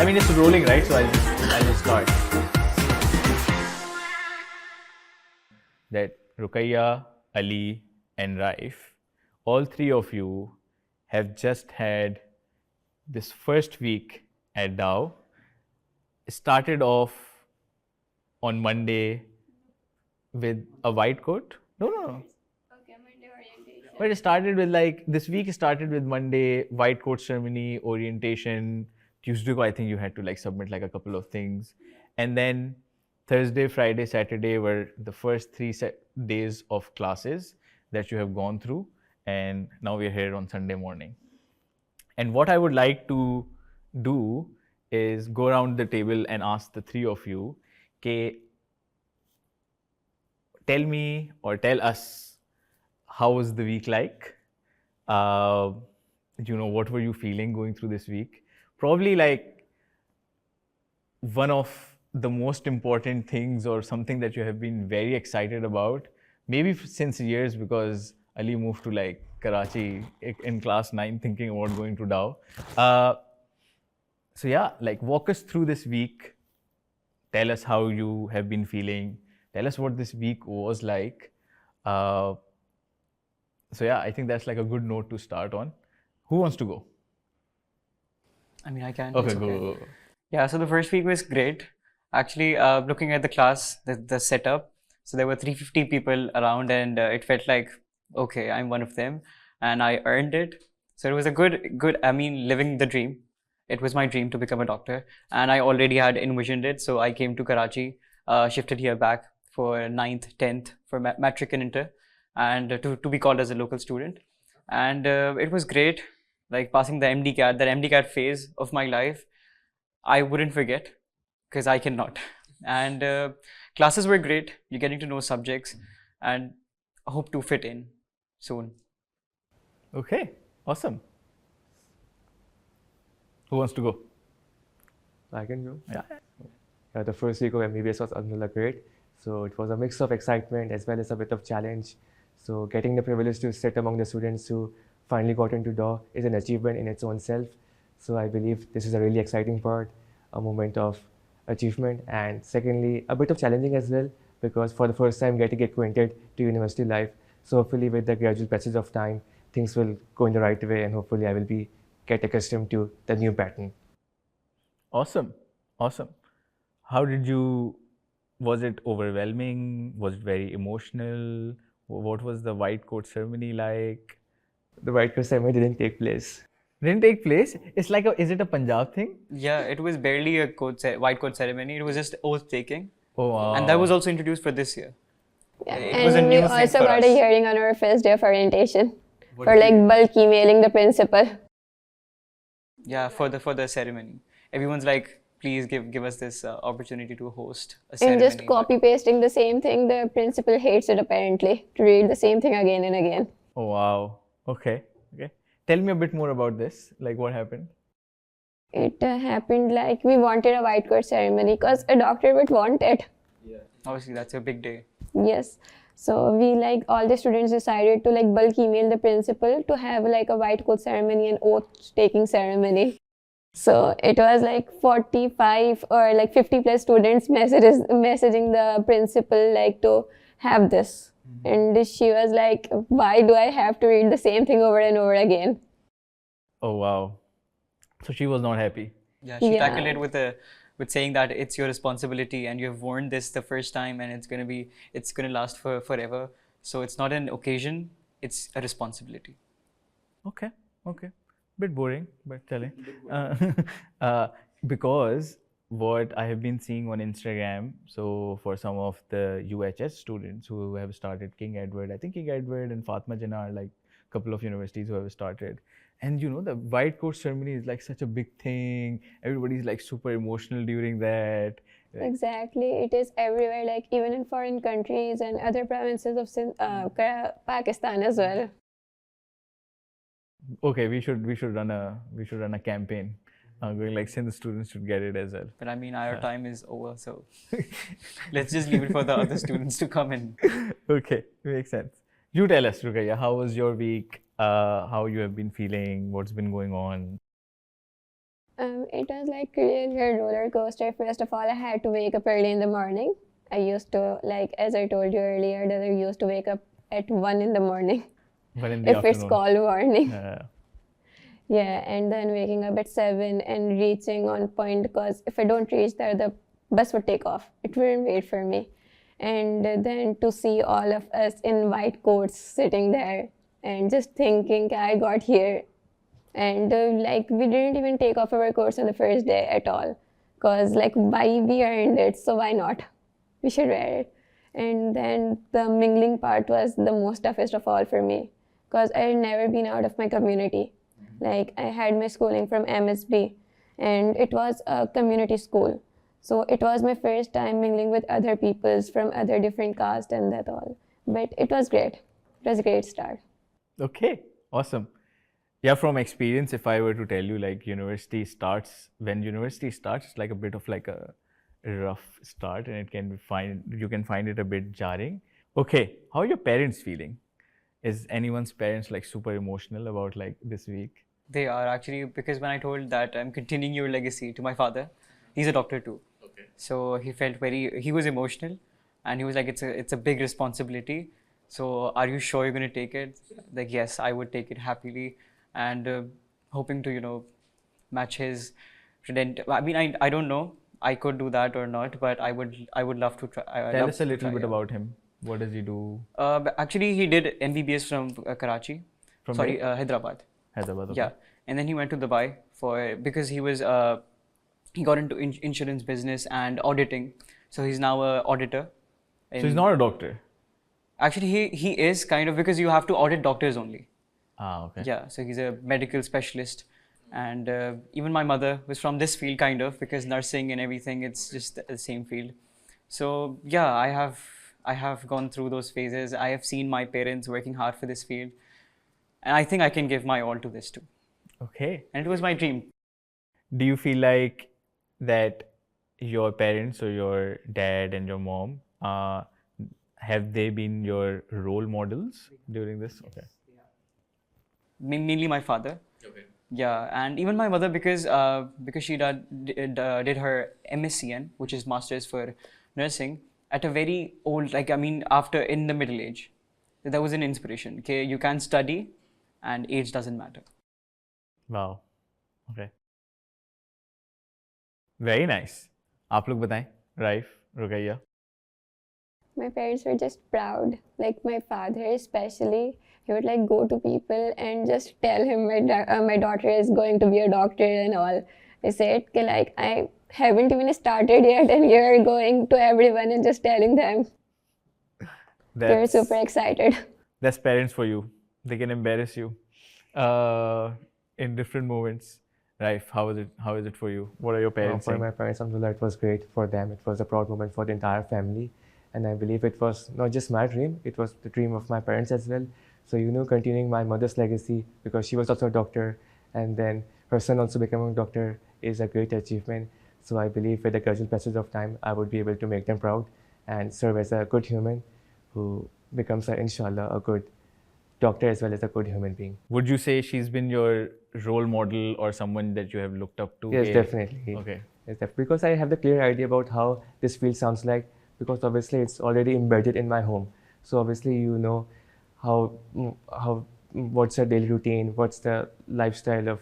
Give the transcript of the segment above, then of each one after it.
I mean, it's rolling, right? So I'll just start. That Ruqayya, Ali, and Raif, all three of you have just had this first week at Dow. Started off on Monday with a white coat. No. Okay, Monday orientation. But it started with this week started with Monday, white coat ceremony, orientation. Tuesday, I think you had to submit a couple of things. And then Thursday, Friday, Saturday were the first 3 days of classes that you have gone through. And now we're here on Sunday morning. And what I would like to do is go around the table and ask the three of you, tell me or tell us, how was the week like? What were you feeling going through this week? Probably one of the most important things or something that you have been very excited about, maybe since years, because Ali moved to Karachi in class 9 thinking about going to Dow. So yeah, walk us through this week. Tell us how you have been feeling. Tell us what this week was like. So yeah, I think that's a good note to start on. Who wants to go? I mean, I can. Okay, It's go. Yeah, so the first week was great. Actually, looking at the class, the setup, so there were 350 people around, and it felt like, okay, I'm one of them, and I earned it. So it was a good, I mean, living the dream. It was my dream to become a doctor, and I already had envisioned it. So I came to Karachi, shifted here back for 9th, 10th for matric and inter, and to be called as a local student. And it was great, passing the MDCAT, that MDCAT phase of my life, I wouldn't forget, because I cannot. And classes were great. You're getting to know subjects, and I hope to fit in soon. Okay, awesome. Who wants to go? I can go. Yeah. The first week of MBBS was alhamdulillah great. So it was a mix of excitement as well as a bit of challenge. So getting the privilege to sit among the students who finally got into DAW is an achievement in its own self. So I believe this is a really exciting part, a moment of achievement. And secondly, a bit of challenging as well, because for the first time getting acquainted to university life. So hopefully with the gradual passage of time, things will go in the right way, and hopefully I will get accustomed to the new pattern. Awesome. How did was it overwhelming? Was it very emotional? What was the white coat ceremony like? The white coat ceremony didn't take place. Didn't take place? It's is it a Punjab thing? Yeah, it was barely a white coat ceremony. It was just oath taking. Oh wow. And that was also introduced for this year. Yeah, It was a and new we thing also for got us. a hearing on our first day of orientation What for did you- bulk emailing the principal. Yeah, for the ceremony. Everyone's like, please give us this opportunity to host a And ceremony. just copy pasting the same thing. The principal hates it apparently, to read the same thing again and again. Oh wow. Okay. Tell me a bit more about this. What happened? It happened we wanted a white coat ceremony because a doctor would want it. Obviously, that's a big day. Yes. So we all the students decided to bulk email the principal to have a white coat ceremony and oath taking ceremony. So it was 45 or 50 plus students messaging the principal to have this. And she was like, why do I have to read the same thing over and over again? Oh wow. So she was not happy. Yeah, she Yeah. tackled it with saying that it's your responsibility and you have worn this the first time and it's gonna last forever. So it's not an occasion, it's a responsibility. Okay. Bit boring, but chale. Because what I have been seeing on Instagram, so for some of the UHS students who have started King Edward, I think King Edward and Fatma Jinnah are a couple of universities who have started. And the white coat ceremony is such a big thing. Everybody's super emotional during that. Exactly. It is everywhere, even in foreign countries and other provinces of Pakistan as well. Okay, we should run a campaign going saying the students should get it as well. But I mean, our time is over, so let's just leave it for the other students to come in. Okay, makes sense. You tell us, Ruqayya, how was your week? How you have been feeling? What's been going on? It was like really a roller coaster. First of all, I had to wake up early in the morning. I used to, like, as I told you earlier, that I used to wake up at 1 in the morning But in the if it's afternoon. called morning. Uh, Yeah, and then waking up at 7 and reaching on point, because if I don't reach there, the bus would take off. It wouldn't wait for me. And then to see all of us in white coats sitting there and just thinking, I got here. And like, we didn't even take off our coats on the first day at all. Because, like, why, we earned it, so why not? We should wear it. And then the mingling part was the most toughest of all for me, because I had never been out of my community. Like, I had my schooling from MSB, and it was a community school. So it was my first time mingling with other peoples from other different castes and that all. But it was great. It was a great start. okay, awesome. Yeah, from experience, if I were to tell you, like, when university starts, it's like a bit of like a rough start, and you can find it a bit jarring. Okay, how are your parents feeling? Is anyone's parents like super emotional about like this week? They are actually, because when I told that I'm continuing your legacy to my father, he's a doctor too. Okay. So he was emotional, and he was like, it's a big responsibility. So are you sure you're going to take it? Like, yes, I would take it happily, and hoping to, match his I mean, I don't know, I could do that or not, but I would love to try. Tell us a little bit about him. What does he do? But actually, he did MBBS from Karachi. From Sorry, where? Hyderabad. Hyderabad. Okay. Yeah, and then he went to Dubai because he got into insurance business and auditing. So he's now a auditor. So he's not a doctor. Actually, he is kind of, because you have to audit doctors only. Ah, okay. Yeah, so he's a medical specialist. And even my mother was from this field, kind of, because nursing and everything, it's just the same field. So yeah, I have gone through those phases. I have seen my parents working hard for this field, and I think I can give my all to this too. Okay. And it was my dream. Do you feel like that your parents, or your dad and your mom, have they been your role models during this? Okay. Mainly my father. Okay. Yeah, and even my mother, because she did her MSCN, which is Masters for Nursing, at a very old, like, I mean, after, in the middle age. That was an inspiration. Okay, you can study, and age doesn't matter. Wow. Okay. Very nice. आप लोग बताएं, Raif, Ruqayya. My parents were just proud. Like, my father especially, he would like go to people and just tell him my daughter is going to be a doctor and all. They said, like, I haven't even started yet, and you're going to everyone and just telling them. They were super excited. That's parents for you. They can embarrass you in different moments. Raif, how is it for you? What are your parents For saying? my parents, alhamdulillah, it was great. For them, it was a proud moment for the entire family. And I believe it was not just my dream, it was the dream of my parents as well. So, continuing my mother's legacy, because she was also a doctor, and then her son also becoming a doctor, is a great achievement. So I believe with the gradual passage of time, I would be able to make them proud and serve as a good human who becomes, inshallah, a good doctor as well as a good human being. Would you say she's been your role model or someone that you have looked up to? Yes, definitely. Okay. Yes, because I have the clear idea about how this field sounds like, because obviously it's already embedded in my home. So obviously how what's the daily routine, what's the lifestyle of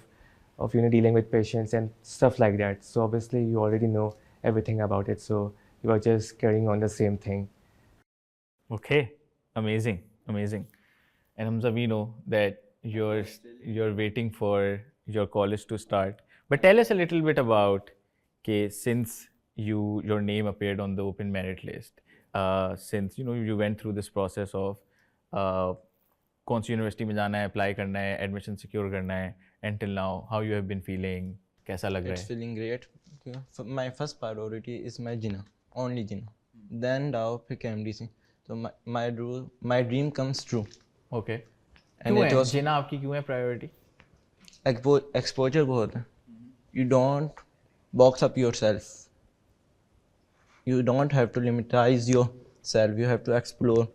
dealing with patients and stuff like that. So obviously you already know everything about it. So you are just carrying on the same thing. Okay. Amazing. And Hamza, we know that you're waiting for your college to start. But tell us a little bit about, since your name appeared on the open merit list, since you went through this process of कौन सी university में जाना है, apply करना है, admission secure करना है, until now, how you have been feeling? कैसा लग रहा है? It's feeling great. My first priority is my Jina, only Jina. Then Dow pick MDC. So my dream comes true. Okay. And क्यों it है? was जिना आपकी क्यों है priority? exposure बहुत है. You don't box up yourself. You don't have to limitize yourself. You have to explore.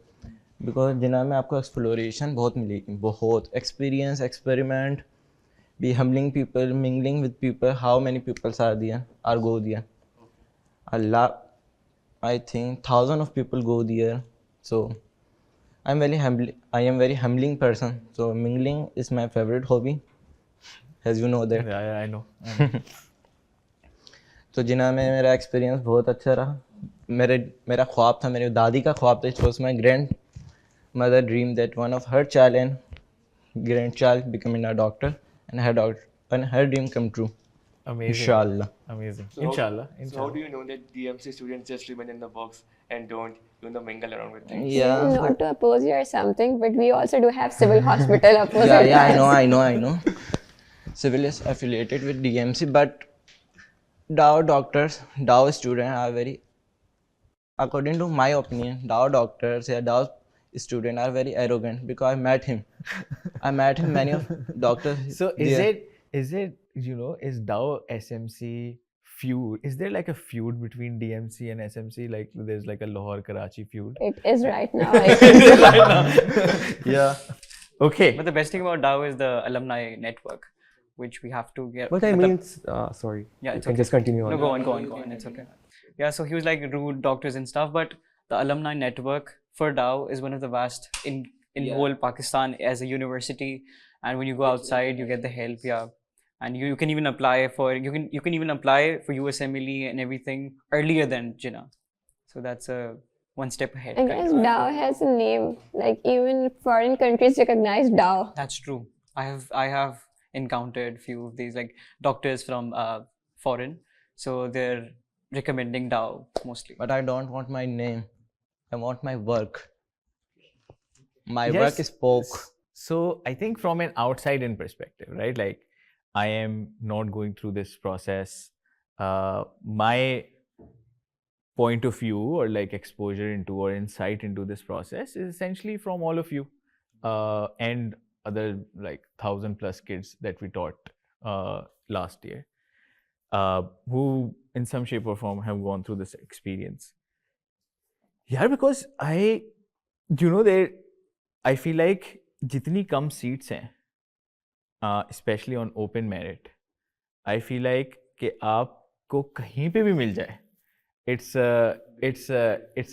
Because जिना में आपको exploration बहुत मिलेगी, बहुत experience, experiment, be humbling people, mingling with people. How many people are there? Are go there? A lot. I think thousands of people go there. So I'm very humble. I am very humbling person. So mingling is my favorite hobby, as you know that. Yeah, I know. I know. तो जिना में मेरा experience बहुत अच्छा रहा. मेरा ख्वाब था, मेरी दादी का ख्वाब था. It was my grand mother dream that one of her child and grandchild becoming a doctor, and her dream come true. Amazing. Inshallah. Amazing. So how- Inshallah. So how Inshallah. do you know that DMC students just remain in the box and don't, mingle around with things? Yeah. Not to oppose you or something, but we also do have civil hospital opposite. Yeah, us. I know. Civil is affiliated with DMC, but Dow doctors, Dow students are very, according to my opinion, Dow doctors or Dow students are very arrogant, because I met him. Many of doctors. So there. is it is Dow SMC feud? Is there like a feud between DMC and SMC? Like there's like a Lahore Karachi feud? It is right now. I think. Yeah. Okay. But the best thing about Dow is the alumni network, which we have to get. But I but the- mean, sorry. Yeah, You it's can okay. just continue on. No, go on. It's okay. Yeah, so he was like rude doctors and stuff, but the alumni network for Dow is one of the vast in whole Pakistan as a university. And when you go outside, you get the help, yeah. And you can even apply for USMLE and everything earlier than Jinnah. So that's a one step ahead. I kind guess of. Dow has a name. Like even foreign countries recognize Dow. That's true. I have encountered few of these like doctors from foreign, so they're recommending Dow mostly. But I don't want my name. I want my work. My Yes. work is spoke. So I think from an outside in perspective, right? Like I am not going through this process. My point of view or like exposure into or insight into this process is essentially from all of you and other like 1,000+ kids that we taught last year who in some shape or form have gone through this experience. Yeah, because I feel like jitni kam seats hain, especially on open merit, I feel like कि आपको कहीं पे भी मिल जाए, it's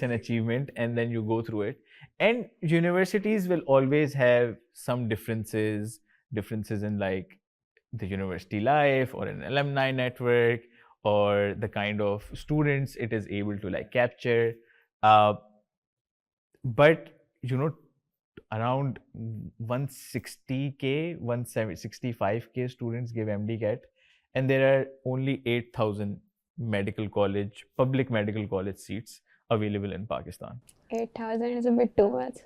an achievement, and then you go through it. And universities will always have some differences in like the university life or an alumni network or the kind of students it is able to like capture. But around 160K, 165K students give MDCAT, and there are only 8,000 public medical college seats available in Pakistan. 8,000 is a bit too much.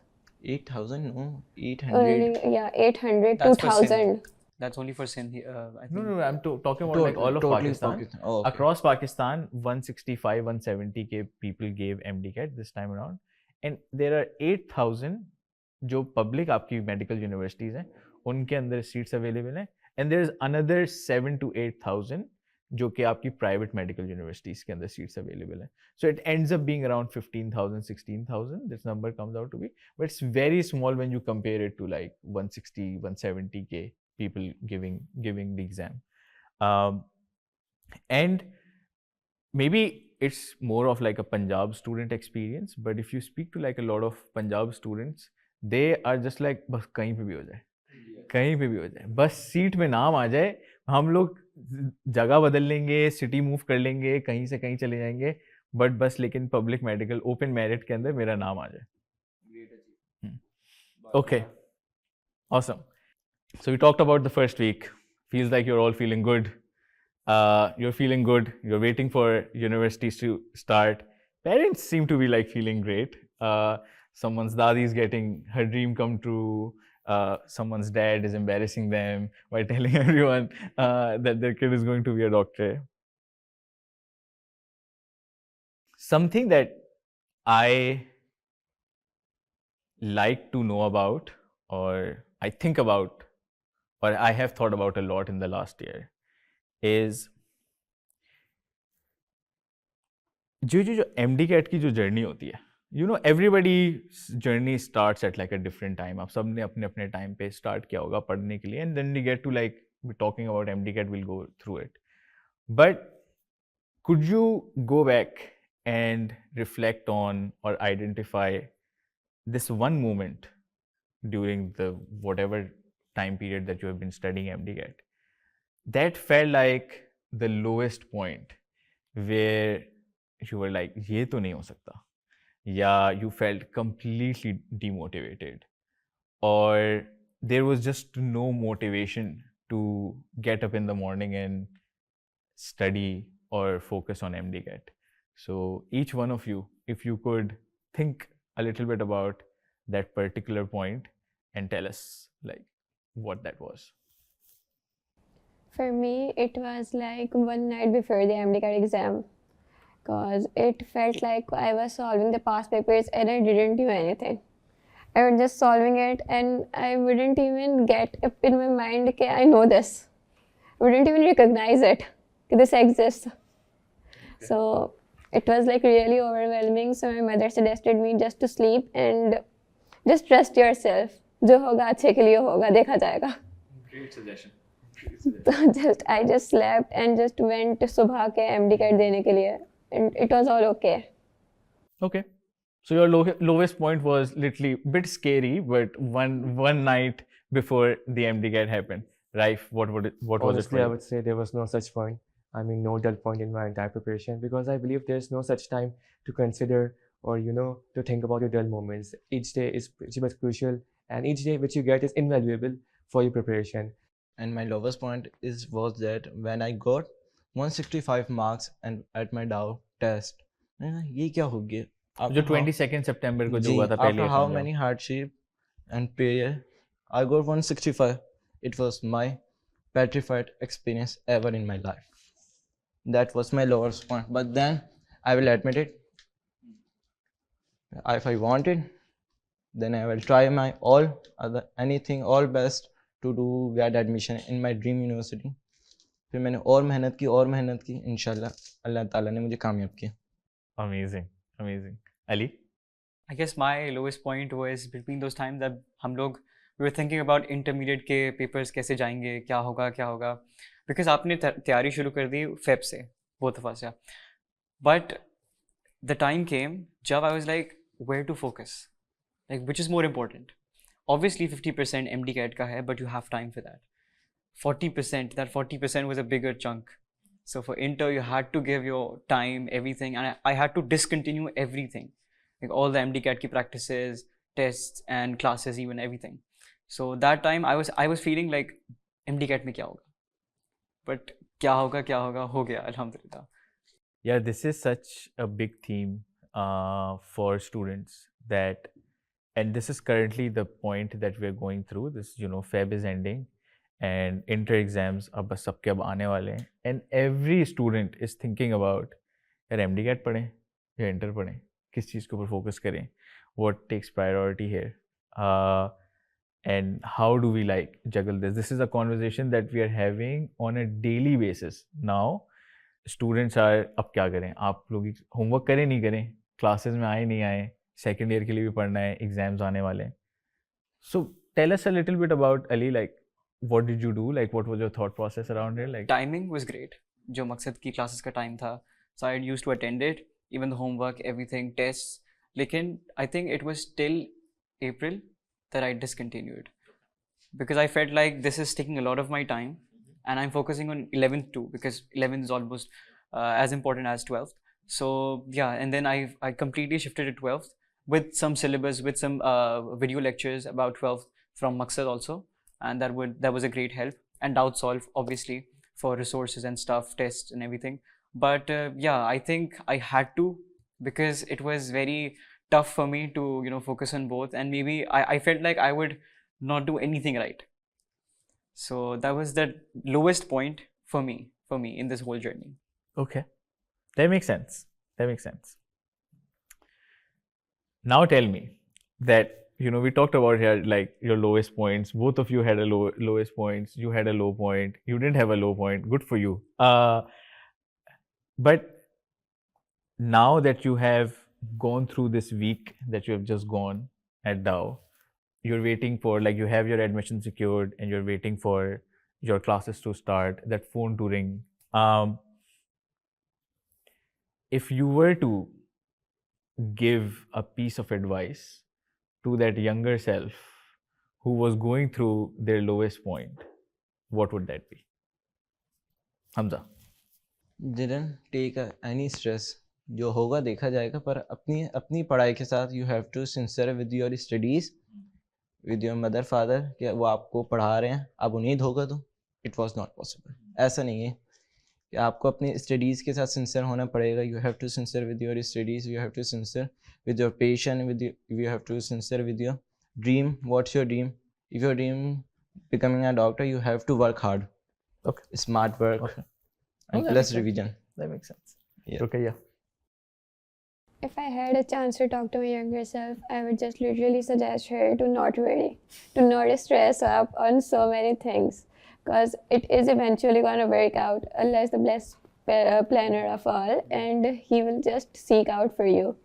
8,000? No, 800. Only, yeah, 800, That's for 2,000. That's only for Sindh. I think. No, I'm talking about like all of Totally Pakistan. Oh, okay. Across Pakistan, 165, 170K people gave MDCAT this time around, and there are 8,000 जो public आपकी medical universities हैं, उनके अंदर seats available हैं, and there is another 7 to 8,000 जो कि आपकी private medical universities के अंदर seats available हैं. So it ends up being around 15,000, 16,000. This number comes out to be, but it's very small when you compare it to like 160, 170K people giving the exam. And maybe it's more of like a Punjab student experience, but if you speak to like a lot of Punjab students, they are just like बस कहीं पे भी हो जाए, कहीं पे भी हो जाए, बस सीट में नाम आ जाए, हम लोग जगह बदल लेंगे, सिटी मूव कर लेंगे, कहीं से कहीं चले जाएंगे, बट बस लेकिन पब्लिक मेडिकल ओपन मेरिट के अंदर मेरा नाम आ जाए. Okay, awesome. So we talked about the first week. Feels like you're all feeling good. You're feeling good. You're waiting for universities to start. Parents seem to be like feeling great. Someone's dadi is getting her dream come true. Someone's dad is embarrassing them by telling everyone that their kid is going to be a doctor. Something that I like to know about, or I think about, or I have thought about a lot in the last year, is जो MDCAT की जो journey होती है, everybody's journey starts at like a different time. आप सबने अपने अपने time पे स्टार्ट किया होगा पढ़ने के लिए, and then you get to like we're talking about MDCAT, we'll go through it. But could you go back and reflect on or identify this one moment during the whatever time period that you have been studying MDCAT that felt like the lowest point where you were like, ये तो नहीं हो सकता, या you felt completely demotivated, or there was just no motivation to get up in the morning and study or focus on MDCAT. So each one of you, if you could think a little bit about that particular point and tell us like what that was. For me, it was like one night before the MDCAT exam, because it felt like I was solving the past papers and I didn't do anything. I was just solving it and I wouldn't even get up in my mind that I know this. I wouldn't even recognize it, that this exists. So it was like really overwhelming. So my mother suggested me just to sleep and just trust yourself. जो होगा अच्छे के लिए होगा, देखा जाएगा. Great suggestion. I just slept and just went सुबह के MDCAT देने के लिए, and it was all okay. Okay. So your lowest point was literally a bit scary, but one night before the MDCAT happened. Raif, what was it for Honestly, I you? would say there was no such point. I mean, no dull point in my entire preparation, because I believe there's no such time to consider or, to think about your dull moments. Each day is pretty much crucial, and each day which you get is invaluable for your preparation. And my lowest point was that when I got 165 marks and at my DAO test, ये क्या हो गया? जो 22nd September को जो हुआ था after पहले how exam many hardship and prayer, I got 165. It was my petrified experience ever in my life. That was my lowest point. But then I will admit it. If I want it, then I will try my all best to get admission in my dream university. फिर मैंने और मेहनत की इंशाल्लाह अल्लाह ताला ने मुझे कामयाब किया. Amazing. Ali? I guess my lowest point was between those times that हम लोग we were thinking about intermediate के papers कैसे जाएंगे, क्या होगा, because आपने तैयारी शुरू कर दी Feb से, both of us, yeah. But the time came जब I was like, where to focus, like which is more important. Obviously 50% MDCAT का है, but you have time for that. 40%, that 40% was a bigger chunk. So for inter, you had to give your time, everything, and I had to discontinue everything, like all the MDCAT ki practices, tests, and classes, even everything. So that time I was feeling like MDCAT में क्या होगा, but क्या होगा हो गया, alhamdulillah. Yeah, this is such a big theme for students that, and this is currently the point that we're going through. This, Feb is ending and inter exams अब बस सबके अब आने वाले हैं, and every student is thinking about यार MDCAT पढ़ें या इंटर पढ़ें, किस चीज़ के ऊपर फोकस करें, what takes priority here, and how do we like juggle this. This is a conversation that we are having on a daily basis now. Students are अब क्या करें, आप लोग होमवर्क करें नहीं करें, क्लासेस में आए नहीं आए, सेकेंड ईयर के लिए भी पढ़ना है, एग्जाम्स आने वाले हैं. So tell us a little bit about Ali, like what did you do, like what was your thought process around it? Like Timing was great. जो मकसद की classes का time था, so I used to attend it, even the homework, everything, tests. लेकिन I think it was till April that I discontinued, because I felt like this is taking a lot of my time, and I'm focusing on 11th too, because 11th is almost as important as 12th. So yeah, and then I completely shifted to 12th with some syllabus, with some video lectures about 12th from Maqsad also, and that was a great help, and doubt solve obviously for resources and stuff, tests and everything. But yeah, I think I had to, because it was very tough for me to focus on both, and maybe I felt like I would not do anything right. So that was the lowest point for me in this whole journey. okay, that makes sense. Now tell me that we talked about here like your lowest points. Both of you had a lowest points. You had a low point. You didn't have a low point. Good for you. But now that you have gone through this week that you have just gone at Dow, you're waiting for, like, you have your admission secured and you're waiting for your classes to start, that phone to ring. Um, if you were to give a piece of advice to that younger self who was going through their lowest point, what would that be? Hamza. Didn't take any stress. जो होगा देखा जाएगा, पर अपनी पढ़ाई के साथ you have to sincere with your studies, with your mother father, कि वो आपको पढ़ा रहे हैं, आप उन्हें धोखा दो. It was not possible. ऐसा नहीं है कि आपको अपनी स्टडीज़ के साथ सिंसियर होना पड़ेगा. You have to sincere with your studies, you have to sincere with your passion, you have to sincere with your dream. What's your dream? If your dream becoming a doctor, you have to work hard. Okay. Smart work. Okay. And that plus makes sense. revision. That makes sense. Yeah. Okay, yeah. If I had a chance to talk to my younger self, I would just literally suggest her to not worry, to not stress up on so many things, because it is eventually going to work out. Allah is the best planner of all, and He will just seek out for you.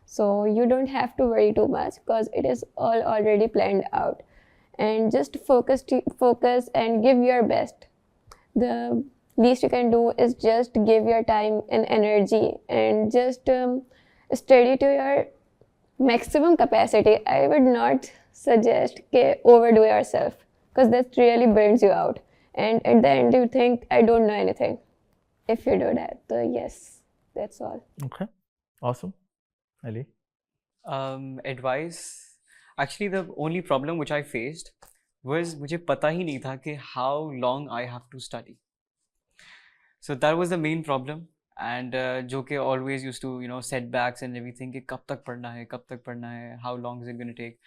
So you don't have to worry too much, because it is all already planned out. And just focus and give your best. The least you can do is just give your time and energy, and just study to your maximum capacity. I would not suggest overdo yourself, because that really burns you out. And at the end, you think, I don't know anything. If you do that, so yes, that's all. Okay. Awesome. Ali. Advice. Actually, the only problem which I faced was मुझे पता ही नहीं था कि how long I have to study. So that was the main problem, and जो कि always used to setbacks and everything कि कब तक पढ़ना है, how long is it going to take.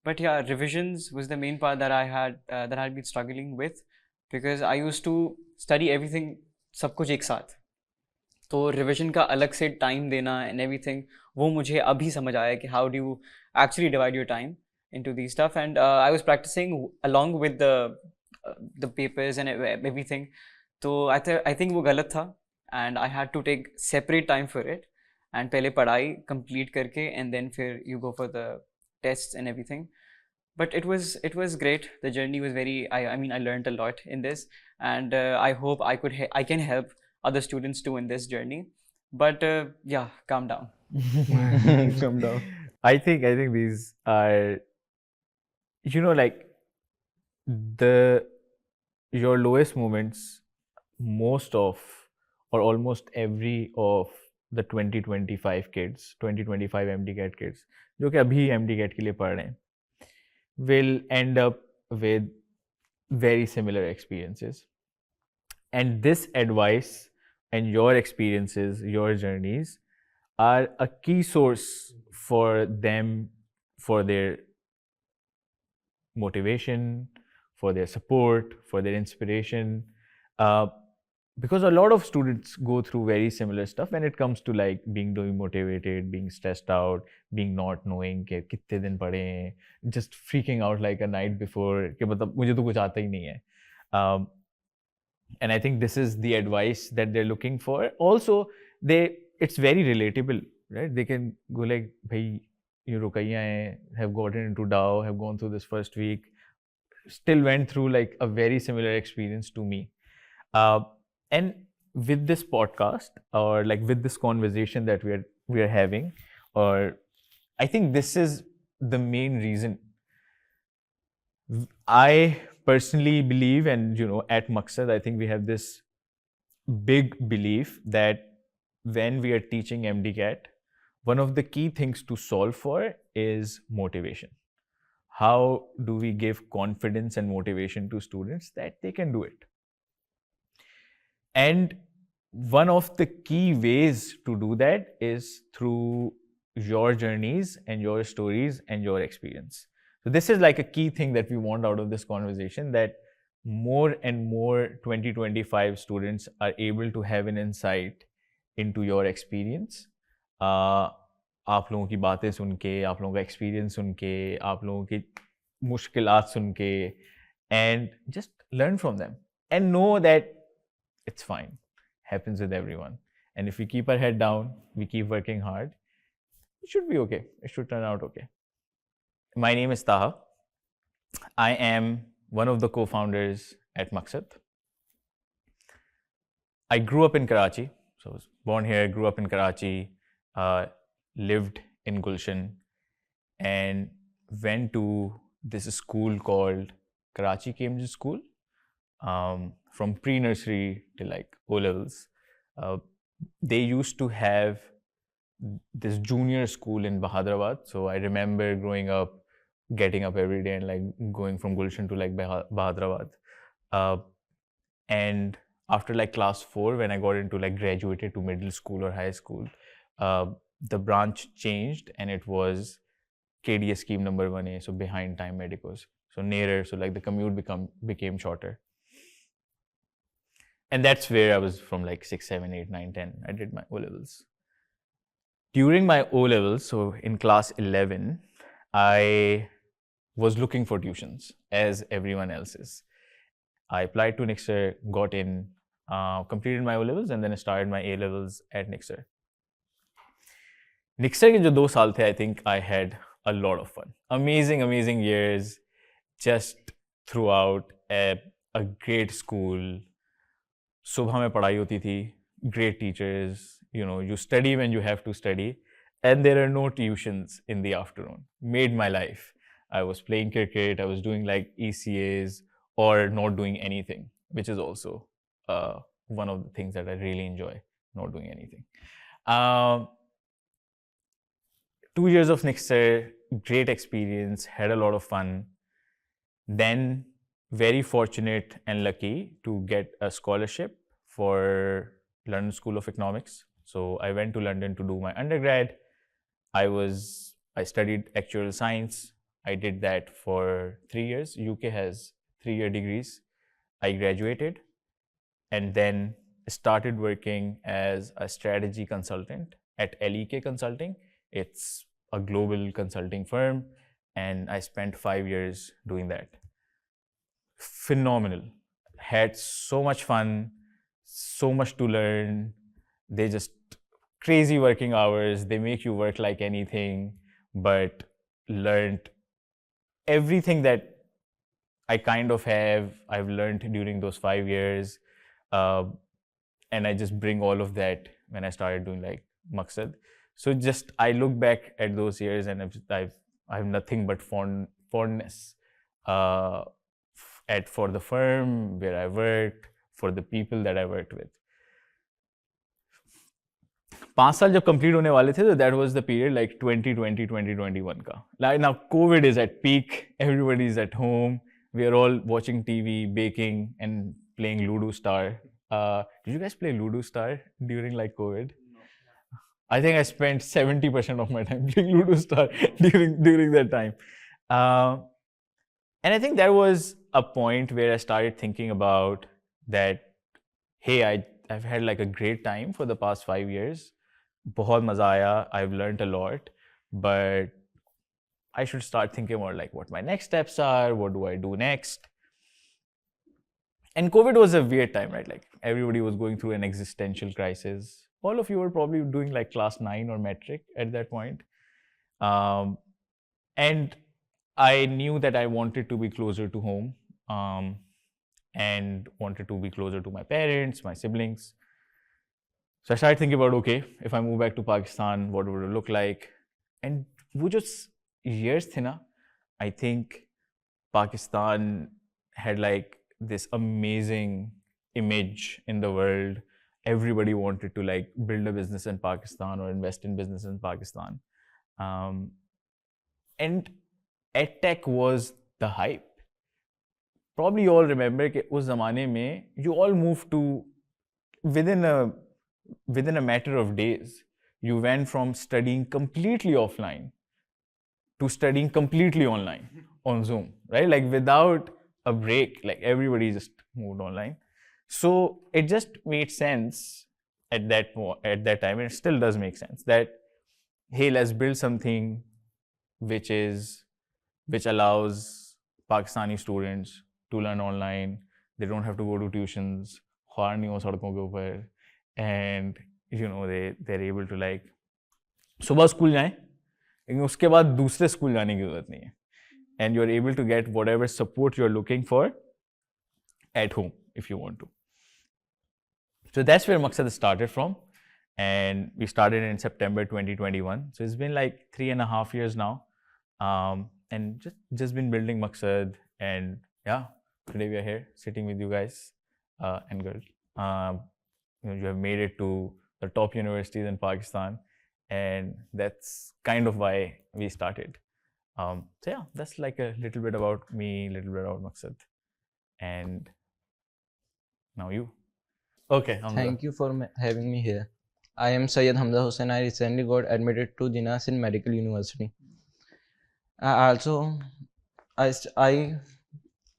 But yeah, revisions was the main part that I had been struggling with, because I used to study everything सब कुछ एक साथ. तो रिविजन का अलग से टाइम देना एंड एवरीथिंग, वो मुझे अभी समझ आया कि how do you actually divide your time into the stuff. And I was practising along with the papers and everything. तो आई थिंक वो गलत था, and I had to take separate time for it, and पहले पढ़ाई complete करके and then फिर you go for the test and everything. But it was great. The journey was very. I mean, I learned a lot in this, and I hope I can help other students too in this journey. But yeah, calm down. Come down. I think these are, like your lowest moments. Most of, or almost every of the 2025 kids, 2025 MDCAT kids, जो कि अभी MDCAT के लिए पढ़ रहे हैं, will end up with very similar experiences. And this advice and your experiences, your journeys, are a key source for them, for their motivation, for their support, for their inspiration. Because a lot of students go through very similar stuff when it comes to like being demotivated, being stressed out, being not knowing कि कितने दिन पढ़े हैं, just freaking out like a night before कि मतलब मुझे तो कुछ आता ही नहीं है. And I think this is the advice that they're looking for. Also, it's very relatable, right? They can go like, "Bhai, you Ruqaiya हैं, have gotten into DAO, have gone through this first week, still went through like a very similar experience to me." And with this podcast, or like with this conversation that we are having, or I think this is the main reason. I personally believe, and at Maqsad, I think we have this big belief that when we are teaching MDCAT, one of the key things to solve for is motivation. How do we give confidence and motivation to students that they can do it? And one of the key ways to do that is through your journeys and your stories and your experience. So this is like a key thing that we want out of this conversation, that more and more 2025 students are able to have an insight into your experience. आप लोगों की बातें सुन के, आप लोगों का experience सुन के, आप लोगों की मुश्किलात सुन के, and just learn from them and know that it's fine, happens with everyone. And if we keep our head down, we keep working hard, it should be okay. It should turn out okay. My name is Taha. I am one of the co-founders at Maqsad. I grew up in Karachi, so I was born here, grew up in Karachi, lived in Gulshan, and went to this school called Karachi Cambridge School, from pre-nursery to like O-levels. They used to have this junior school in Bahadrabad. So I remember growing up, getting up every day and like going from Gulshan to like Bahadrabad. And after like class 4, when I got into like graduated to middle school or high school, the branch changed and it was KDS scheme number 1A, so behind time medicos. So nearer, so like the commute became shorter. And that's where I was from like 6, 7, 8, 9, 10. I did my O-levels. During my O-levels, so in class 11, I was looking for tuitions as everyone else is. I applied to Nixer, got in, completed my O-levels, and then I started my A-levels at Nixer. Nixer ke jo 2 saal the, I think I had a lot of fun. Amazing years, just throughout. A great school. Subha mein padhai hoti thi, great teachers. You know, you study when you have to study, and there are no tuitions in the afternoon. Made my life. I was playing cricket, I was doing like ECAs, or not doing anything, which is also one of the things that I really enjoy, not doing anything. 2 years of Nixer, great experience, had a lot of fun. Then very fortunate and lucky to get a scholarship for London School of Economics. So I went to London to do my undergrad. I studied actuarial science. I did that for 3 years. UK has 3-year degrees. I graduated and then started working as a strategy consultant at LEK Consulting. It's a global consulting firm, and I spent 5 years doing that. Phenomenal. Had so much fun, so much to learn. They just crazy working hours. They make you work like anything, but learned everything that I kind of I've learned during those 5 years. And I just bring all of that when I started doing like Maqsad. So just I look back at those years and I have nothing but fondness for the firm where I worked, for the people that I worked with. 5 साल जब complete होने वाले थे, so that was the period like 2020, 2021 का. Like now COVID is at peak, everybody is at home, we are all watching TV, baking and playing Ludo Star. Did you guys play Ludo Star during like COVID? No. I think I spent 70% of my time playing Ludo Star during that time. And I think there was a point where I started thinking about that, hey, I've had like a great time for the past 5 years. बहुत मजा आया, I've learned a lot, but I should start thinking about like what my next steps are, what do I do next? And COVID was a weird time, right? Like everybody was going through an existential crisis. All of you were probably doing like class 9 or metric at that point. And I knew that I wanted to be closer to home, and wanted to be closer to my parents, my siblings. So I started thinking about, okay, if I move back to Pakistan, what would it look like? And wo jo years the na, I think Pakistan had like this amazing image in the world. Everybody wanted to like build a business in Pakistan or invest in business in Pakistan. And EdTech was the hype. Probably you all remember that us zamane mein, you all moved to, within a matter of days, you went from studying completely offline to studying completely online on Zoom, right? Like without a break, like everybody just moved online. So it just made sense at that time, and it still does make sense that, hey, let's build something which allows Pakistani students to learn online. They don't have to go to tuitions, khwar nahi ho sadkon ke upar, and you know they're able to like सुबह school जाएं, लेकिन उसके बाद दूसरे school जाने की जरूरत नहीं है, and you're able to get whatever support you're looking for at home if you want to. So that's where Maqsad started from. And we started in September 2021. So it's been like 3.5 years now. And just been building Maqsad. And yeah, today we are here sitting with you guys and girls. You have made it to the top universities in Pakistan. And that's kind of why we started. So yeah, that's like a little bit about me, a little bit about Maqsad. And now you. Okay, Hamza. Thank you for having me here. I am Syed Hamza Hussain. I recently got admitted to Jinas in Medical University. I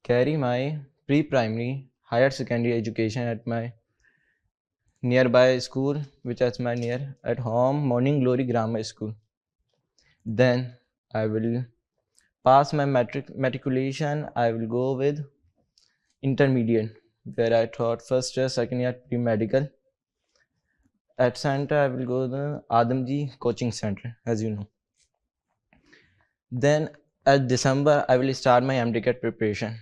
carry my pre-primary higher secondary education at my nearby school, which is my near at home Morning Glory Grammar School. Then I will pass my matriculation. I will go with intermediate, where I taught first year, second year pre-medical. At center, I will go to the Adamji Coaching Center, as you know. Then at December, I will start my MDCAT preparation.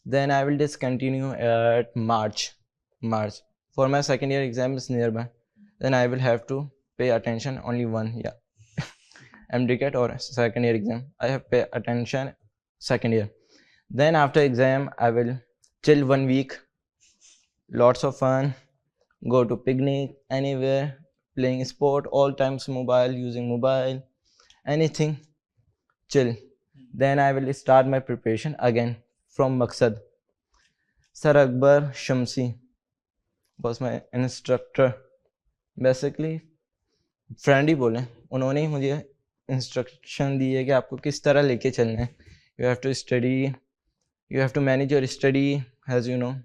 Then I will discontinue at March. For my second year exam is nearby. Then I will have to pay attention only one, MDCAT or second year exam. I have pay attention second year. Then after exam, I will chill 1 week. Lots of fun. Go to picnic, anywhere, playing sport, all times mobile, using mobile, anything, chill. Then I will start my preparation again from Maqsad. Sir Akbar Shamsi was my instructor. Basically, friend ही बोले, उन्होंने ही मुझे instruction दी है कि आपको किस तरह लेके चलना है. You have to study, you have to manage your study, as you know.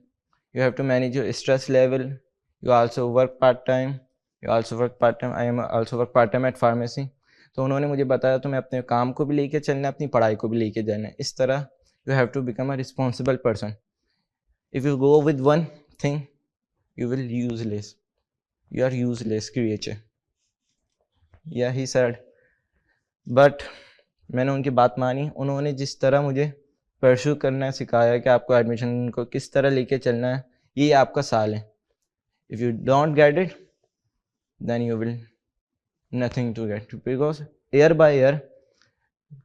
You have to manage your stress level. You also work part-time. I am also work part-time at pharmacy. तो उन्होंने मुझे बताया तुम्हें अपने काम को भी लेके चलना है, अपनी पढ़ाई को भी लेके जाना है. इस तरह you have to become a responsible person. If you go with one thing, you will useless. You are useless creature. Yeah, he said. But मैंने उनकी बात मानी. उन्होंने जिस तरह मुझे परस्यू करना सिखाया कि आपको एडमिशन को किस तरह लेके चलना है, ये आपका साल है. If you don't get it, then you will nothing to get, because year by year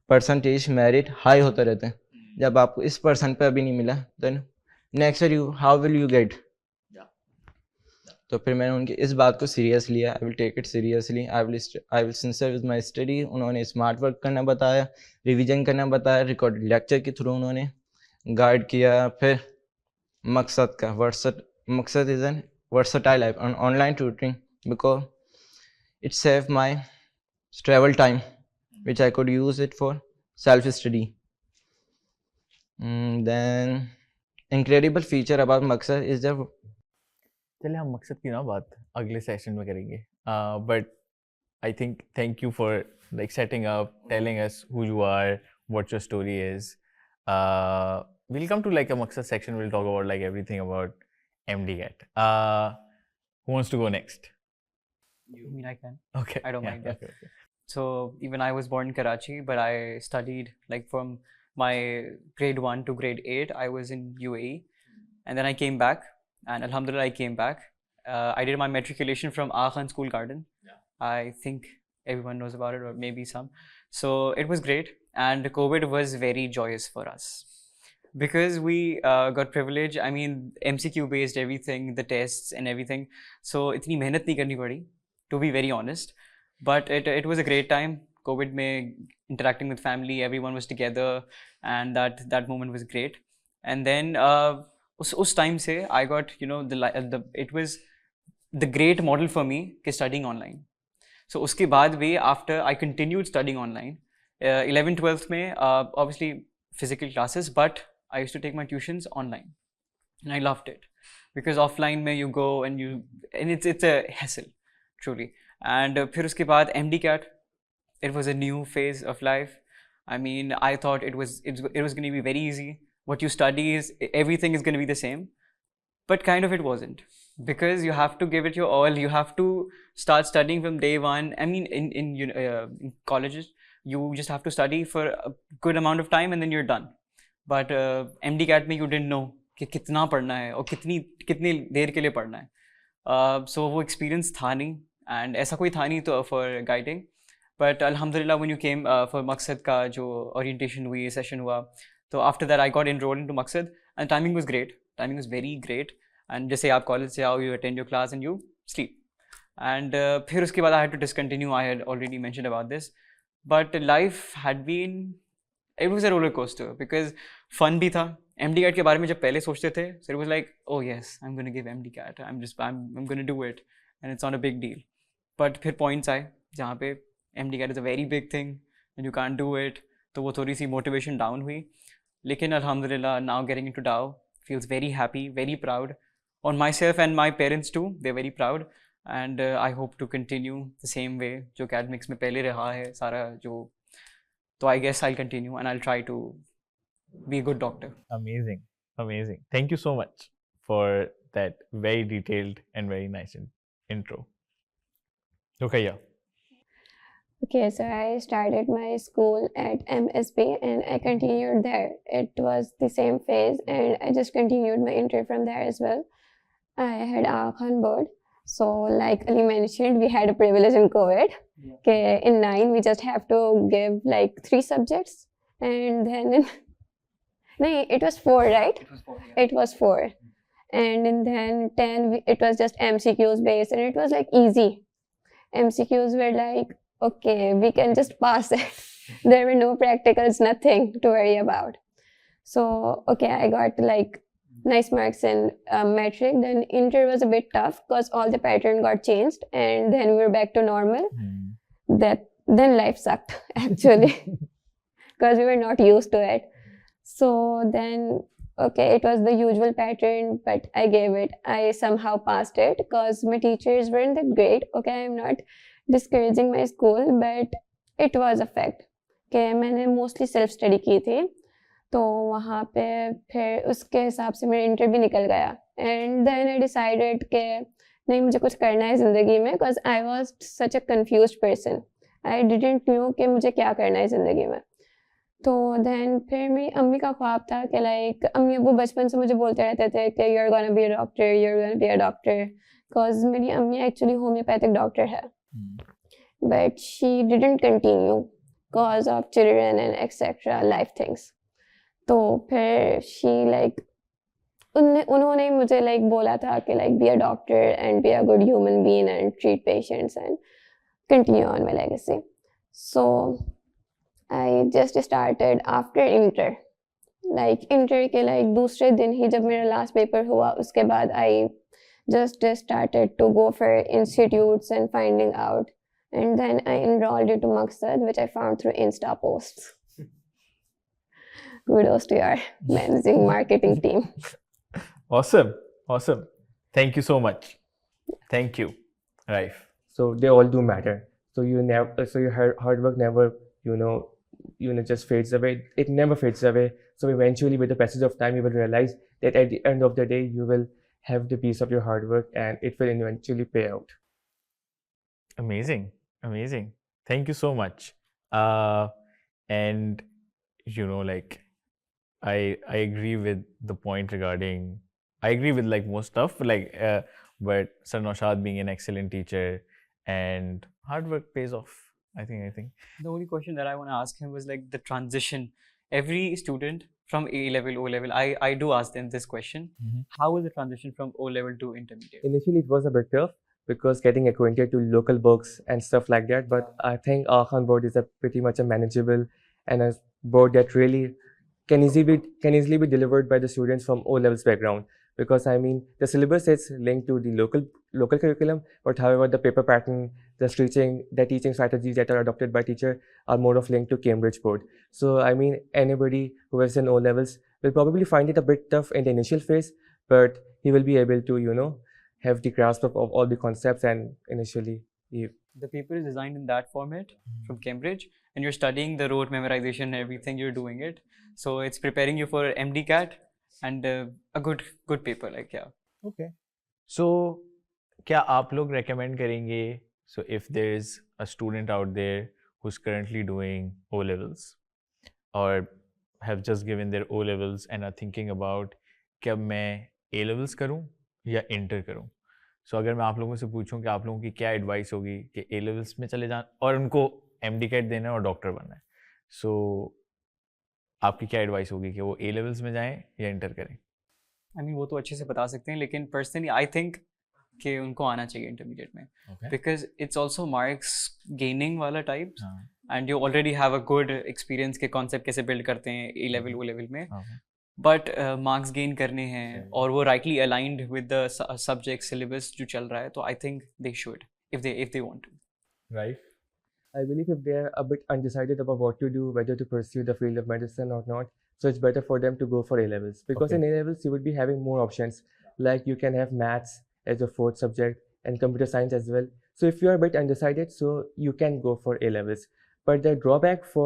percentage merit high होता रहता है. जब आपको इस परसेंट पे अभी नहीं मिला, then next year how will you get? तो फिर मैंने उनकी इस बात को सीरियस लिया. I will take it seriously. I will sincere with my study. उन्होंने स्मार्ट वर्क करना बताया, रिवीजन करना बताया, रिकॉर्डेड लेक्चर के थ्रू उन्होंने गाइड किया. फिर मकसद का Maqsad is an versatile app on online tutoring because it saved my travel time, which I could use it for self-study. Then incredible feature about Maqsad is the चलिए हम मकसद की ना बात अगले सेशन में करेंगे. But I think thank you for like setting up, telling us who you are, what your story is. We'll come to like a Maqsad section. We'll talk about like everything about MDCAT. Who wants to go next? I mean, I can. Okay. I don't mind. Yeah. Okay. So even I was born in Karachi, but I studied like from my grade 1 to grade 8. I was in UAE, and then I came back, and Alhamdulillah, I came back. I did my matriculation from Khan School Garden. Yeah. I think everyone knows about it, or maybe some. So it was great, and COVID was very joyous for us. Because we got privilege. I mean, MCQ based everything, the tests and everything. So itni mehnat nahi karni padi, to be very honest. But it was a great time. COVID mein interacting with family, everyone was together, and that moment was great. And then us time se I got, you know, it was the great model for me ke studying online. So uske baad bhi, after I continued studying online, 11th 12th mein obviously physical classes, but I used to take my tuitions online, and I loved it because offline mein you go and it's a hassle, truly. And फिर उसके बाद MDCAT, it was a new phase of life. I mean, I thought it was going to be very easy. What you study is everything is going to be the same, but kind of it wasn't, because you have to give it your all. You have to start studying from day one. I mean, in colleges, you just have to study for a good amount of time and then you're done. but MDCAT में you didn't know कि कितना पढ़ना है और कितनी देर के लिए पढ़ना है. So वो experience था नहीं, and ऐसा कोई था नहीं तो for guiding. But Alhamdulillah, when you came for Maqsad का जो orientation हुई, session हुआ, तो after that I got enrolled into Maqsad, and timing was great. Timing was very great. And जैसे आप college से आओ, you attend your class and you sleep. And फिर उसके बाद I had to discontinue. I had already mentioned about this. But life had been, it was a roller coaster because fun भी था. MDCAT के बारे में जब पहले सोचते थे, so it was like, oh yes, I'm going to give MDCAT. I'm going to do it, and it's not a big deal. But फिर points आए जहाँ पे MDCAT is a very big thing and you can't do it. तो वो थोड़ी सी motivation down हुई. लेकिन Alhamdulillah, now getting into DAO feels very happy, very proud on myself and my parents too. They're very proud, and I hope to continue the same way जो academics में पहले रहा है सारा जो. So I guess I'll continue and I'll try to be a good doctor. Amazing, amazing. Thank you so much for that very detailed and very nice intro. Okay, yeah. Okay, so I started my school at MSB and I continued there. It was the same phase and I just continued my intro from there as well. I had on board. So like Ali mentioned, we had a privilege in COVID. Okay, in 9 we just have to give like 3 subjects, and then in no, it was 4, right? It was 4. It was 4, and then 10 it was just MCQs based, and it was like easy. MCQs were like, okay, we can just pass it. There were no practicals, nothing to worry about. So okay, I got like nice marks in metric. Then inter was a bit tough because all the pattern got changed, and then we were back to normal. Then life sucked actually because we were not used to it. So then okay, it was the usual pattern, but I gave it. I somehow passed it because my teachers weren't that great. Okay, I'm not discouraging my school, but it was a fact. Okay, मैंने mostly self study की थी, तो वहाँ पे फिर उसके हिसाब से मेरा इंटर भी निकल गया. And then I decided कि नहीं, मुझे कुछ करना है ज़िंदगी में, because I was such a confused person. I didn't know कि मुझे क्या करना है ज़िंदगी में. तो then फिर मेरी अम्मी का ख्वाब था कि like अम्मी वो बचपन से मुझे बोलते रहते थे कि you're gonna be a doctor, you're gonna be a doctor, because मेरी अम्मी actually homeopathic doctor है. But she didn't continue because of children and etc. life things. तो फिर she like उन्होंने मुझे like बोला था कि like be a doctor and be a good human being and treat patients and continue on my legacy. So I just started after inter. Like inter के like दूसरे दिन ही जब मेरा last paper हुआ, उसके बाद I just started to go for institutes and finding out. And then I enrolled into Maqsad, which I found through Insta posts. Kudos to your managing marketing team. Awesome. Thank you so much. Thank you, Raif. So they all do matter. So your hard work never, just fades away. It never fades away. So eventually, with the passage of time, you will realize that at the end of the day, you will have the piece of your hard work, and it will eventually pay out. Amazing. Thank you so much. And like I agree with the point regarding. I agree with like most stuff, like but Sir Naushad being an excellent teacher and hard work pays off. I think. The only question that I want to ask him was like the transition. Every student from A level, O level, I do ask them this question. How was the transition from O level to intermediate? Initially, it was a bit tough because getting acquainted to local books and stuff like that. But I think our Khan board is a pretty much a manageable and a board that really can easily be delivered by the students from O levels background. Because I mean, the syllabus is linked to the local curriculum, but however, the paper pattern, the teaching strategies that are adopted by teacher are more of linked to Cambridge board. So I mean, anybody who is in O levels will probably find it a bit tough in the initial phase, but he will be able to have the grasp of all the concepts, and initially the paper is designed in that format from Cambridge, and you're studying the rote memorization and everything, you're doing it. So it's preparing you for MDCAT and a good paper, like yeah. Okay. So क्या आप लोग recommend करेंगे, so if there's a student out there who's currently doing O levels or have just given their O levels and are thinking about कि अब मैं A levels करूँ या inter करूँ. सो अगर मैं आप लोगों से पूछूं कि आप लोगों की क्या एडवाइस होगी कि A levels में चले जाएं और उनको MDCAT देना है और डॉक्टर बनना है, सो आपकी क्या एडवाइस होगी कि वो A levels में जाएं या इंटर करें? आई मीन वो तो अच्छे से बता सकते हैं, लेकिन पर्सनली आई थिंक कि उनको आना चाहिए इंटरमीडिएट में, because it's also marks gaining वाला type, and you already have a good experience के कॉन्सेप्ट कैसे बिल्ड करते हैं ए लेवल वो लेवल में, बट मार्क्स गेन करने हैं और वो rightly aligned with the subject syllabus जो चल रहा है, तो I think they should if they want to. Right. I believe if they are a bit undecided about what to do, whether to pursue the field of medicine or not, so it's better for them to go for A levels, because in A levels you would be having more options, like you can have maths as a fourth subject and computer science as well. So if you are a bit undecided, so you can go for A levels. But the drawback for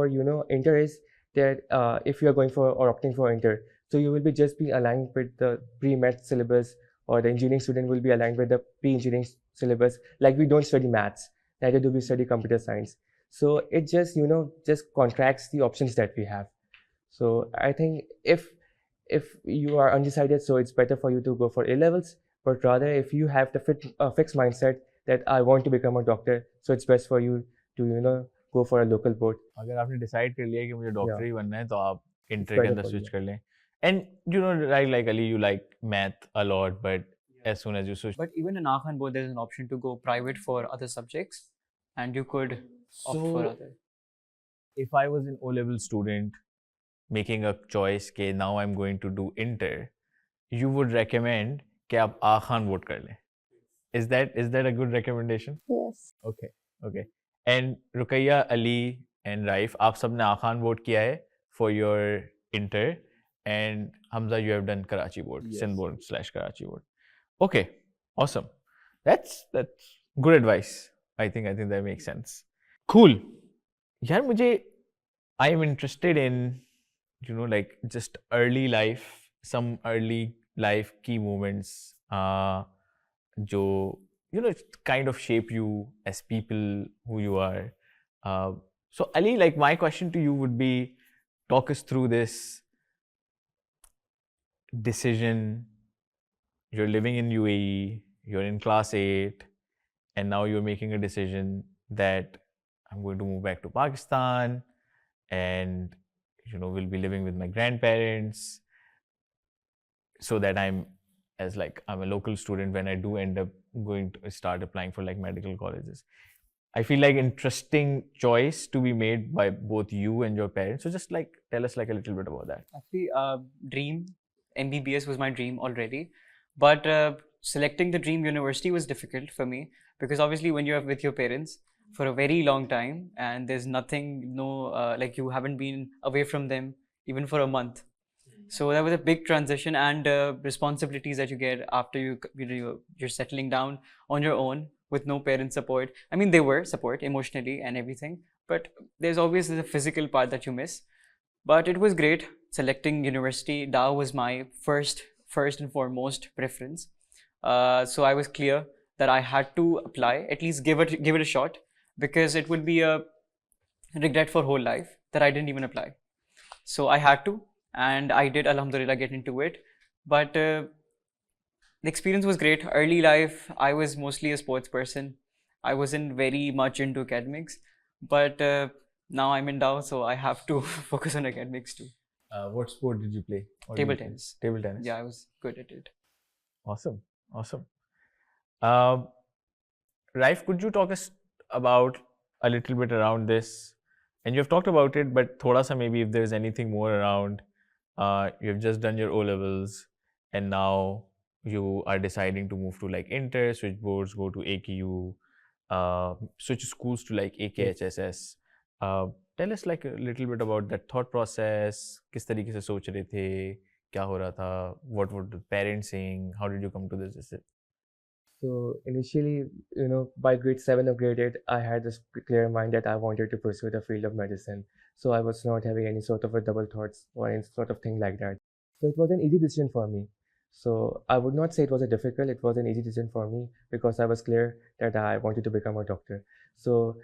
inter is that if you are going for or opting for inter, so you will be just be aligned with the pre-med syllabus, or the engineering student will be aligned with the pre-engineering syllabus. Like we don't study maths, neither do we study computer science. So it just just contracts the options that we have. So I think if you are undecided, so it's better for you to go for A levels. But rather, if you have the fixed mindset that I want to become a doctor, so it's best for you to go for a local board. अगर आपने decide कर लिया कि मुझे doctor ही बनना है, तो आप इंटर के better अंदर for स्विच you. कर लें. And like Ali, you like math a lot, but as soon as you switch, But even in Akhan board, there's an option to go private for other subjects, and you could opt for other. if I was an O-level student making a choice कि now I'm going to do inter, you would recommend कि आप आखान vote कर लें. Is that a good recommendation? Yes. Okay. And Ruqayya, Ali and Raif, आप सबने आखान vote किया है for your inter, and Hamza, you have done Karachi board, Sindh board / Karachi board. Okay, awesome. That's good advice. I think that makes sense. Cool. यार मुझे I am interested in like just early life, some early life key moments जो kind of shape you as people who you are. So Ali, like my question to you would be, talk us through this decision. You're living in UAE, you're in class 8, and now you're making a decision that I'm going to move back to Pakistan, and will be living with my grandparents, so that I'm a local student when I do end up going to start applying for like medical colleges. I feel like interesting choice to be made by both you and your parents. So just like tell us like a little bit about that. Actually, dream MBBS was my dream already, but selecting the dream university was difficult for me, because obviously when you're with your parents for a very long time and there's nothing, like you haven't been away from them even for a month. So that was a big transition, and responsibilities that you get after you're settling down on your own with no parent support. I mean, they were support emotionally and everything, but there's always the physical part that you miss. But it was great. Selecting university, Dow was my first and foremost preference. So I was clear that I had to apply, at least give it a shot, because it would be a regret for whole life that I didn't even apply. So I had to, and I did, alhamdulillah, get into it. But the experience was great. Early life, I was mostly a sports person. I wasn't very much into academics, but now I'm in Dow, so I have to focus on academics too. What sport did you play? Table tennis. Table tennis. Yeah, I was good at it. Awesome. Raif, could you talk us about a little bit around this? And you've talked about it, but thoda sa maybe if there's anything more around, you've just done your O levels, and now you are deciding to move to like inter, switch boards, go to AQU, switch schools to like AKHSS. Tell us like a little bit about that thought process. किस तरीके से सोच रहे थे, क्या हो रहा था, what were the parents saying, how did you come to this decision? So initially, by grade 7 or grade 8, I had this clear mind that I wanted to pursue the field of medicine. So I was not having any sort of a double thoughts or any sort of thing like that. So it was an easy decision for me. So I would not say it was a difficult, it was an easy decision for me, because I was clear that I wanted to become a doctor. So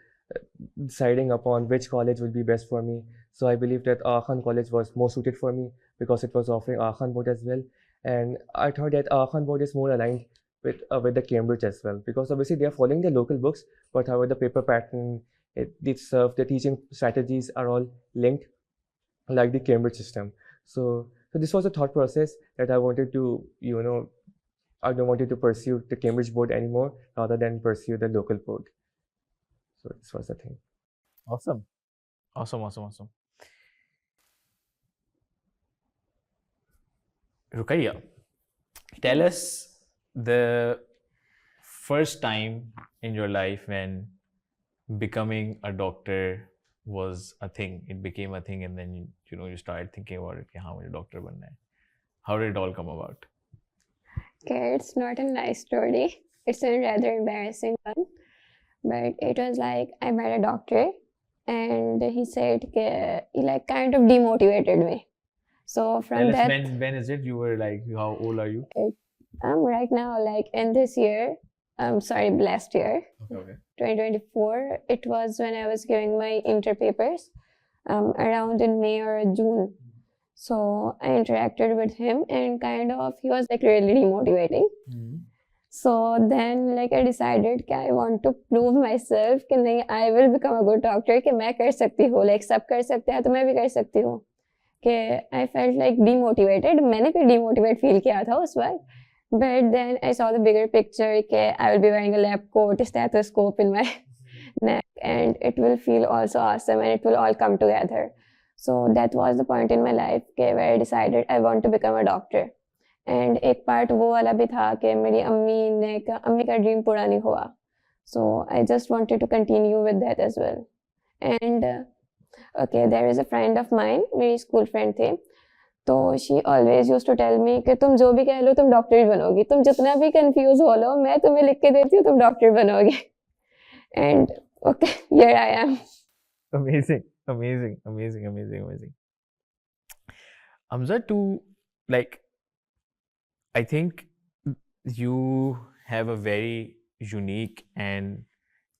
deciding upon which college would be best for me, So I believe that Aga Khan College was more suited for me because it was offering Aga Khan board as well. And I thought that Aga Khan board is more aligned with the Cambridge as well, because obviously they are following the local books, but however the paper pattern, the teaching strategies are all linked like the Cambridge system. So this was a thought process that I wanted to, I don't wanted to pursue the Cambridge board anymore rather than pursue the local board. So this was the thing. Awesome. Ruqayya, tell us the first time in your life when becoming a doctor was a thing. It became a thing, and then you started thinking about it. How many doctor banna hai? How did it all come about? Okay, it's not a nice story. It's a rather embarrassing one. But it was like I met a doctor and he said he like kind of demotivated me. So from Tell us that, when is it? You were like, how old are you? I'm right now like in this year, last year, Okay. 2024, it was when I was giving my inter papers around in May or June. So I interacted with him and kind of he was like really demotivating. So then like I decided कि I want to prove myself कि नहीं, I will become a good doctor, कि मैं कर सकती हूँ, like सब कर सकते हैं तो मैं भी कर सकती हूँ. कि I felt like demotivated. मैंने भी demotivate feel किया था उस वक्त. But then I saw the bigger picture कि I will be wearing a lab coat, stethoscope in my neck, and it will feel also awesome and it will all come together. So that was the point in my life where I decided I want to become a doctor. And एक part वो वाला भी था कि मेरी अम्मी का dream पूरा नहीं हुआ. So I just wanted to continue with that as well. And okay, there is a friend of mine, मेरी school friend थी. तो she always used to tell me कि तुम जो भी कह लो तुम डॉक्टर ही बनोगी, तुम जितना भी कंफ्यूज हो लो मैं तुम्हें लिख के देती हूँ तुम डॉक्टर बनोगे. And okay, here I am. Amazing. Amjad, I think you have a very unique and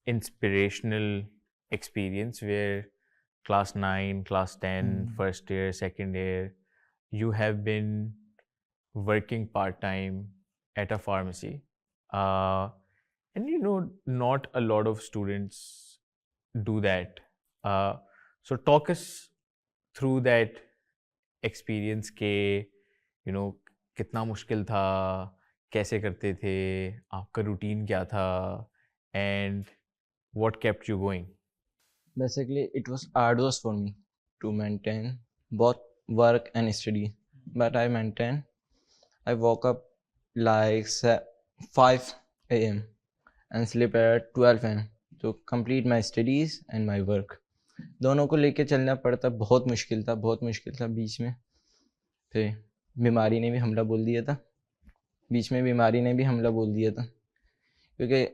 inspirational experience where class 9, class 10, first year, second year, you have been working part-time at a pharmacy. And not a lot of students do that. So talk us through that experience के कितना मुश्किल था, कैसे करते थे, आपका routine क्या था, and what kept you going? Basically, it was arduous for me to maintain both work and study, but I maintained. I woke up like 5 a.m. and sleep at 12 a.m. to complete my studies and my work. दोनों को लेके चलना पड़ता, बहुत मुश्किल था. बीच में फिर बीमारी ने भी हमला बोल दिया था, क्योंकि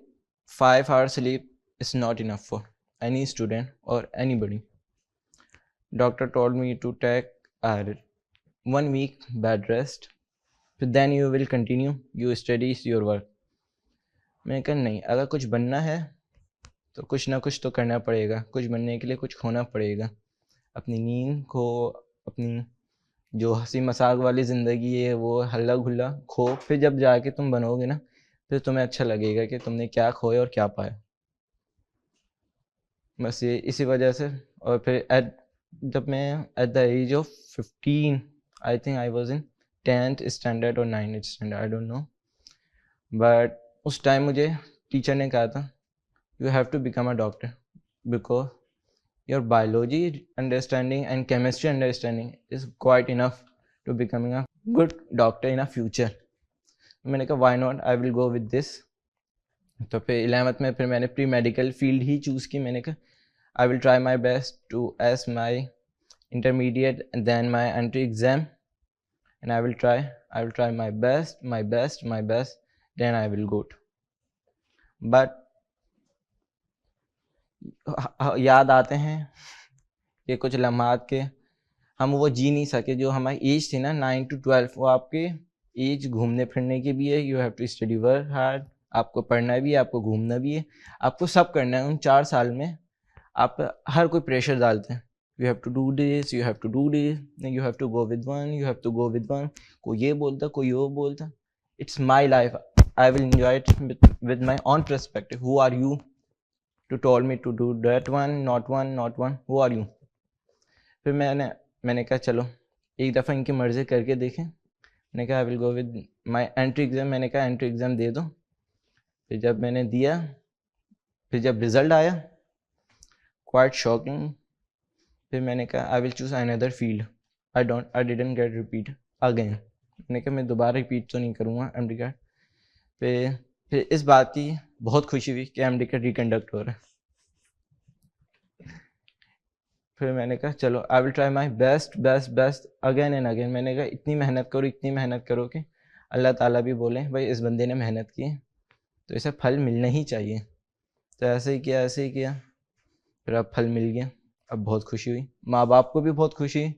5 hours sleep is not enough for any student or anybody. Doctor told me to take 1 week bed rest, then you will continue your studies, your work. मैं कहा नहीं, अगर कुछ बनना है तो कुछ ना कुछ तो करना पड़ेगा, कुछ बनने के लिए कुछ खोना पड़ेगा. अपनी नींद को, अपनी जो हंसी मजाक वाली ज़िंदगी है वो हल्ला गुल्ला खो, फिर जब जाके तुम बनोगे ना, फिर तुम्हें अच्छा लगेगा कि तुमने क्या खोया और क्या पाया. बस ये इसी वजह से. और फिर जब मैं at the age of 15, I think I was in 10th standard or 9th standard, I don't know, but उस टाइम मुझे टीचर ने कहा था you have to become a doctor because your biology understanding and chemistry understanding is quite enough to becoming a good doctor in a future. मैंने कहा why not, I will go with this. तो फिर 11th में फिर मैंने pre medical field ही choose की. मैंने कहा I will try my best to as my intermediate and then my entry exam, and I will try my best, then I will go to. But याद आते हैं कि कुछ लम्हात के हम वो जी नहीं सके जो हमारी एज थी ना 9 to 12. वो आपके एज घूमने फिरने की भी है. You have to study work hard, आपको पढ़ना भी है, आपको घूमना भी है, आपको सब करना है. उन 4 साल में आप हर कोई प्रेशर डालते हैं you have to do this, you have to do this, then you have to go with one, you have to go with one. कोई ये बोलता, कोई वो बोलता. It's my life. I will enjoy it with my own perspective. Who are you to tell me to do that one, not one, not one? Who are you? फिर मैंने कहा चलो एक दफ़ा इनकी मर्ज़ी करके देखें. मैंने कहा आई will go with my entry exam. मैंने कहा एंट्री एग्ज़ाम दे दो. फिर जब मैंने दिया, फिर जब रिज़ल्ट आया, क्वाइट शॉकिंग. फिर मैंने कहा I will choose another field. I didn't get repeat again. मैंने कहा मैं दोबारा रिपीट तो नहीं करूँगा MDCAT. फिर इस बात की बहुत खुशी हुई कि MDCAT रिकंडक्ट हो रहा है. फिर मैंने कहा चलो I will try my best again and again. मैंने कहा इतनी मेहनत करो कि अल्लाह ताला भी बोले भाई इस बंदे ने मेहनत की तो इसे फल मिलना ही चाहिए. तो ऐसे ही किया. फिर अब फल मिल गया. अब बहुत खुशी हुई. माँ बाप को भी बहुत खुशी.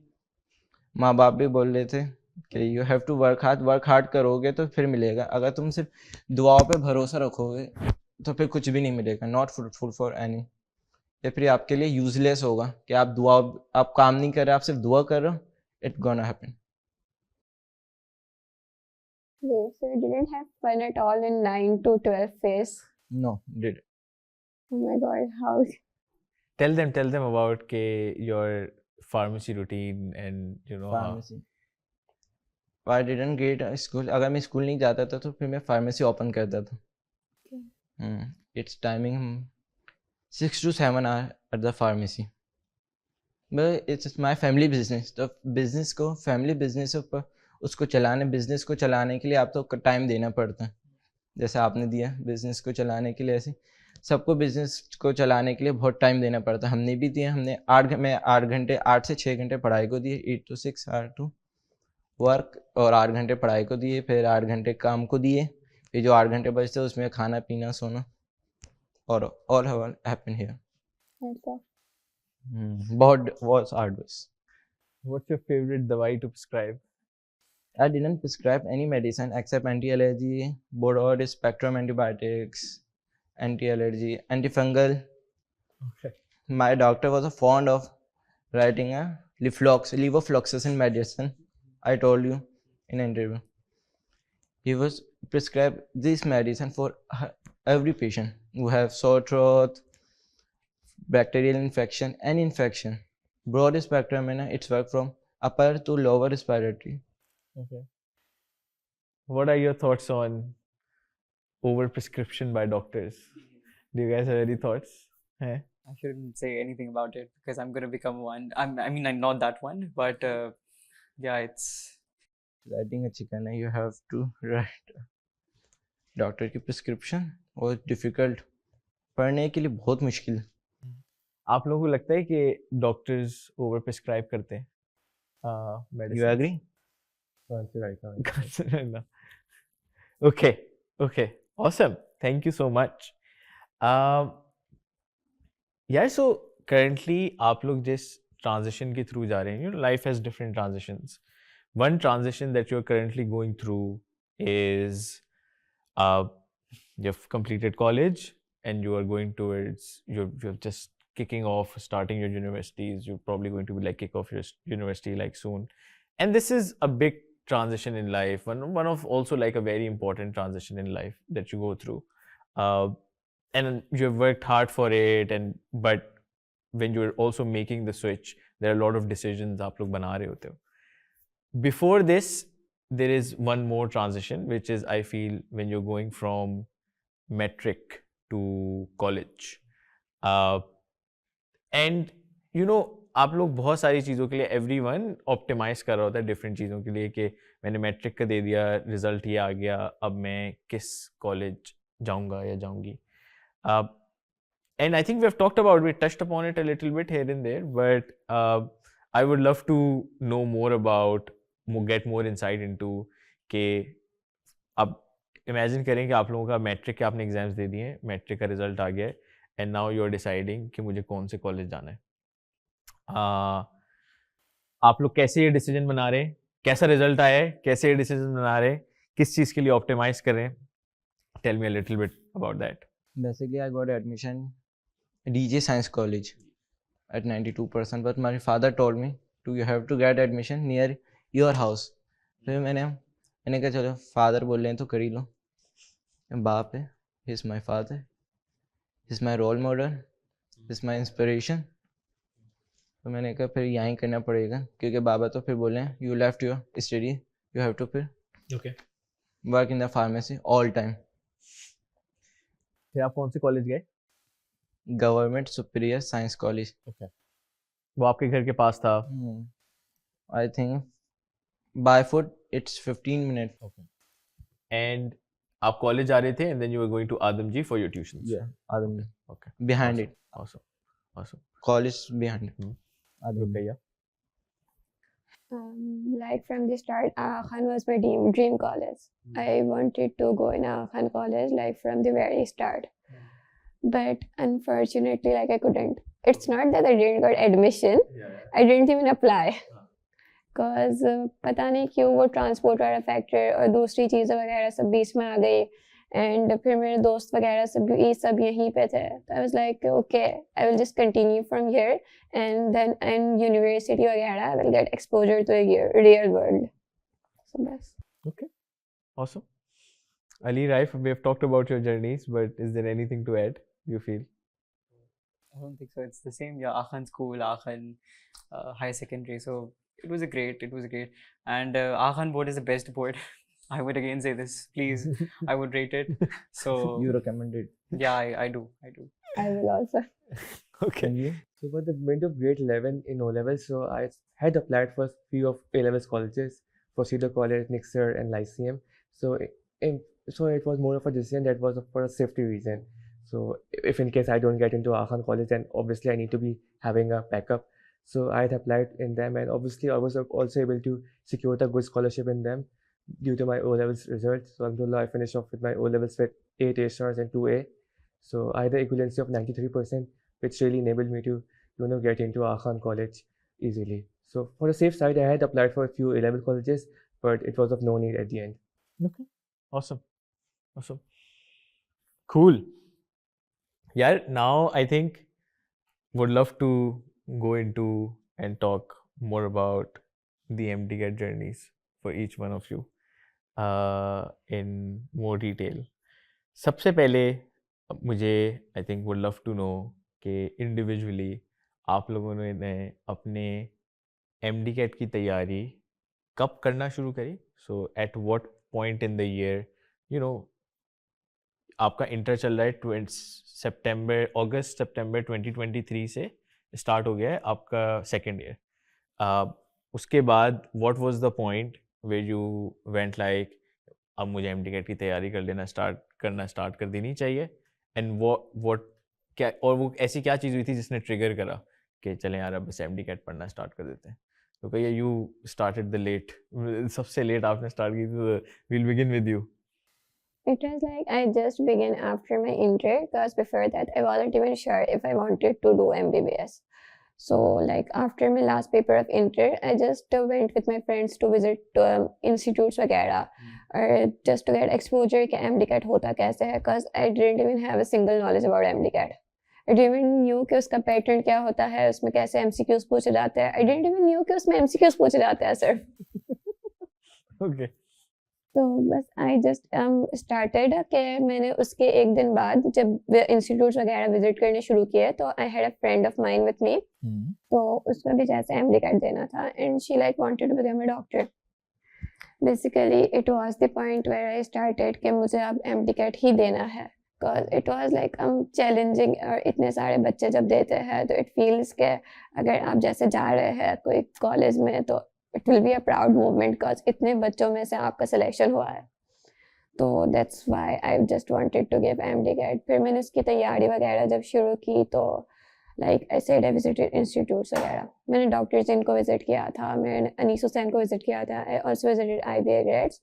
माँ बाप भी बोल रहे थे कि you have to work hard करोगे तो फिर मिलेगा. अगर तुम सिर्फ दुआओं पे भरोसा रखोगे तो फिर कुछ भी नहीं मिलेगा. Not fruitful for any. या फिर आपके लिए यूजलेस होगा कि आप काम नहीं कर रहे, आप सिर्फ दुआ कर रहे हो. It gonna happen. Wait, so you didn't have fun at all in 9 to 12 phase? No did. Oh my god, how? Tell them about your pharmacy routine and how. Pharmacy. I didn't get school. अगर मैं school नहीं जाता था तो फिर मैं pharmacy open करता था. It's timing 6 to 7 hour at the pharmacy. But it's my family business. तो बिजनेस को फैमिली बिजनेस पर उसको बिजनेस को चलाने के लिए आप तो टाइम देना पड़ता है. जैसे आपने दिया बिजनेस को चलाने के लिए, ऐसे सबको बिजनेस को चलाने के लिए बहुत टाइम देना पड़ता है. हमने भी दिया. हमने 8 से 6 घंटे पढ़ाई को दिए. 8 to 6 hour to वर्क, और 8 घंटे पढ़ाई को दिए. फिर 8 घंटे काम को दिए. फिर जो 8 घंटे बचते उसमें खाना पीना सोना. और all happen here. That's all. बहुत was arduous. What's your favorite dawai to prescribe? I didn't prescribe any medicine except anti-allergy, broad spectrum antibiotics, anti-allergy, antifungal. Okay. My doctor was fond of writing a levofloxacin medicine. I told you in an interview. He was prescribed this medicine for every patient who have sore throat, bacterial infection, any infection. Broad spectrum, it's work from upper to lower respiratory. Okay. What are your thoughts on overprescription by doctors? Do you guys have any thoughts? Eh? I shouldn't say anything about it because I'm going to become one. I'm not that one, but yeah, it's Writing a chicken, you have to write doctor की prescription. और difficult, पढ़ने के लिए बहुत मुश्किल. आप लोगों को लगता है कि डॉक्टर्स ओवर प्रिस्क्राइब करते हैं you agree? medicine? Okay, awesome, thank you so much. Yeah, so currently आप लोग जिस transition के through जा रहे हैं, life has different transitions. One transition that you're currently going through is you've completed college and you are going towards you're just kicking off starting your universities. You're probably going to be like kick off your university like soon, and this is a big transition in life, one of also like a very important transition in life that you go through, and you've worked hard for it, but when you're also making the switch, there are a lot of decisions आप लोग बना रहे होते हो. Before this, there is one more transition, which is I feel when you're going from metric to college, and आप लोग बहुत सारी चीज़ों के लिए everyone optimize कर रहा होता है different चीज़ों के लिए कि मैंने metric का दे दिया, result ये आ गया, अब मैं किस college जाऊँगा या जाऊँगी. And I think we have talked about, we touched upon it a little bit here and there, but I would love to know more about, get more insight into कि अब imagine करें कि आप लोगों का मैट्रिक के आपने exams दे दिए, मैट्रिक का रिजल्ट आ गया है, and now you are deciding कि मुझे कौन से कॉलेज जाना है. आप लोग कैसे ये डिसीजन बना रहे हैं, कैसा रिजल्ट आया है, कैसे ये डिसीजन बना रहे हैं, किस चीज़ के लिए ऑप्टिमाइज कर रहे हैं? Tell me a little bit about that. Basically, I got admission DJ Science College. at 92%, but my father told me you have to get admission near your house. फिर मैंने कहा चलो father बोल रहे हैं तो कर ही लो. बाप है, he's my father, he's my role model, he's my inspiration. तो मैंने कहा फिर यहाँ ही करना पड़ेगा क्योंकि बाबा तो फिर बोले you left your study, you have to फिर Okay. work in the pharmacy all time. फिर आप कौन से कॉलेज गए? Government Superior Science College. वो आपके घर के पास था? I think by foot it's 15 minutes. And आप कॉलेज जा रहे थे and then you were going to Adamji for your tuitions? Yeah, Adamji. Okay. Behind Awesome. it. Awesome. College behind it. Okay, yeah. Like from the start, Aga Khan was my dream college. I wanted to go in Aga Khan college like from the very start. But unfortunately, like I couldn't. It's not that I didn't get admission. I didn't even apply. Because पता नहीं क्यों वो transport वाला factor और दूसरी चीज़ें वगैरह सब बीच में आ गई. एंड फिर मेरे दोस्त वगैरह सब ये सब यहीं पे थे. तो I was like okay I will just continue from here and then in university वगैरह I will get exposure to real world. So बस. Okay. Awesome. Ali, Raif, we have talked about your journeys, but is there anything to add, you feel? I don't think so. It's the same. Yeah, Akhan school, Akhan high secondary. So it was great. And Akhan board is the best board. I would again say this. Please, I would rate it. So You recommend it. yeah, I do. I will also. Okay. So for the mid of grade 11 in O-levels, so I had applied for few of A-levels colleges, for Cedar College, Nixer and Lyceum. So it was more of a decision that was for a safety reason. So if in case I don't get into Akhan College, then obviously I need to be having a backup. So I had applied in them, and obviously I was also able to secure the good scholarship in them due to my O-levels results. So alhamdulillah, I finished off with my O-levels with 8 A stars and 2 A. So I had the equivalency of 93%, which really enabled me to, get into Akhan College easily. So for the safe side, I had applied for a few A-level colleges, but it was of no need at the end. Okay. Awesome. Cool. Yeah, now I think would love to go into and talk more about the MDCAT journeys for each one of you in more detail. सबसे पहले मुझे I think would love to know कि individually आप लोगों ने अपने MDCAT की तैयारी कब करना शुरू करी? So at what point in the year, आपका इंटर चल रहा है अगस्त सितंबर 2023 से स्टार्ट हो गया है आपका सेकेंड ईयर. उसके बाद what was the point where you went like अब मुझे MDCAT की तैयारी करना स्टार्ट कर देनी चाहिए, एंड वो ऐसी क्या चीज़ हुई थी जिसने ट्रिगर करा कि चलें यार अब बस MDCAT पढ़ना स्टार्ट कर देते हैं? तो कहिए यू स्टार्टेड द लेट, सबसे लेट आपने स्टार्ट की, तो will begin with you. It was like I just began after my inter because before that I wasn't even sure if I wanted to do MBBS. So like after my last paper of inter, I just went with my friends to visit institutes वगैरह or just to get exposure कि MDCAT होता कैसे है, because I didn't even have a single knowledge about MDCAT. I didn't even knew कि उसका pattern क्या होता है, उसमें कैसे MCQs पूछे जाते हैं. I didn't even knew कि उसमें MCQs पूछे जाते हैं सर. Okay. तो बस आई जस्ट स्टार्टेड कि मैंने उसके एक दिन बाद जब इंस्टीट्यूट्स वगैरह विजिट करने शुरू किए तो I had a friend of mine with me. तो उसको भी जैसे MDCAT देना था and she like wanted to become a doctor. Basically it was the point where I started कि मुझे अब MDCAT ही देना है, because it was like challenging. और इतने सारे बच्चे जब देते हैं तो इट फील्स के अगर आप जैसे जा रहे हैं कोई कॉलेज में तो it will be a proud moment because इतने बच्चों में से आपका सिलेक्शन हुआ है. तो that's why I just wanted to give MDCAT. फिर मैंने उसकी तैयारी वगैरह जब शुरू की तो like I said I visited institutes वगैरह. मैंने डॉक्टर जिन को विजिट किया था, मैंने अनीस हुसैन को विजिट किया था. I also visited IBA grades.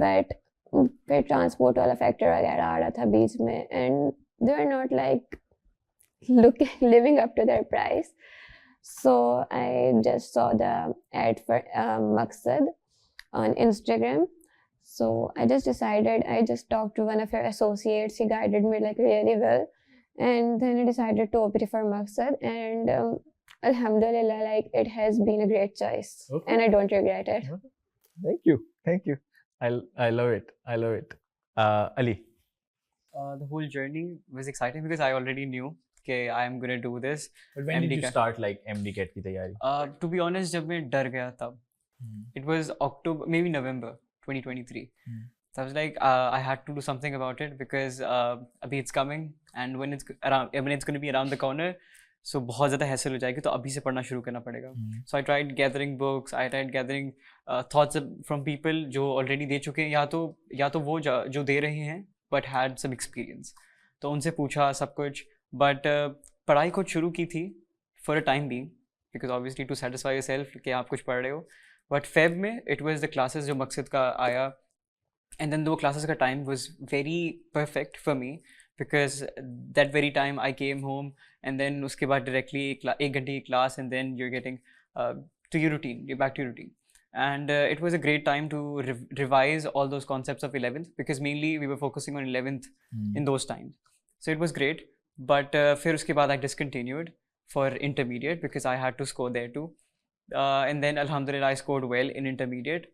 But फिर ट्रांसपोर्ट वाला फैक्टर वगैरह आ रहा था बीच में and they were not like living up to their price. So I just saw the ad for Maqsad on Instagram. So I just decided, I just talked to one of her associates. He guided me like really well. and then I decided to opt for Maqsad, and Alhamdulillah, like it has been a great choice, Okay. and I don't regret it. Thank you. Thank you. I love it. I love it. Ali. The whole journey was exciting because I already knew कि I am gonna do this. But when did you MDCAT. start like MDCAT की तैयारी? To be honest, जब मैं डर गया तब, it was October, maybe November 2023. So I was like, I had to do something about it because अभी it's coming, and when it's going to be around the corner, so बहुत ज़्यादा hassle हो जाएगी, तो अभी से पढ़ना शुरू करना पड़ेगा. So I tried gathering books, I tried gathering thoughts from people जो already दे चुके हैं, या तो वो जो दे रहे हैं but had some experience. तो उनसे पूछा सब कुछ, but पढ़ाई खुद शुरू की थी for a time being, because obviously to satisfy yourself कि आप कुछ पढ़ रहे हो. But Feb में it was the classes जो मकसद का आया, and then the classes का time was very perfect for me because that very time I came home, and then उसके बाद directly एक घंटे की class, and then you're getting to your routine, you're back to your routine. And it was a great time to revise all those concepts of 11th, because mainly we were focusing on 11th in those times. So it was great, but फिर उसके बाद I discontinued for intermediate because I had to score there too. And then alhamdulillah I scored well in intermediate,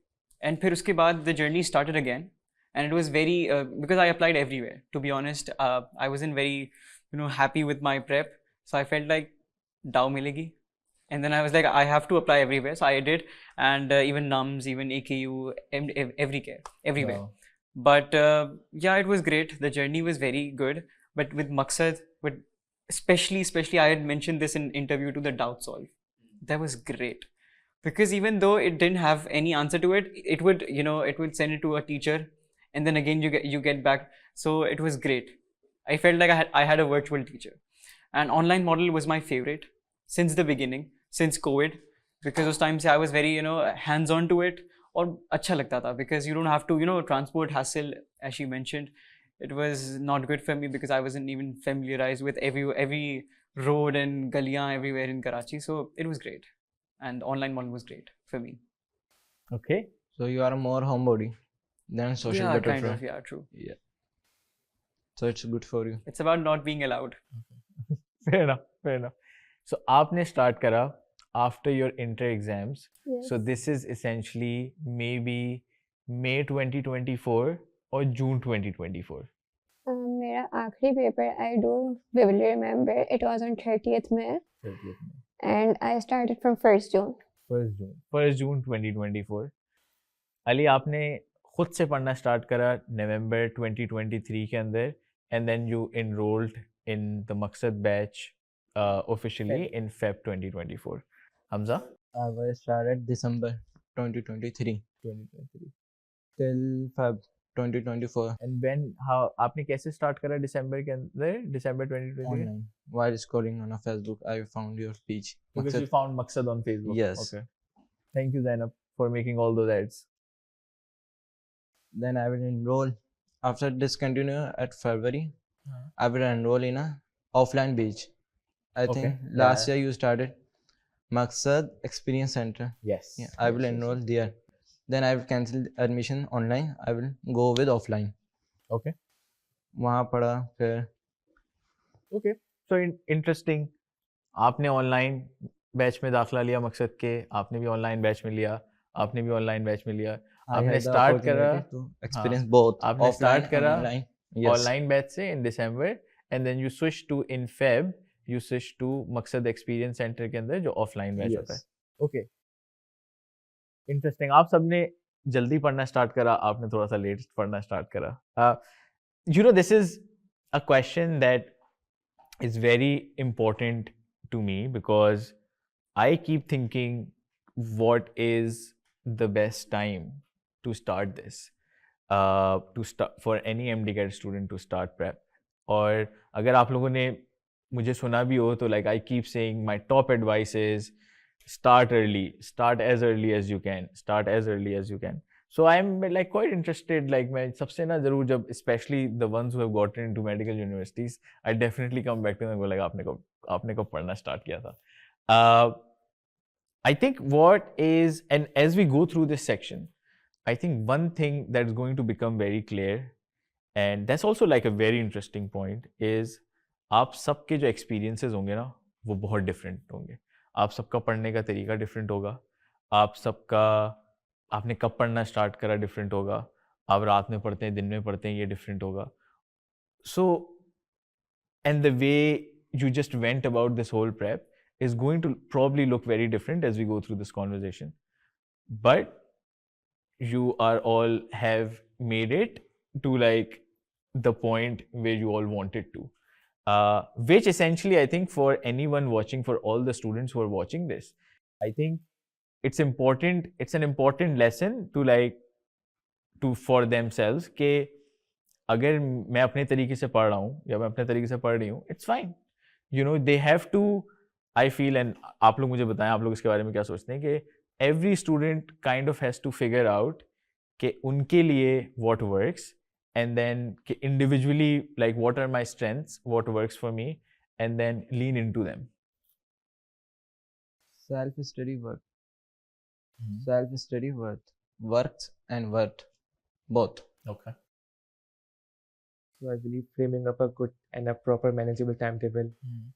and फिर उसके बाद the journey started again, and it was very because I applied everywhere, to be honest. I wasn't very happy with my prep, so I felt like DAO milegi, and then I was like I have to apply everywhere, so I did, and even NUMS, even AKU, everywhere. Wow. But yeah, it was great. The journey was very good, but with Maqsad, but especially I had mentioned this in interview to the Doubt Solve. That was great, because even though it didn't have any answer to it, it would send it to a teacher, and then again you get back. So it was great. I felt like I had a virtual teacher, and online model was my favorite since the beginning, since COVID, because those times I was very hands on to it, और अच्छा लगता था because you don't have to transport hassle, as she mentioned. It was not good for me because I wasn't even familiarized with every road and galiyan everywhere in Karachi. So it was great, and online model was great for me. Okay. So you are more homebody than social Yeah, butterfly. kind of. Yeah, true. Yeah. So it's good for you. It's about not being allowed. Fair enough. So आपने start करा after your inter exams. Yes. So this is essentially maybe May 2024 or June 2024. मेरा आखिरी paper, I do vividly remember, it was on 30th May, 30th May. and I started from 1st June. 1st June 2024. Ali आपने खुद से पढ़ना start करा November 2023 के अंदर, and then you enrolled in the Maqsad batch officially in Feb 2024. Hamza? I was started December 2023 till Feb 2024 And when आपने कैसे start करा दिसंबर के अंदर, December 2023? online. While scrolling on a Facebook, I found your page. Because you found Maqsad on Facebook. Yes. Okay. Thank you, Zainab, for making all those ads. Then I will enroll. After discontinue at February, I will enroll in a offline batch. I Okay. think last year you started Maqsad Experience Center. Yes. Yeah, I will enroll there. Then I will cancel admission online. I will go with offline. Okay. वहाँ पढ़ा फिर. Okay. So interesting. आपने online batch में दाखिला लिया मकसद के, आपने भी ऑनलाइन बैच में लिया, आपने भी ऑनलाइन बैच में लिया. I आपने had the स्टार्ट करा opportunity to experience both. आपने offline स्टार्ट and करा online. Yes. ऑनलाइन बैच से in December, and then you switched to in Feb, you switched to मकसद एक्सपीरियंस सेंटर के अंदर जो ऑफलाइन बैच होता है. ओके. इंटरेस्टिंग. आप सबने जल्दी पढ़ना स्टार्ट करा, आपने थोड़ा सा लेट पढ़ना स्टार्ट करा. This is a question that is very important to me because I keep thinking, what is the best time to start this? For any MDCAT student to start prep. और अगर आप लोगों ने मुझे सुना भी हो तो like I keep saying my top advice is start early, start as early as you can. So I'm like quite interested, like मैं सबसे ना जरूर जब especially the ones who have gotten into medical universities, I definitely come back to them and go like आपने कब पढ़ना start किया था. I think what is, and as we go through this section, I think one thing that's going to become very clear, and that's also like a very interesting point, is आप सबके जो experiences होंगे ना वो बहुत different होंगे. आप सबका पढ़ने का तरीका डिफरेंट होगा. आप सबका आपने कब पढ़ना स्टार्ट करा डिफरेंट होगा. आप रात में पढ़ते हैं दिन में पढ़ते हैं ये डिफरेंट होगा. So and the way you just went about this whole prep is going to probably look very different as we go through this conversation. But you are all have made it to like the point where you all wanted to. Which essentially I think for anyone watching, for all the students who are watching this, I think it's an important lesson to like to for themselves कि अगर मैं अपने तरीके से पढ़ रहा हूँ या मैं अपने तरीके से पढ़ रही हूँ, it's fine. You know, they have to, I feel, and आप लोग मुझे बताएं आप लोग इसके बारे में क्या सोचते हैं कि every student kind of has to figure out कि उनके लिए what works, and then कि individually like what are my strengths, what works for me, and then lean into them. Self-study Self-study works and worth, both. Okay. So I believe framing up a good and a proper manageable timetable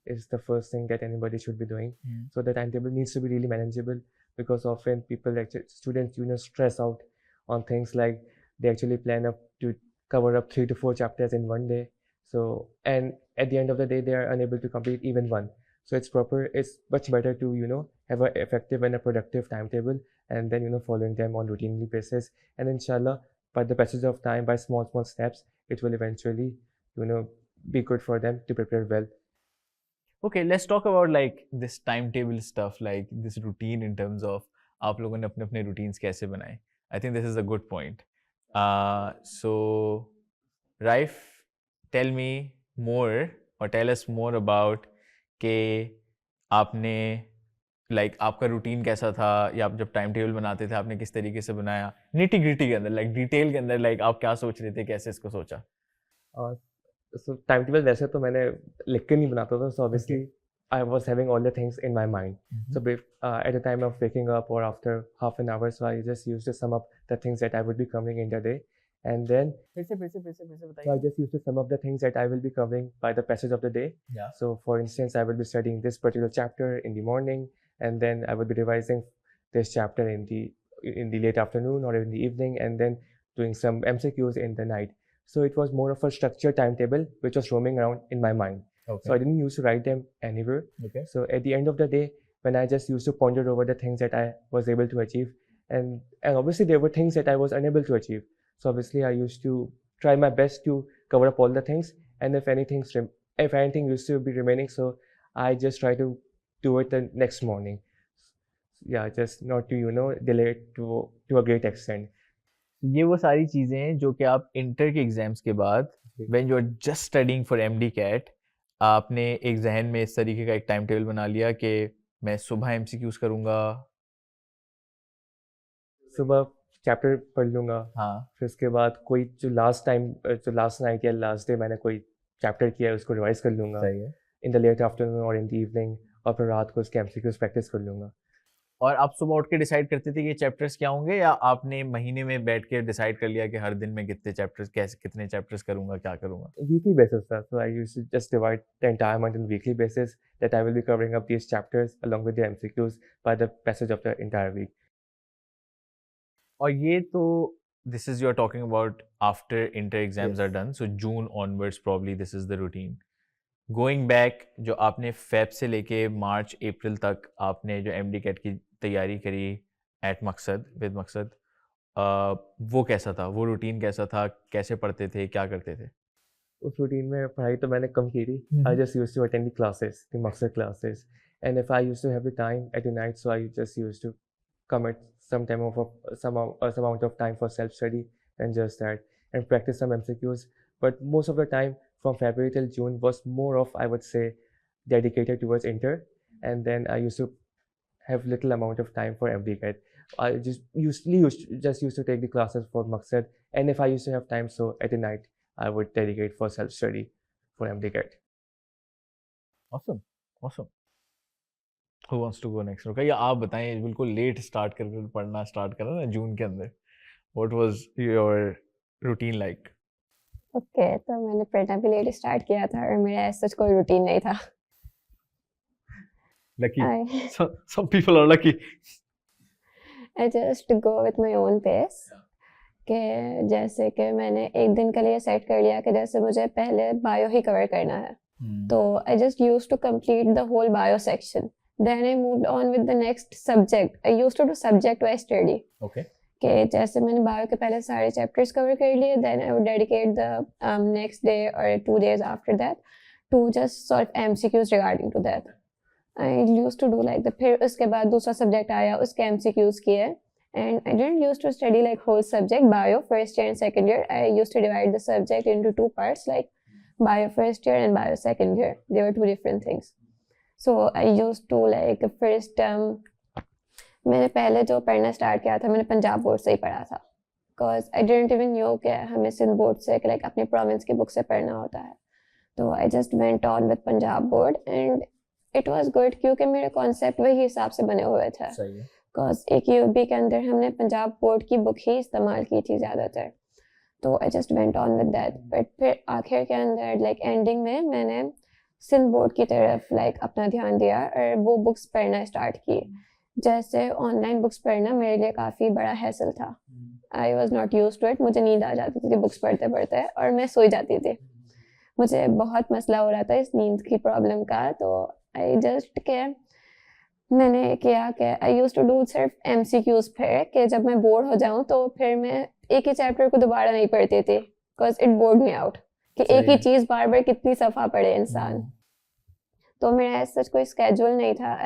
is the first thing that anybody should be doing. So the timetable needs to be really manageable, because often people students stress out on things like they actually plan up to cover up 3 to 4 chapters in one day. So and at the end of the day they are unable to complete even one. So it's much better to have an effective and a productive timetable, and then following them on routinely basis, and inshallah by the passage of time, by small steps, it will eventually be good for them to prepare well. Okay, let's talk about like this timetable stuff, like this routine in terms of आप लोगों ने अपने अपने routines कैसे बनाए. I think this is a good point. So Raif, tell me more or tell us more about कि आपने like आपका रूटीन कैसा था, या आप जब टाइम टेबल बनाते थे आपने किस तरीके से बनाया, निटी ग्रिटी के अंदर, like डिटेल के अंदर, like आप क्या सोच रहे थे, कैसे इसको सोचा. So timetable वैसे तो मैंने लिख के नहीं बनाता था, so obviously I was having all the things in my mind. So at the time of waking up or after half an hour, so I just used to sum up the things that I would be covering in the day, and then फिर से so I बताइए. just used to sum up the things that I will be covering by the passage of the day. Yeah. So for instance, I will be studying this particular chapter in the morning, and then I will be revising this chapter in the late afternoon or in the evening, and then doing some MCQs in the night. So it was more of a structured timetable which was roaming around in my mind. Okay. So I didn't used to write them anywhere. Okay. So at the end of the day, when I just used to ponder over the things that I was able to achieve, and obviously there were things that I was unable to achieve. So obviously I used to try my best to cover up all the things, and if anything used to be remaining, so I just try to do it the next morning. Yeah, just not to delay it to a great extent. ये वो सारी चीज़ें हैं जो कि आप inter के exams के बाद when you are just studying for MDCAT आपने एक जहन में इस तरीके का एक टाइम टेबल बना लिया कि मैं सुबह MCQs करूँगा. सुबह चैप्टर पढ़ लूँगा. हाँ. फिर उसके बाद कोई जो लास्ट नाइट या लास्ट डे मैंने कोई चैप्टर किया है उसको रिवाइज कर लूँगा. सही है. इन द लेट आफ्टरनून और इन द इवनिंग, और फिर रात को उसके MCQs प्रैक्टिस कर लूँगा. और आप सुबह उठ के डिसाइड करते थे कि ये चैप्टर्स क्या होंगे, या आपने महीने में बैठ के डिसाइड कर लिया कि हर दिन में कितने चैप्टर्स करूँगा, क्या करूँगा? Weekly basis था. So I used to just divide the entire month on weekly basis that I will be covering up these chapters along with the MCQs by the passage of the entire week. और ये तो this is you're talking about after inter exams Yes. are done, so June onwards probably this is the routine. Going back, जो आपने Feb से लेके मार्च अप्रैल तक आपने जो MDCAT की तैयारी करी एट मकसद विद मकसद, वो कैसा था, वो रूटीन कैसा था, कैसे पढ़ते थे, क्या करते थे? उस रूटीन में पढ़ाई तो मैंने कम की थी. I just used to attend the classes, the Maqsad classes, and if I used to have the time at the night, so I just used to commit some amount of time for self-study and just that, and practice some MCQs. But most of the time from February till June was more of, I would say, dedicated towards inter, and then I used to have little amount of time for MDCAT. I just used to take the classes for Maqsad, and if I used to have time, so at the night I would dedicate for self-study for MDCAT. Awesome. Who wants to go next? Okay, या आप बताएं, बिल्कुल let start करके पढ़ना start करा ना जून के अंदर. What was your routine like? Okay, तो मैंने पढ़ना भी लेट स्टार्ट किया था और मेरा ऐसा कोई रूटीन नहीं था. Lucky. I Some people are lucky. I just go with my own pace. कि जैसे कि मैंने एक दिन के लिए सेट कर लिया कि जैसे मुझे पहले बायो ही कवर करना है, तो I just used to complete the whole bio section. Then I moved on with the next subject. I used to do subject wise study. Okay. कि जैसे मैंने बायो के पहले सारे चैप्टर्स कवर कर लिए, then I would dedicate the next day or 2 days after that to just solve MCQs regarding to that. I used to do like the फिर उसके बाद दूसरा सब्जेक्ट आया, उसके MCQs किए. And I didn't used to study like whole subject bio first year and second year. I used to divide the subject into 2 parts, like bio first year and bio second year. They were 2 different things. So I used to like first मैंने पहले जो पढ़ना start किया था मैंने Punjab board से ही पढ़ा था, because I didn't even new कि हमें सिंध बोर्ड से लाइक अपने प्रोविंस की बुक से पढ़ना होता है. तो I just went on with Punjab board and it was good क्योंकि मेरे कॉन्सेप्ट वही हिसाब से बने हुए थे. सही है. बिकॉज एक यूबी के अंदर हमने पंजाब बोर्ड की बुक ही इस्तेमाल की थी ज़्यादातर. तो I just went on with that. But फिर आखिर के अंदर लाइक एंडिंग में मैंने सिंध बोर्ड की तरफ लाइक अपना ध्यान दिया और वो बुक्स पढ़ना स्टार्ट की. जैसे ऑनलाइन बुक्स पढ़ना मेरे लिए काफ़ी बड़ा हैसल था. I was not use to it. मुझे नींद आ जाती थी बुक्स पढ़ते पढ़ते और मैं सोई जाती थी. मुझे बहुत मसला हो रहा था इस नींद की प्रॉब्लम का. तो आई जस्ट के मैंने किया कि आई यूज टू डू सिर्फ MCQs फिर कि जब मैं बोर हो जाऊँ तो फिर मैं एक ही चैप्टर को दोबारा नहीं पढ़ती थी, because it board me out कि एक ही चीज़ बार बार कितनी सफ़ा पढ़े इंसान. तो मेरा ऐसा कोई स्केड्यूल नहीं था.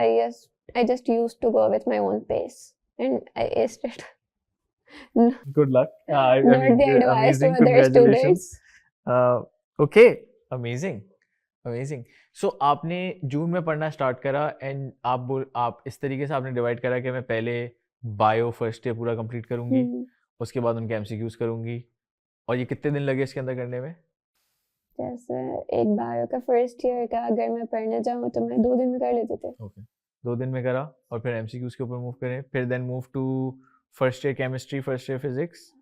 I just used to go with my own pace and I aced it. Good luck. I Not mean, the advice amazing. to other Congratulations. students. Okay. Amazing. Amazing. So आपने जून में पढ़ना स्टार्ट करा and आप इस तरीके से आपने divide करा कि मैं पहले बायो फर्स्ट ईयर पूरा कंप्लीट करूंगी, उसके बाद उनके MCQs करूंगी. और ये कितने दिन लगे इसके अंदर करने में? जैसे एक बायो का फर्स्ट ईयर का अगर मैं पढ़ने जाऊँ तो मैं 2 दिन में कर लेती थी. ओके. 2 दिन में करा और फिर MCQs के ऊपर मूव करें, फिर then move to first year chemistry, first year physics.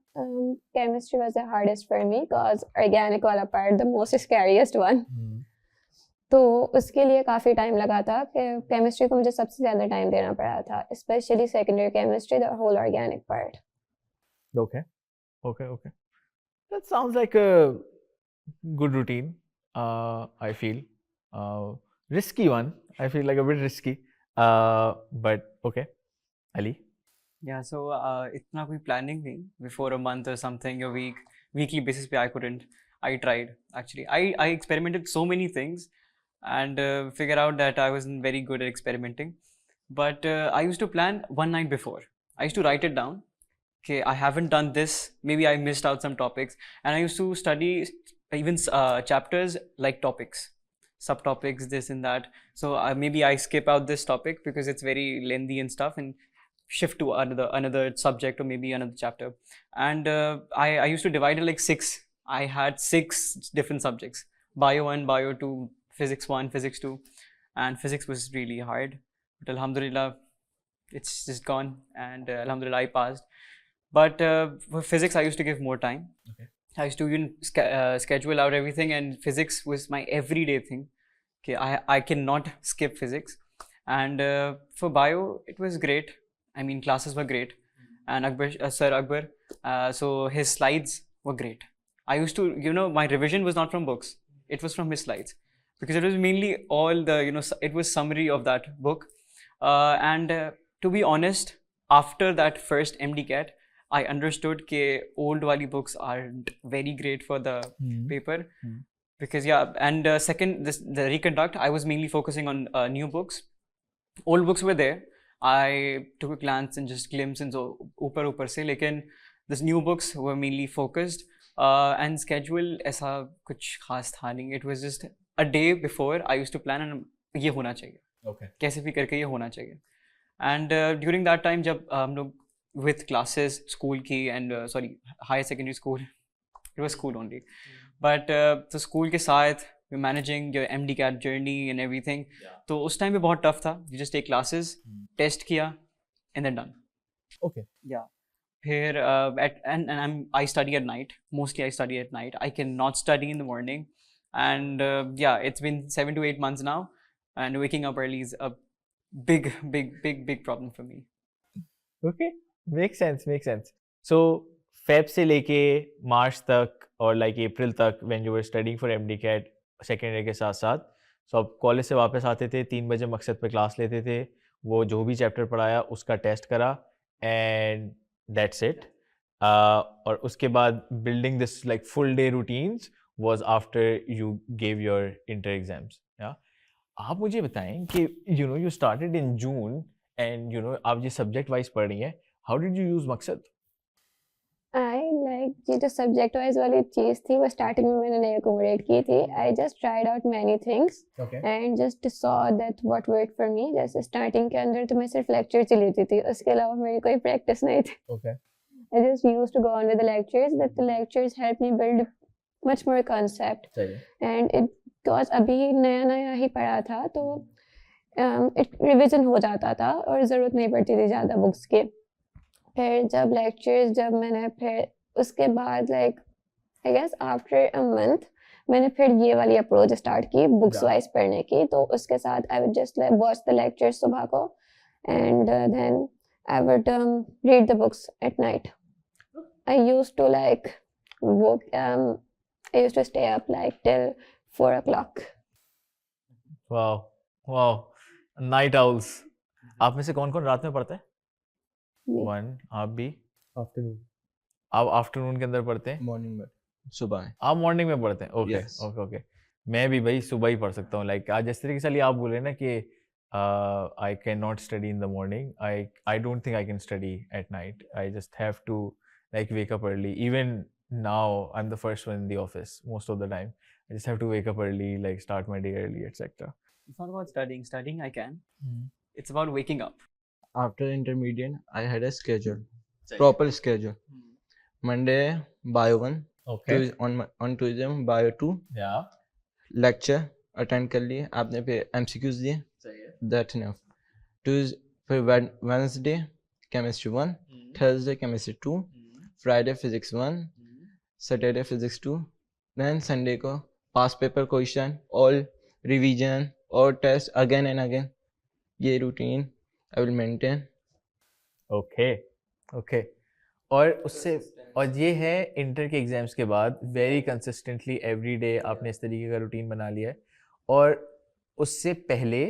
Chemistry was the hardest for me because organic वाला part the most scariest one. तो उसके लिए काफ़ी टाइम लगा था कि केमिस्ट्री को मुझे सबसे ज़्यादा टाइम देना पड़ा था, specially secondary chemistry, the whole organic part. Okay. Okay. That sounds like a good routine. I feel risky one. I feel like a bit risky. But okay. Ali. Yeah, so itna koi planning nahi before a month or something, a weekly basis pe I couldn't. I tried actually. I experimented so many things and figured out that I wasn't very good at experimenting. But I used to plan one night before. I used to write it down. Okay, I haven't done this. Maybe I missed out some topics, and I used to study even chapters like topics, subtopics, this and that. So maybe I skip out this topic because it's very lengthy and stuff, and shift to another subject or maybe another chapter. And I used to divide it like 6. I had 6 different subjects: bio 1, bio 2, physics 1, physics 2, and physics was really hard. But alhamdulillah, it's just gone, and alhamdulillah I passed. But for physics, I used to give more time. Okay. I used to even schedule out everything, and physics was my everyday thing. Okay, I cannot skip physics. And for bio, it was great. I mean, classes were great. And Sir Akbar, so his slides were great. I used to, my revision was not from books. It was from his slides. Because it was mainly all the, it was summary of that book. And to be honest, after that first MDCAT, I understood that old wali books aren't very great for the paper. Because and second, the Reconduct, I was mainly focusing on new books. Old books were there. I took a glance and just glimpsed and so upar se. Lekin these new books were mainly focused and schedule aisa kuch khas tha nahi. It was just a day before I used to plan and ye hona chahiye. Okay. Kaise bhi karke ye hona chahiye. And during that time, jab hum log with classes, school ki and higher secondary school, it was school only. But the school ke saath, you're managing your MDCAT journey and everything. So us time pe bahut tough tha. You just take classes, test kiya, and then done. Okay. Yeah. Here I study at night. Mostly I study at night. I cannot study in the morning, and yeah, it's been 7 to 8 months now, and waking up early is a big problem for me. Okay, makes sense, makes sense. So Feb से लेके मार्च तक और like अप्रैल तक when you were studying for MDCAT second year के साथ साथ, सो आप college से वापस आते थे, 3 बजे मकसद पे क्लास लेते थे, वो जो भी चैप्टर पढ़ाया उसका टेस्ट करा एंड दैट्स इट. और उसके बाद building this like full day routines was after you gave your inter exams. या आप मुझे बताएं कि you started in June and आप ये सब्जेक्ट वाइज पढ़ रही हैं, हाउ डिड यू यूज मकसद? आई लाइक ये जो सब्जेक्ट वाइज वाली चीज़ थी वो स्टार्टिंग में मैंने नहीं अकोमोडेट की थी. I just tried out many things and just saw that what work for me. जैसे स्टार्टिंग के अंदर तो मैं सिर्फ लेक्चर्स ही लेती थी, उसके अलावा मेरी कोई प्रैक्टिस नहीं थी. Okay. I just used to go on with the lectures, that the lectures helped me build much more concept. सही है. And it because अभी नया नया ही पढ़ा था तो रिविजन हो जाता था और ज़रूरत नहीं पड़ती थी ज़्यादा बुक्स की. फिर जब लेक्चर्स जब मैंने फिर उसके बाद like I guess after a month मैंने फिर ये वाली अप्रोच स्टार्ट की बुक्स वाइज पढ़ने की. तो उसके साथ I would just watch the lectures सुबह को and then I would read the books at night. I used to like I used to stay up like till 4 o'clock. Wow wow, night owls. आप में से कौन कौन रात में पढ़ता है? Me. वन. आप भी? Afternoon. आप आफ्टरनून के अंदर पढ़ते हैं? मॉर्निंग में सुबह है. आप मॉर्निंग में पढ़ते हैं? Okay Yes. Okay okay. मैं भी भाई सुबह ही पढ़ सकता हूँ. लाइक आज जिस तरीके से आप बोले ना कि I cannot study in the morning. I don't think I can study at night. I just have to like wake up early. Even now, I'm the first one in the office most of the time. I just have to wake up early, like start my day early, etc. It's not about studying. Studying I can. It's about waking up. After intermediate, I had a schedule, proper schedule. Monday, bio 1. Okay. On Tuesday, bio 2. Yeah. Lecture attend कर लिए आपने, पे MCQs दिए. That's enough. फिर Wednesday chemistry 1, Thursday chemistry 2, Friday physics 1, Saturday physics 2, then Sunday को past paper question, all revision or test again and again. ये routine I will maintain. Okay. Okay. और उससे और ये है इंटर के एग्जाम्स के बाद वेरी कंसिस्टेंटली एवरी डे आपने इस तरीके का रूटीन बना लिया है. और उससे पहले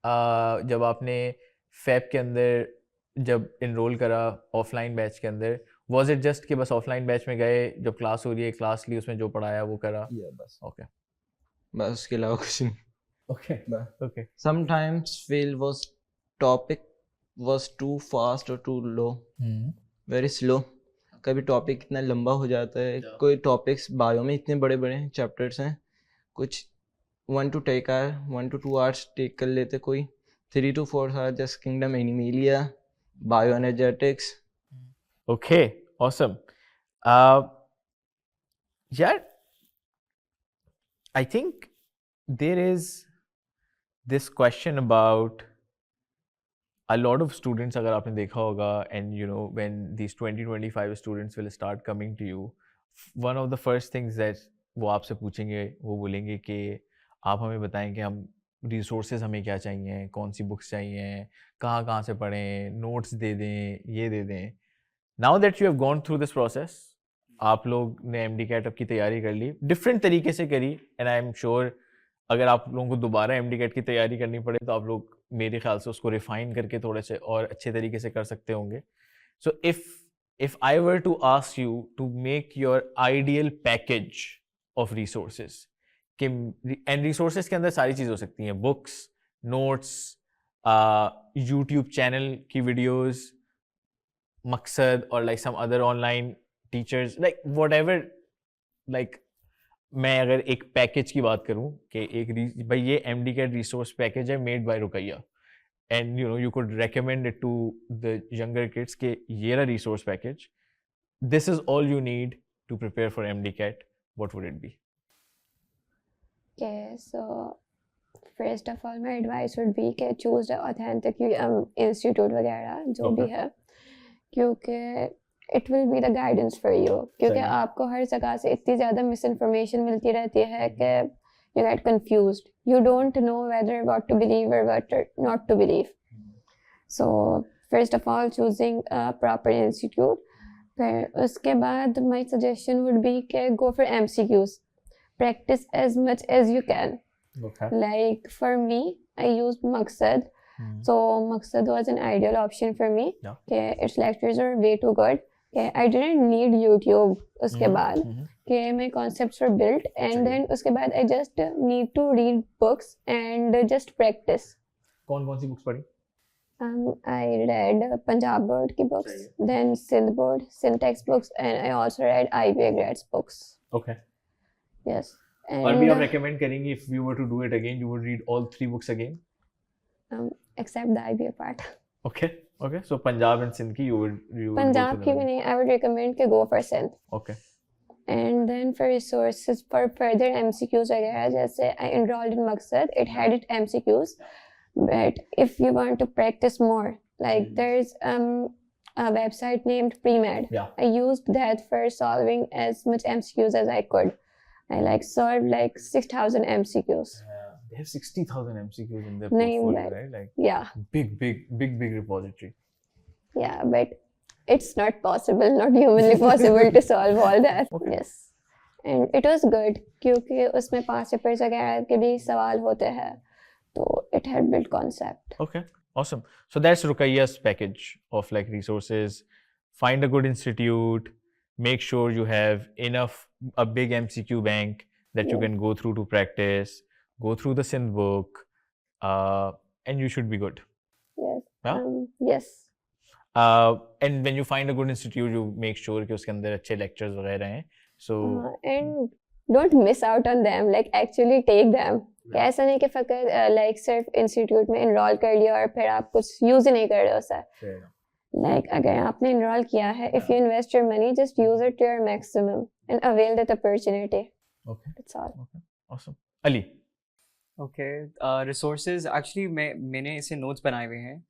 जब आपने फेब के अंदर जब इनरोल करा ऑफलाइन बैच के अंदर, वाज इट जस्ट कि बस ऑफलाइन बैच में गए, जब क्लास हो रही है क्लास ली, उसमें जो पढ़ाया वो करा? बस. ओके बस उसके अलावा कुछ नहीं. Okay okay. Sometimes feel topic was too fast or too low. Very slow. कभी टॉपिक इतना लंबा हो जाता है. कोई टॉपिक्स बायो में इतने बड़े बड़े चैप्टर्स हैं, कुछ 1 to 2 hours टेक कर लेते, कोई 3 to 4 hours just kingdom animalia, bioenergetics. Okay awesome. यार I think there is this question about a lot of students, अगर आपने देखा होगा, and when these 20-25 students will start coming to you, one of the first things that वो आपसे पूछेंगे, वो बोलेंगे कि आप हमें बताएं कि हम रिसोर्सेज हमें क्या चाहिए, कौन सी बुक्स चाहिए, कहाँ से पढ़ें, नोट्स दे दें, ये दे दें. Now that you have gone through this process, आप लोग ने MDCAT की तैयारी कर ली, डिफरेंट तरीके से करी, एंड आई एम श्योर अगर आप लोगों को दोबारा MDCAT की तैयारी करनी पड़े तो आप लोग मेरे ख्याल से उसको रिफाइन करके थोड़े से और अच्छे तरीके से कर सकते होंगे. So if I were to ask you to make your ideal package of resources, कि एंड रिसोर्सेज के अंदर सारी चीज़ हो सकती हैं, बुक्स, नोट्स, यूट्यूब चैनल की वीडियोस, मकसद और like some other online teachers, like whatever, like मैं अगर एक पैकेज की बात करूं कि एक भाई ये MDCAT रिसोर्स पैकेज है made by Ruqaiya, and you could recommend it to the younger kids कि ये रहा resource package, this is all you need to prepare for MDCAT, what would it be? Okay, so first of all, my advice would be कि choose the authentic institute वगैरह जो भी है, क्योंकि it will be the guidance for you. क्योंकि सही। आपको हर जगह से इतनी ज़्यादा misinformation मिलती रहती है कि you get confused. You don't know whether what to believe or what not to believe. So first of all, choosing a proper institute. फिर उसके बाद my suggestion would be कि go for MCQs. Practice as much as you can. Okay. Like for me, I used Maqsad. So Maqsad was an ideal option for me. Yeah. Okay, its lectures are way too good. Okay, I didn't need YouTube उसके बाद. Okay, my concepts were built, and then उसके बाद I just need to read books and just practice. कौन सी books पढ़ी? I read Punjab board की books, then Sindh board, syntax books, and I also read IBA grads books. Okay. Yes. और भी आप And recommend करेंगे if you were to do it again, you would read all 3 books again? except the IBA part. Okay. Okay. So Punjab and Sindh ki you would go Punjab through की them भी again. नहीं, I would recommend कि go for Sindh. Okay. And then for resources for further MCQs वगैरह, जैसे I enrolled in Maqsad, it had its MCQs, but if you want to practice more, like there's a website named Premed. Yeah. I used that for solving as much MCQs as I could. I like solved like 6,000 MCQs. They have 60,000 MCQs in their नहीं, portfolio, but- right? Like Yeah, big repository. yeah, but it's not possible, not humanly possible to solve all that. Okay. Yes. And it was good क्योंकि उसमें past papers वगैरह के भी सवाल होते हैं, तो it had built concept. Okay, awesome. So that's Ruqayyah's package of like resources. Find a good institute. Make sure you have a big MCQ bank that you Yeah. can go through to practice. Go through the Sindh book, and you should be good. Yes. Yeah? Yes. And when you find a good institute, you make sure कि उसके अंदर अच्छे lectures वगैरह हैं. So And don't miss out on them. Like actually take them. कि ऐसा नहीं कि फकत like सिर्फ institute में enroll कर लिया और फिर आप कुछ use ही नहीं कर रहे हो सर. Like अगर आपने enroll किया है, if you invest your money, just use it to your maximum and avail that opportunity. Okay. That's all. Okay. Awesome. Ali. Okay, resources actually मैंने इसे notes बनाए हुए हैं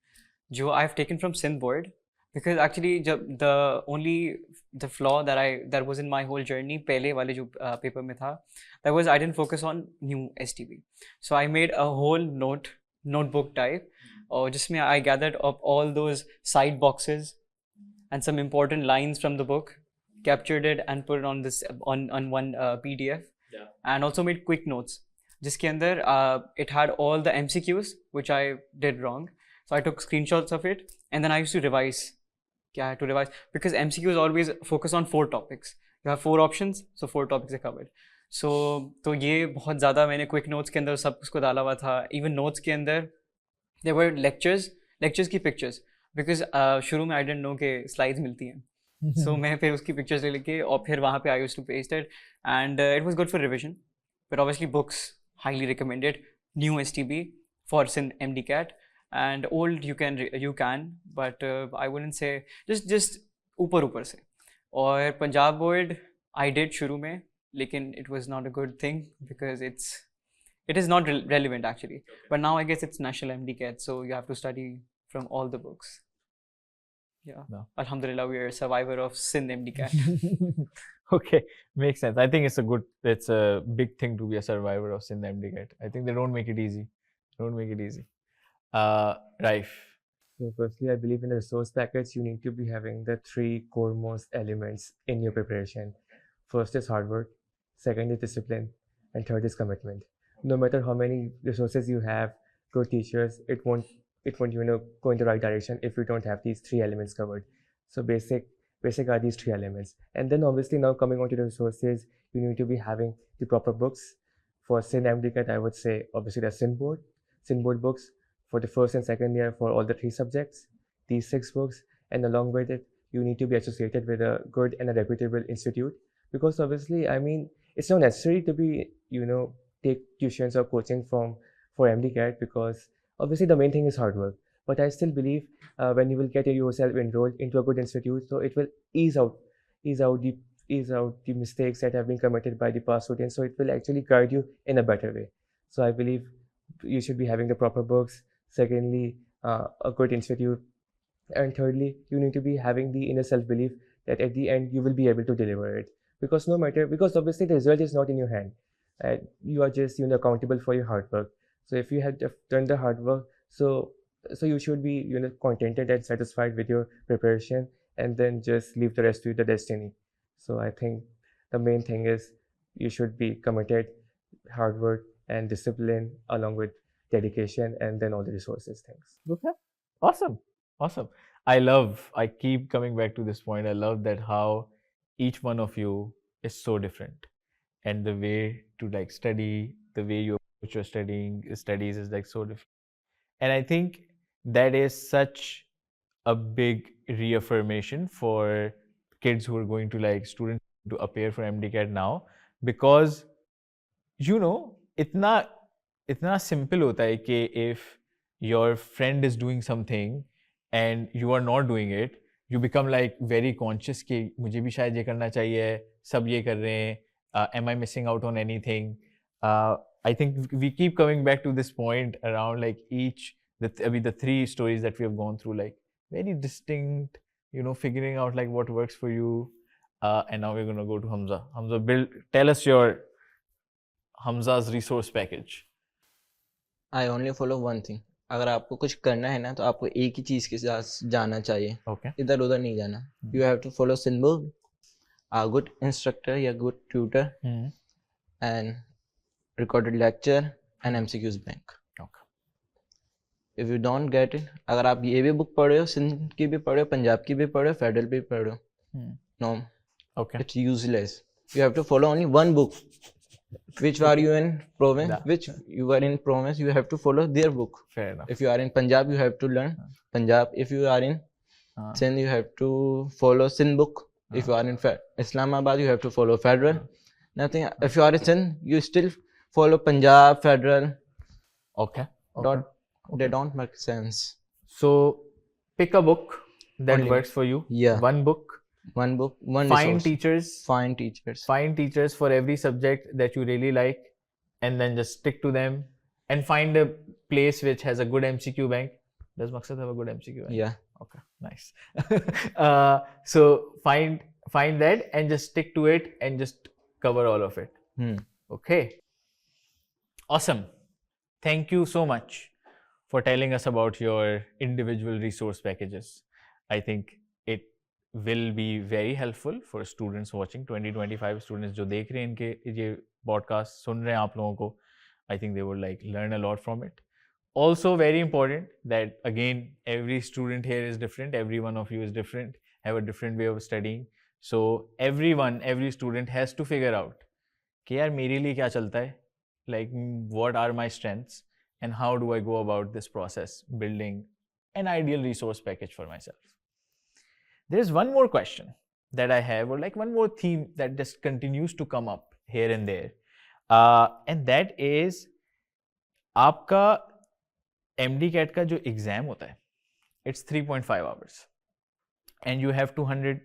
जो I've taken from Sindh board because actually जब the flaw that was in my whole journey पहले वाले जो paper में था, that was I didn't focus on new STB. So I made a whole notebook type और जिसमें I gathered up all those side boxes and some important lines from the book, captured it and put it on this on one PDF. Yeah. And also made quick notes. जिसके अंदर it had all the MCQs which I did wrong, so I took screenshots of it and then I used to revise. I had to revise because MCQs always focus on 4 topics. You have 4 options, so 4 topics are covered. So तो ये बहुत ज़्यादा मैंने quick notes के अंदर सब उसको डाला हुआ था. Even notes के अंदर there were lectures की pictures because शुरू में I didn't know कि slides मिलती हैं. So मैं फिर उसकी pictures ले लेके और फिर वहाँ पे I used to paste it and it was good for revision. But obviously books highly recommended. New STB for MDCAT and old you can but I wouldn't say just ऊपर से. और Punjab board I did शुरू में लेकिन it was not a good thing because it is not relevant actually. But now I guess it's national MDCAT, so you have to study from all the books. Yeah. No. Alhamdulillah, we are a survivor of Sindh MDCAT. Okay, makes sense. I think it's a big thing to be a survivor of Sindh MDCAT. I think they don't make it easy. Raif. So firstly, I believe in the resource package, you need to be having the 3 core most elements in your preparation. First is hard work, second is discipline, and third is commitment. No matter how many resources you have, good teachers, it won't go in the right direction if you don't have these 3 elements covered. So basic are these 3 elements. And then obviously now coming on to the resources, you need to be having the proper books. For Sindh MDCAT, I would say obviously the Sindh board books for the first and second year for all the 3 subjects, these 6 books, and along with it, you need to be associated with a good and a reputable institute, because obviously, I mean, it's not necessary to be, take tuitions or coaching for MDCAT, because obviously the main thing is hard work. But I still believe when you will get yourself enrolled into a good institute, so it will ease out the mistakes that have been committed by the past students. So it will actually guide you in a better way. So I believe you should be having the proper books. Secondly, a good institute. And thirdly, you need to be having the inner self-belief that at the end you will be able to deliver it. Because because obviously the result is not in your hand. You are just accountable for your hard work. So if you have done the hard work, so you should be contented and satisfied with your preparation, and then just leave the rest to the destiny. So I think the main thing is you should be committed, hard work, and discipline, along with dedication, and then all the resources things. Okay. Awesome. Awesome. I keep coming back to this point. I love that how each one of you is so different. And the way to like study, the way you approach your studies is like so different. And I think that is such a big reaffirmation for kids who are going to like students to appear for MDCAT now, because इतना simple होता है कि if your friend is doing something and you are not doing it, you become like very conscious कि मुझे भी शायद ये करना चाहिए, सब ये कर रहे हैं, am I missing out on anything? I think we keep coming back to this point around like the three stories that we have gone through, like very distinct, figuring out like what works for you. And now we're going to go to Hamza. Hamza, tell us your Hamza's resource package. I only follow one thing. अगर आपको कुछ करना है ना तो आपको एक ही चीज के साथ जाना चाहिए. Okay. इधर उधर नहीं जाना. You have to follow syllabus, a good instructor या good tutor, and recorded lecture and MCQs bank. Okay. If you don't get it, अगर आप ये भी बुक पढ़ रहे हो, सिंध की भी पढ़ रहे हो, पंजाब की भी पढ़ रहे हो, फेडरल भी पढ़ रहे हो, no, okay, it's useless. You have to follow only one book. Which are you in province? Which you are in province, you have to follow their book. Fair enough. If you are in Punjab, you have to learn Punjab. If you are in Sindh, you have to follow Sindh book. If you are in Islamabad, you have to follow Federal. Nothing. If you are in Sindh, you still follow Punjab, Federal. Okay. They don't make sense. So pick a book that Only. works for you. Yeah. One book. One book, one Find resource. teachers. Find teachers. Find teachers for every subject that you really like, and then just stick to them. And find a place which has a good MCQ bank. Does Maqsad have a good MCQ bank? Yeah. Okay, nice. So find that and just stick to it and just cover all of it. Okay. Awesome. Thank you so much for telling us about your individual resource packages. I think it will be very helpful for students watching, 20-25 students जो देख रहे हैं इनके ये podcast सुन रहे हैं आप लोगों को. I think they would like learn a lot from it. Also very important that again every student here is different, every one of you is different, have a different way of studying. So every student has to figure out कि यार मेरे लिए क्या चलता है, like what are my strengths and how do I go about this process building an ideal resource package for myself. There's one more question that I have, or like one more theme that just continues to come up here and there, and that is आपका MDCAT का जो exam होता है, it's 3.5 hours and you have 200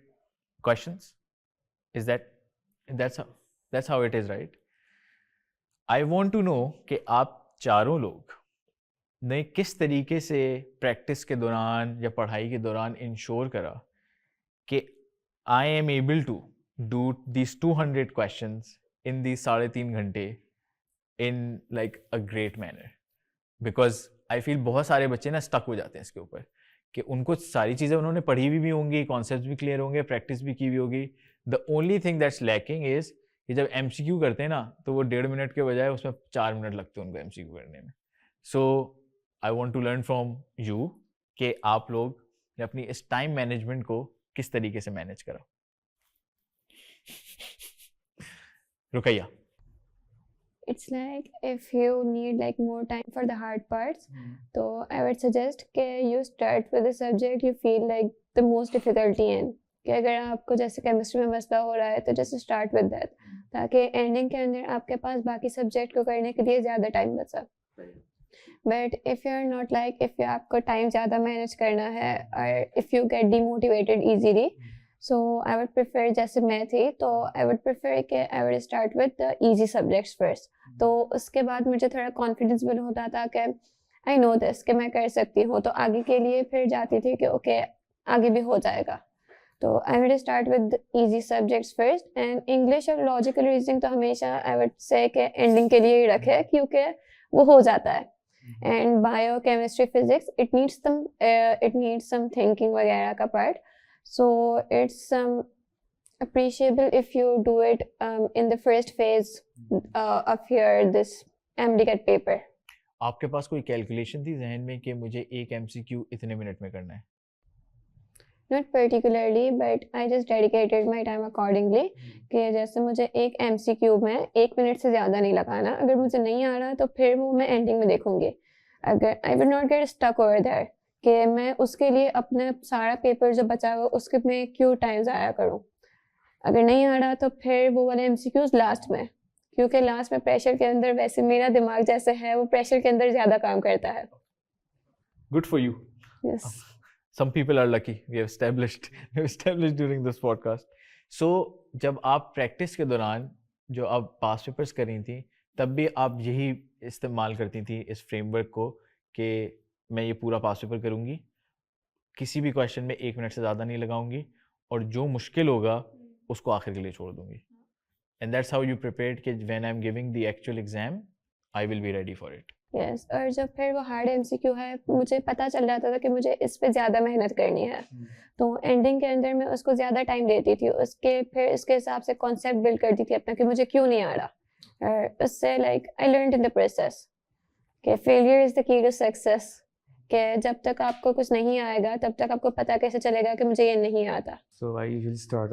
questions. That's how it is, right? I want to know कि आप चारों लोग ने किस तरीके से प्रैक्टिस के दौरान या पढ़ाई के दौरान इंश्योर करा कि I am able to do these 200 questions in these 3.5 घंटे in like a great manner. Because I feel बहुत सारे बच्चे ना stuck हो जाते हैं इसके ऊपर कि उनको सारी चीज़ें उन्होंने पढ़ी भी होंगी, कॉन्सेप्ट्स भी क्लियर होंगे, प्रैक्टिस भी की भी होगी. The only thing that's lacking is कि जब MCQ करते हैं ना तो वो 1.5 मिनट के बजाय उसमें 4 मिनट लगते हैं उनको MCQ करने में. So I want to learn from you कि आप लोग अपनी इस टाइम मैनेजमेंट को किस तरीके से मैनेज करा. Ruqaiya. It's like if you need like more time for the hard parts, so I would suggest that you start with the subject you feel like the most difficulty in. कि अगर आपको जैसे chemistry में मसला हो रहा है तो जस्ट स्टार्ट विद दैट, ताकि एंडिंग के अंदर आपके पास बाकी सब्जेक्ट को करने के लिए ज़्यादा टाइम बचा. But if you are not like, if आपको टाइम ज़्यादा मैनेज करना है और if you get demotivated easily, so I would prefer, जैसे मैं थी तो आई वुड प्रेफर कि I would start with the easy subjects first. तो उसके बाद मुझे थोड़ा कॉन्फिडेंस बिल्ड होता था कि आई नो दिस कि मैं कर सकती हूँ, तो आगे के लिए फिर जाती थी कि ओके आगे भी हो जाएगा. तो I would start with the easy subjects first, and English और logical reasoning तो हमेशा I would say कि ending के लिए ही रखे क्योंकि वो हो जाता है. And bio, chemistry, physics, it needs some thinking वगैरह का part. So it's appreciable if you do it in the first phase of your this MDCAT paper. आपके पास कोई कैलकुलेशन थी जहन में कि मुझे एक एमसीक्यू इतने मिनट में करना है? Not particularly, but I just dedicated my time accordingly. कि जैसे मुझे एक MCQ में 1 मिनट से ज़्यादा नहीं लगाना. अगर मुझे नहीं आ रहा तो फिर वो मैं एंडिंग में देखूंगी. अगर I will not get stuck over there कि मैं उसके लिए अपना सारा पेपर जो बचा हुआ उसके में क्यों टाइम ज़ाया करूँ. अगर नहीं आ रहा तो फिर वो वाले MCQs लास्ट में, क्योंकि लास्ट में प्रेशर के अंदर वैसे मेरा दिमाग जैसे है वो प्रेशर के अंदर ज़्यादा काम करता है. Good for you. Yes. Some people are lucky. We have established during this podcast. So जब आप प्रैक्टिस के दौरान जो आप पास पेपर्स कर रही थी तब भी आप यही इस्तेमाल करती थी इस फ्रेमवर्क को कि मैं ये पूरा पास पेपर करूँगी, किसी भी क्वेश्चन में 1 मिनट से ज़्यादा नहीं लगाऊंगी और जो मुश्किल होगा उसको आखिर के लिए छोड़ दूंगी. And that's how you prepared कि when I'm giving the actual exam, I will be ready for it. Yes. और जब फिर वो हार्ड MCQ है मुझे पता चल जाता था कि मुझे इस पे ज़्यादा मेहनत करनी है, तो एंडिंग के अंदर मैं उसको ज़्यादा टाइम देती थी, उसके फिर इसके हिसाब से कॉन्सेप्ट बिल्ड करती थी अपना कि मुझे क्यों नहीं आ रहा. और उससे like I learned in the process कि failure is the key to success, कि जब तक आपको कुछ नहीं आएगा तब तक आपको पता कैसे चलेगा कि मुझे ये नहीं आता. So I usually started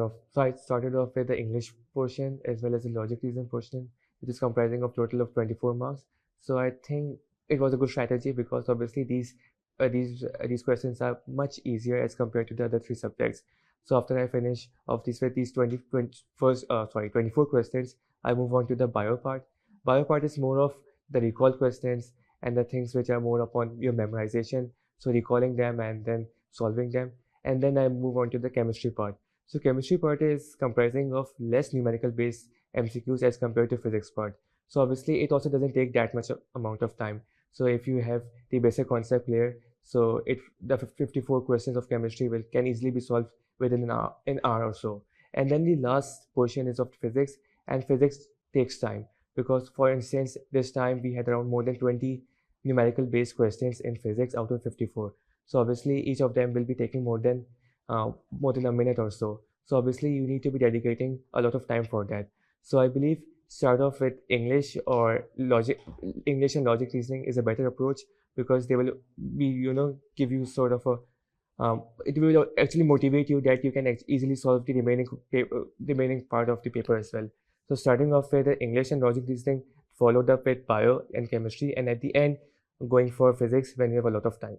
off with the English portion as well as the logic reason portion, which is comprising of total of 24 marks. So I think it was a good strategy because obviously these questions are much easier as compared to the other 3 subjects. So after I finish off these 24 questions, I move on to the bio part. Bio part is more of the recall questions and the things which are more upon your memorization, so recalling them and then solving them. And then I move on to the chemistry part. So chemistry part is comprising of less numerical based MCQs as compared to physics part. So obviously it also doesn't take that much amount of time. So if you have the basic concept clear, so the 54 questions of chemistry can easily be solved within an hour or so. And then the last portion is of physics, and physics takes time because, for instance, this time we had around more than 20 numerical based questions in physics out of 54. So obviously each of them will be taking more than a minute or so. So obviously you need to be dedicating a lot of time for that. So I believe start off with English and logic reasoning is a better approach because they will be, give you sort of it will actually motivate you that you can easily solve the remaining part of the paper as well. So starting off with English and logic reasoning, followed up with bio and chemistry, and at the end going for physics when you have a lot of time.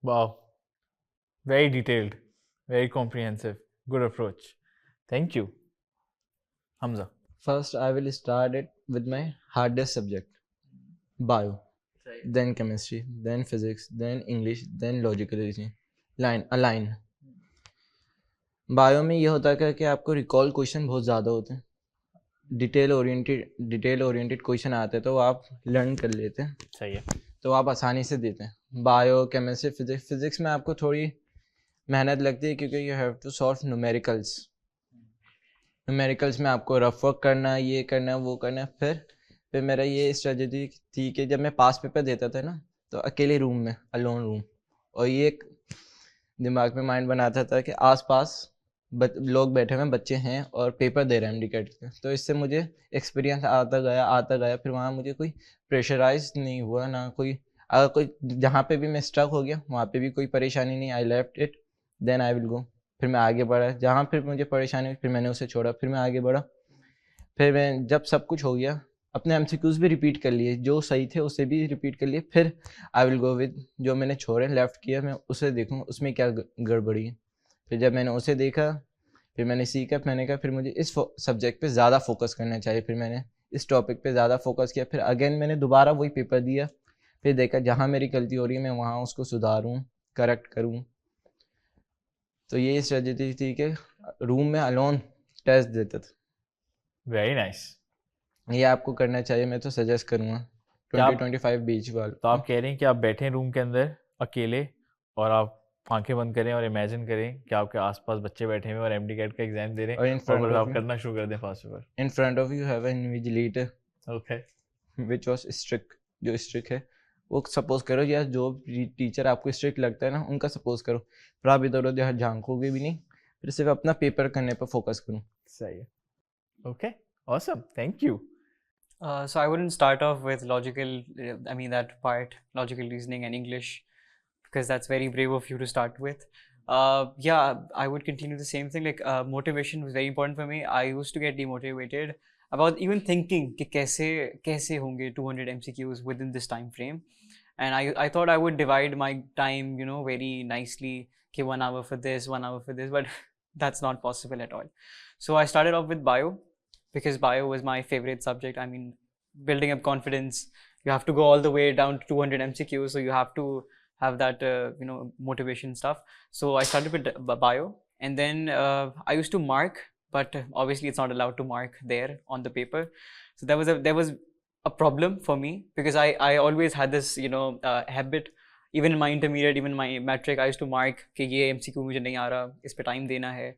Wow. Very detailed, very comprehensive, good approach. Thank you. Hamza. First, I will start it with my hardest subject, bio, then chemistry, then physics, then English, then logical reasoning. Align. Bio में ये होता है कि आपको recall question बहुत ज़्यादा होते हैं, डिटेल ओरिएंटेड क्वेश्चन आते हैं तो आप लर्न कर लेते हैं. सही है. तो आप आसानी से देते हैं. बायो, केमिस्ट्री, फिजिक्स में आपको थोड़ी मेहनत लगती है क्योंकि you have to solve numericals में आपको रफ वर्क करना, ये करना, वो करना. फिर मेरा ये स्ट्रेटजी थी कि जब मैं पास पेपर देता था ना तो अकेले रूम में, अलोन रूम, और ये एक दिमाग में माइंड बनाता था कि आसपास लोग बैठे हुए बच्चे हैं और पेपर दे रहे हैं MDCAT के. तो इससे मुझे एक्सपीरियंस आता गया. फिर वहाँ मुझे कोई प्रेशराइज नहीं हुआ, ना अगर कोई जहाँ पे भी मैं स्ट्रक हो गया वहाँ पे भी कोई परेशानी नहीं. I left it, then I will go. फिर मैं आगे बढ़ा, जहाँ फिर मुझे परेशानी हुई फिर मैंने उसे छोड़ा, फिर मैं आगे बढ़ा. फिर मैं जब सब कुछ हो गया अपने MCQs भी रिपीट कर लिए, जो सही थे उसे भी रिपीट कर लिए. फिर आई विल गो विद जो मैंने छोड़े, लेफ़्ट किया, मैं उसे देखूँ उसमें क्या गड़बड़ी है. फिर जब मैंने उसे देखा फिर मैंने सीखा, मैंने कहा फिर मुझे इस सब्जेक्ट पे ज़्यादा फोकस करना चाहिए. फिर मैंने इस टॉपिक पे ज़्यादा फोकस किया. फिर अगेन मैंने दोबारा वही पेपर दिया. फिर देखा जहाँ मेरी गलती हो रही है मैं वहाँ उसको सुधारूँ, करेक्ट करूँ. तो ये स्ट्रेटजी थी कि रूम में अलोन टेस्ट देता था. Very nice. ये आपको करना चाहिए, मैं तो सजेस्ट करूँगा 20-25 बीच वाल. तो आप कह रहे हैं कि आप बैठे रूम के अंदर अकेले और आप आंखें बंद करें और इमेजिन करें कि आपके आसपास बच्चे बैठे हुए हैं और MDCAT का एग्जाम दे रहे और in हैं और front बस of आप you, करना शुरू कर दें fast paper. in front of you have an invigilator Okay. which was strict, जो strict है वो सपोज करो, या जो टीचर आपको स्ट्रिक्ट लगता है ना उनका सपोज करो, पर आप इधर उधर झांकोगे भी नहीं, फिर सिर्फ अपना पेपर करने पर फोकस करो. सही है. Okay. Awesome. Thank you. So I wouldn't start off with logical, I mean that part, logical reasoning and English, because that's very brave of you to start with. Yeah, I would continue the same thing. Like motivation was very important for me. I used to get demotivated about even thinking कि कैसे होंगे 200 MCQs within this time frame. And I thought I would divide my time, you know, very nicely. Okay, 1 hour for this, 1 hour for this, but that's not possible at all. So I started off with bio, because bio was my favorite subject. I mean, building up confidence, you have to go all the way down to 200 MCQs, so you have to have that you know, motivation stuff. So I started with bio, and then I used to mark, but obviously it's not allowed to mark there on the paper. So there was a problem for me, because I always had this, you know, habit. Even in my intermediate, even my metric, I used to mark कि ये MCQ मुझे नहीं आ रहा, इस पे time देना है.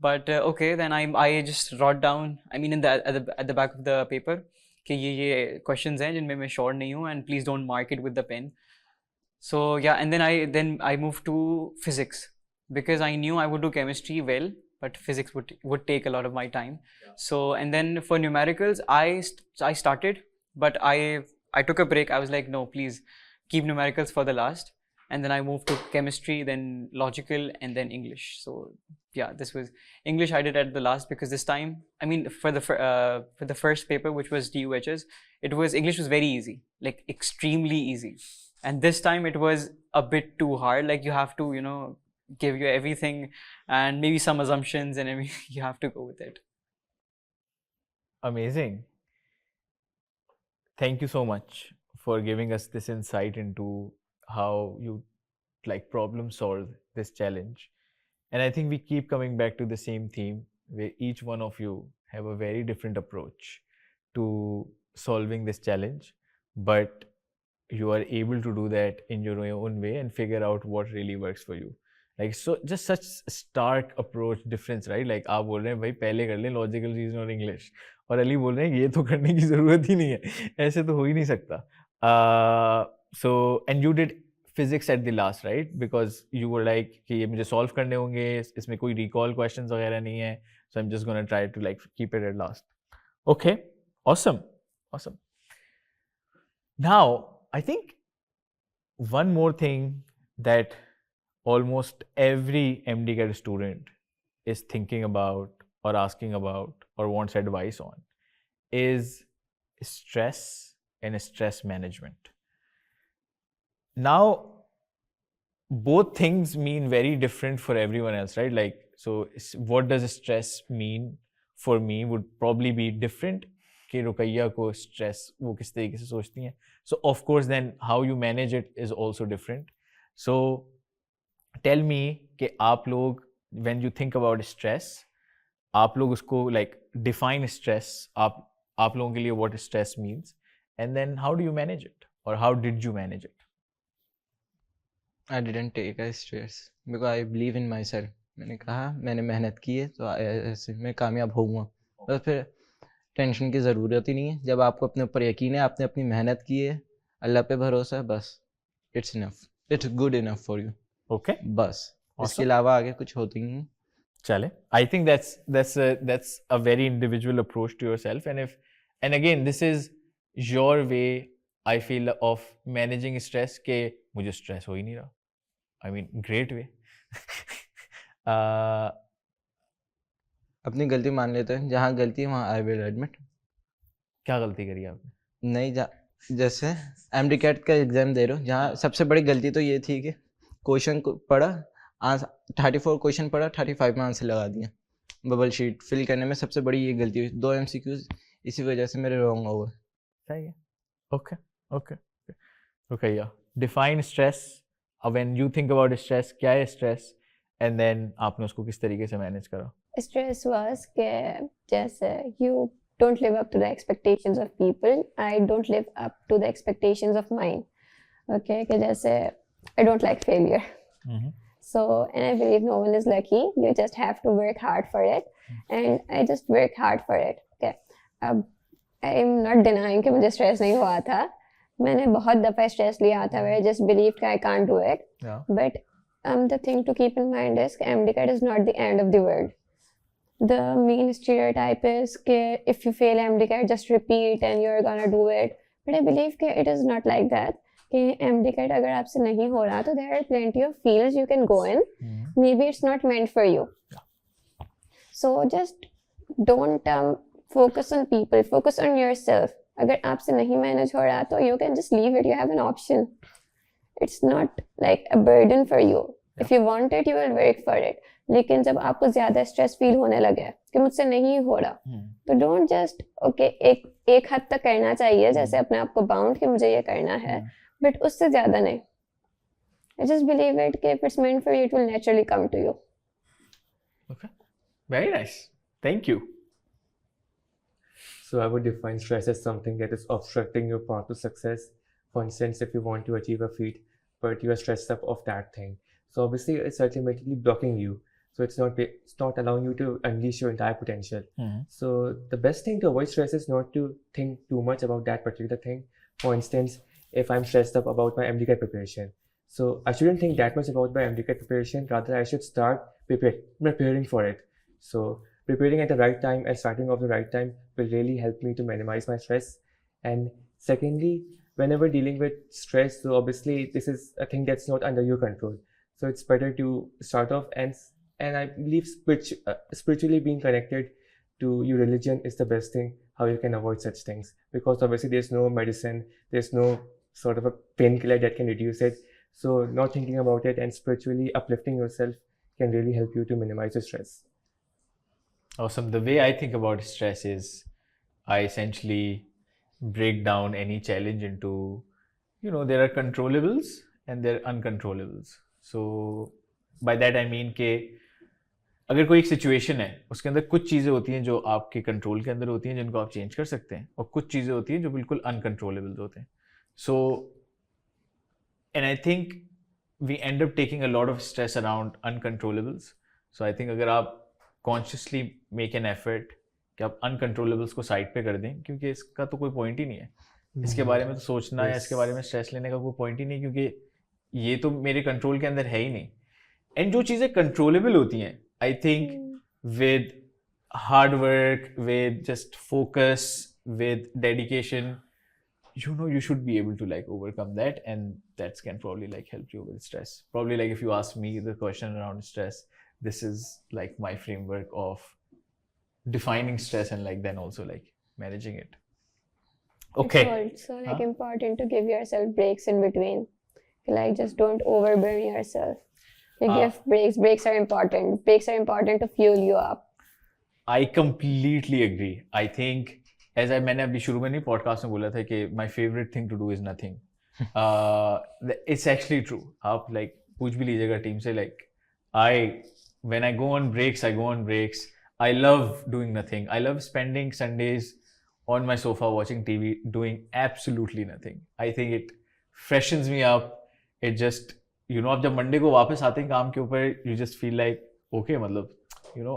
But okay, then I just wrote down, I mean, at the back of the paper कि ये questions हैं जिनमें मैं sure नहीं हूँ, and please don't mark it with the pen. So yeah, and then I moved to physics, because I knew I would do chemistry well, but physics would take a lot of my time. So, and then for numericals, I started, but I took a break. I was like, no, please keep numericals for the last. And then I moved to chemistry, then logical, and then English. So yeah, this was English I did at the last, because this time, I mean, for the first paper, which was DUHs, English was very easy, like extremely easy. And this time it was a bit too hard. Like you have to, you know, give you everything and maybe some assumptions, and you have to go with it. Amazing. Thank you so much for giving us this insight into how you like problem solve this challenge. And I think we keep coming back to the same theme, where each one of you have a very different approach to solving this challenge, but you are able to do that in your own way and figure out what really works for you. Like, so just such stark approach difference, right? Like आप बोल रहे हैं भाई पहले कर लें logical reason और English, और अली बोल रहे हैं ये तो करने की जरूरत ही नहीं है, ऐसे तो हो ही नहीं सकता. So and you did physics at the last, right? Because you were like कि ये मुझे solve करने होंगे, इसमें कोई recall questions वगैरह नहीं है, so I'm just gonna try to like keep it at last. Okay, awesome. Now I think one more thing that almost every MDCAT student is thinking about or asking about or wants advice on is stress and stress management. Now, both things mean very different for everyone else, right? Like, so what does stress mean for me would probably be different कि रुकैया को stress वो किस तरीके से सोचती हैं. So of course then how you manage it is also different. So tell me कि आप लोग when you think about stress, आप लोग उसको like define stress, आप लोगों के लिए what stress means, and then how do you manage it or how did you manage it? I didn't take a stress because I believe in myself. मैंने कहा मैंने मेहनत की है तो ऐसे मैं कामयाब होऊंगा, बस फिर टेंशन की ज़रूरत ही नहीं है. जब आपको अपने ऊपर यकीन है, आपने अपनी मेहनत की है, अल्लाह पे भरोसा है, बस it's enough, it's good enough for you. Okay, बस इसके अलावा आगे कुछ होती नहीं. चले. I think that's a very individual approach to yourself, and again this is your way, I feel, of managing stress के मुझे stress हो ही नहीं रहा. I mean, great way. अपनी गलती मान लेते हैं, जहाँ गलती है वहाँ आई विल एडमिट. क्या गलती करी आपने? नहीं जैसे MDCAT का एग्ज़ाम दे रहे हो, जहाँ सबसे बड़ी गलती तो ये थी कि क्वेश्चन पढ़ा, 34 क्वेश्चन पढ़ा, 35 में आंसर लगा दिया. बबल शीट फिल करने में सबसे बड़ी ये गलती हुई. 2 MCQs इसी वजह से मेरे रॉन्ग हो गए. सही है. Okay, yeah. Define stress. When you think about stress, क्या है stress? And then आपने उसको किस तरीके से manage करा? Stress was कि जैसे you don't live up to the expectations of people. I don't live up to the expectations of mine. Okay, कि जैसे I don't like failure. So, and I believe no one is lucky. You just have to work hard for it. And I just work hard for it. Okay. I am not denying कि मुझे stress नहीं हुआ था. मैंने बहुत दफ़ा stress लिया था where I just believed that I can't do it. Yeah. But the thing to keep in mind is MDCAT is not the end of the world. The main stereotype is that if you fail MDCAT, just repeat and you're gonna do it. But I believe that it is not like that. कि MDCAT अगर आपसे नहीं हो रहा तो there are plenty of fields you can go in. Maybe it's not meant for you. So just don't focus on people. Focus on yourself. अगर आपसे नहीं manage हो रहा तो you can just leave it. You have an option. It's not like a burden for you. If you want it, you will work for it. लेकिन जब आपको ज़्यादा stress feel होने लगे कि मुझसे नहीं हो रहा तो don't just okay एक हद तक करना चाहिए जैसे अपने आप को bound कि मुझे ये करना है but उससे ज़्यादा नहीं. I just believe it कि if it's meant for you, it will naturally come to you. Okay. Very nice. Thank you. So I would define stress as something that is obstructing your path to success. For instance, if you want to achieve a feat, but you are stressed up of that thing. So obviously it's ultimately blocking you. So it's not allowing you to unleash your entire potential. So the best thing to avoid stress is not to think too much about that particular thing. For instance, if I'm stressed up about my MDCAT preparation, so I shouldn't think that much about my MDCAT preparation. Rather, I should start preparing for it. So preparing at the right time and starting off the right time will really help me to minimize my stress. And secondly, whenever dealing with stress, so obviously this is a thing that's not under your control. So it's better to start off and I believe spiritually being connected to your religion is the best thing how you can avoid such things, because obviously there's no medicine, there's no sort of a painkiller that can reduce it. So not thinking about it and spiritually uplifting yourself can really help you to minimize your stress. Awesome. The way I think about stress is I essentially break down any challenge into, there are controllables and there are uncontrollables. So by that I mean कि अगर कोई एक situation है उसके अंदर कुछ चीज़ें होती हैं जो आपके कंट्रोल के अंदर होती हैं जिनको आप चेंज कर सकते हैं और कुछ चीज़ें होती हैं जो बिल्कुल अनकंट्रोलेबल होते हैं. So and I think we end up taking a lot of stress around uncontrollables. So I think अगर आप कॉन्शियसली मेक एन एफर्ट कि आप अनकंट्रोलेबल्स को साइड पे कर दें, क्योंकि इसका तो कोई पॉइंट ही नहीं है. इसके बारे में तो सोचना या इसके बारे में स्ट्रेस लेने का कोई पॉइंट ही नहीं, क्योंकि ये तो मेरे कंट्रोल के अंदर है ही नहीं. एंड जो चीज़ें कंट्रोलेबल होती हैं, I think with hard work, with just focus, with dedication, you should be able to like overcome that, and that can probably like help you with stress. Probably like if you ask me the question around stress, this is like my framework of defining stress and like then also like managing it. Okay. It's also like important to give yourself breaks in between. Like just don't overburn yourself. Like give breaks. Breaks are important. Breaks are important to fuel you up. I completely agree. I think as मैंने अभी शुरू में नहीं podcast में बोला था कि my favorite thing to do is nothing. It's actually true. आप like पूछ भी लीजिएगा टीम से, like when I go on breaks. I love doing nothing. I love spending Sundays on my sofa watching TV, doing absolutely nothing. I think it freshens me up. It just, आप जब Monday को वापस आते हैं काम के ऊपर, you just feel like, okay, मतलब,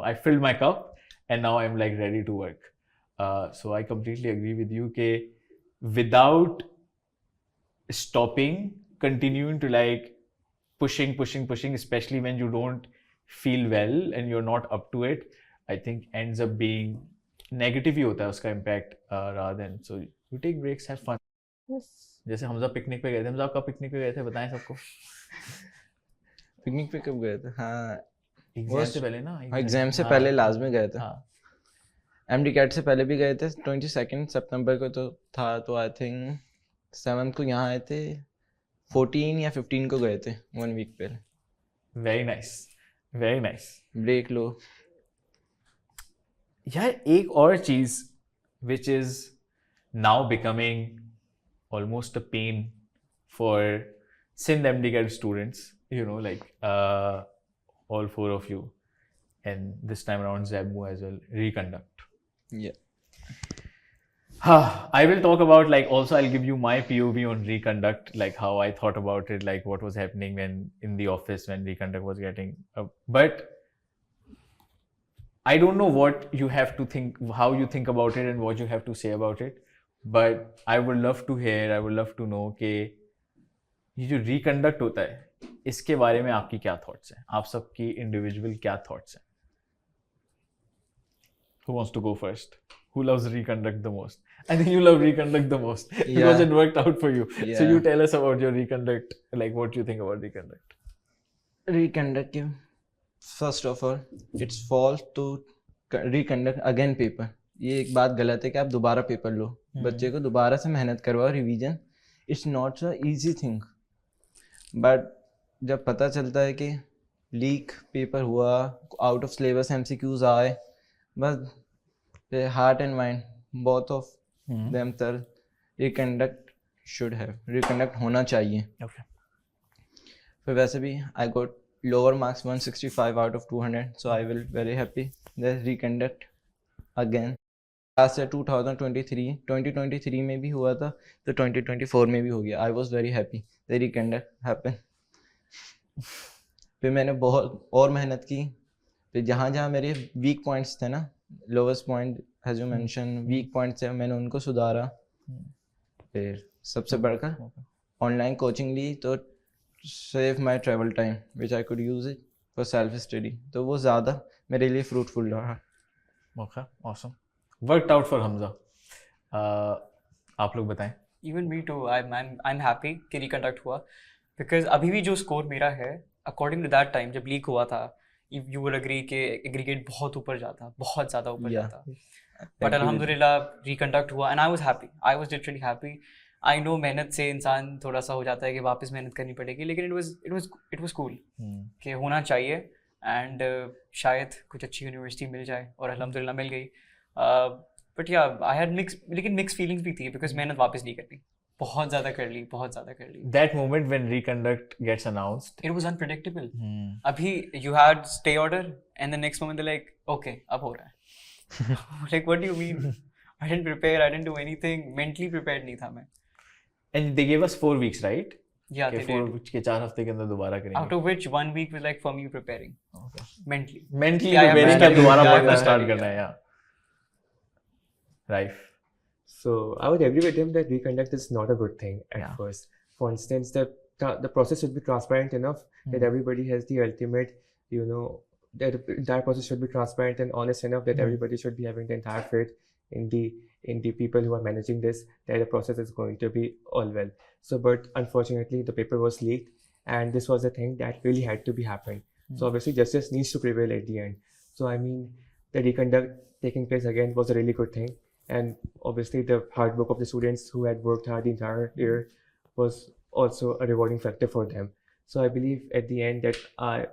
I filled my cup and now I'm like ready to work. So I completely agree with you कि without stopping, continuing to like pushing, especially when you don't feel well and you're not up to it, I think ends up being negative ही होता है उसका impact rather than. So you take breaks, have fun. Yes. जैसे Hamza picnic पे गए थे. हमजा आपका picnic पे गए थे, बताएं सबको. पिकनिक पे कब गए थे? हाँ, एग्जाम से पहले ना. एग्जाम से पहले लास्ट में गए थे. हाँ. MDCAT से पहले भी गए थे. 22 सितंबर को तो था, तो आई थिंक 7 को यहाँ आए थे. 14 या 15 को गए थे, 1 वीक पहले. Very nice. ब्रेक लो. यार एक और चीज which is now becoming almost a pain for Sindh MDCAT students, like all 4 of you, and this time around Zabmu as well, Reconduct. Yeah. I will talk about like also I'll give you my POV on Reconduct, like how I thought about it, like what was happening when in the office when Reconduct was getting but I don't know what you have to think, how you think about it and what you have to say about it, but I would love to hear, I would love to know कि ये जो Reconduct होता है इसके बारे में आपकी क्या thoughts हैं, आप सबकी individual क्या thoughts हैं? Who wants to go first? Who loves Reconduct the most? I think you love Reconduct the most because it worked out for you. So you tell us about your Reconduct, like what you think about Reconduct. Reconduct, first of all, it's false to reconduct again paper. ये एक बात गलत है कि आप दोबारा paper लो, बच्चे को दोबारा से मेहनत करवाओ, revision. It's not a easy thing. But जब पता चलता है कि लीक पेपर हुआ, आउट ऑफ सिलेबस MCQs आए, बस heart and mind both of them तर रिकंडक्ट शुड हैव, रिकंडक्ट होना चाहिए. फिर वैसे भी आई गोट lower marks 165 out of 200, so I will very happy that reconduct again. Last year 2023 में भी हुआ था, तो 2024 में भी हो गया. I was very happy that reconduct happened. फिर मैंने बहुत और मेहनत की, फिर जहाँ जहाँ मेरे वीक पॉइंट्स थे ना, lowest point as you mentioned, weak points थे, मैंने उनको सुधारा. फिर सबसे बढ़कर ऑनलाइन कोचिंग ली, तो save my travel time which I could use it for self study, तो वो ज़्यादा मेरे लिए fruitful रहा. Okay, awesome. Worked out for Hamza. आप लोग बताएं. Even me too. I'm happy कि Reconduct हुआ, because अभी भी जो score मेरा है according to that time जब leak हुआ था, you will agree कि aggregate बहुत ऊपर जाता, बहुत ज़्यादा ऊपर जाता. But alhamdulillah Reconduct हुआ and I was happy. I was literally happy. I know मेहनत से इंसान थोड़ा सा हो जाता है कि वापस मेहनत करनी पड़ेगी, लेकिन इट वाज कूल कि होना चाहिए. एंड शायद कुछ अच्छी यूनिवर्सिटी मिल जाए, और अल्हम्दुलिल्लाह मिल गई. बट या आई हैड मिक्स फीलिंग्स भी थी, बिकॉज मेहनत वापस नहीं करनी, बहुत ज़्यादा कर ली. That moment when Reconduct gets announced, it was unpredictable. अभी you had stay order and the next moment they're like, okay, अब हो रहा है. Like what do you mean? I didn't prepare, I didn't do anything, mentally prepared नहीं था मैं. and they gave us 4 weeks, right? Yeah, they did. 4 के 4 हफ्ते के अंदर दोबारा करेंगे. Out of which 1 week was like for me preparing. Okay. Mentally preparing कि दोबारा पढ़ना start करना है. Yeah. Right. So I would agree with him that reconduct is not a good thing at first. For instance, the process should be transparent enough that everybody has the ultimate, that the entire process should be transparent and honest enough that everybody should be having the entire faith in the people who are managing this, that the process is going to be all well. So, but unfortunately, the paper was leaked, and this was a thing that really had to be happened. So obviously, justice needs to prevail at the end. So I mean, the reconduct taking place again was a really good thing, and obviously the hard work of the students who had worked hard the entire year was also a rewarding factor for them. So I believe at the end that I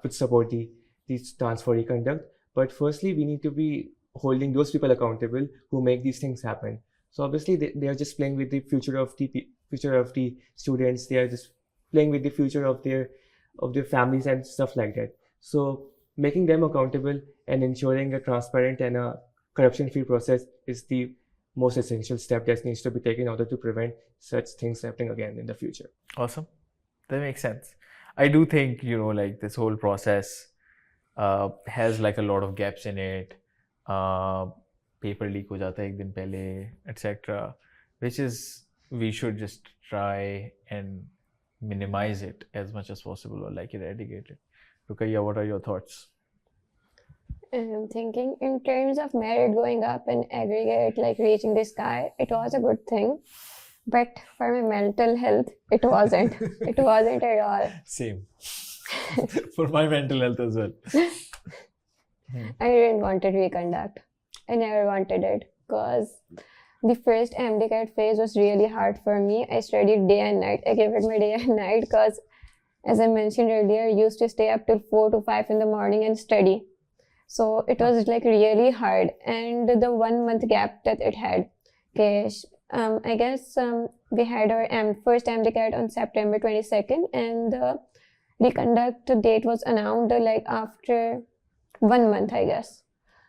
would support the stance for reconduct. But firstly, we need to be holding those people accountable who make these things happen. So obviously they are just playing with the future of the students. They are just playing with the future of their families and stuff like that. So making them accountable and ensuring a transparent and a corruption-free process is the most essential step that needs to be taken in order to prevent such things happening again in the future. Awesome. That makes sense. I do think, like this whole process has like a lot of gaps in it. Paper leak हो जाता है एक दिन पहले, etc. Which is, we should just try and minimize it as much as possible, or like eradicate it. Rukaiya, what are your thoughts? I'm thinking in terms of merit going up and aggregate like reaching the sky, it was a good thing. But for my mental health, it wasn't. It wasn't at all. Same. For my mental health as well. I didn't want to reconduct. I never wanted it because the first MDCAT phase was really hard for me. I studied day and night. I gave it my day and night because, as I mentioned earlier, I used to stay up till 4 to 5 in the morning and study. So it was like really hard. And the 1 month gap that it had, okay, I guess we had our first MDCAT on September 22nd, and the reconduct date was announced like after 1 month, I guess.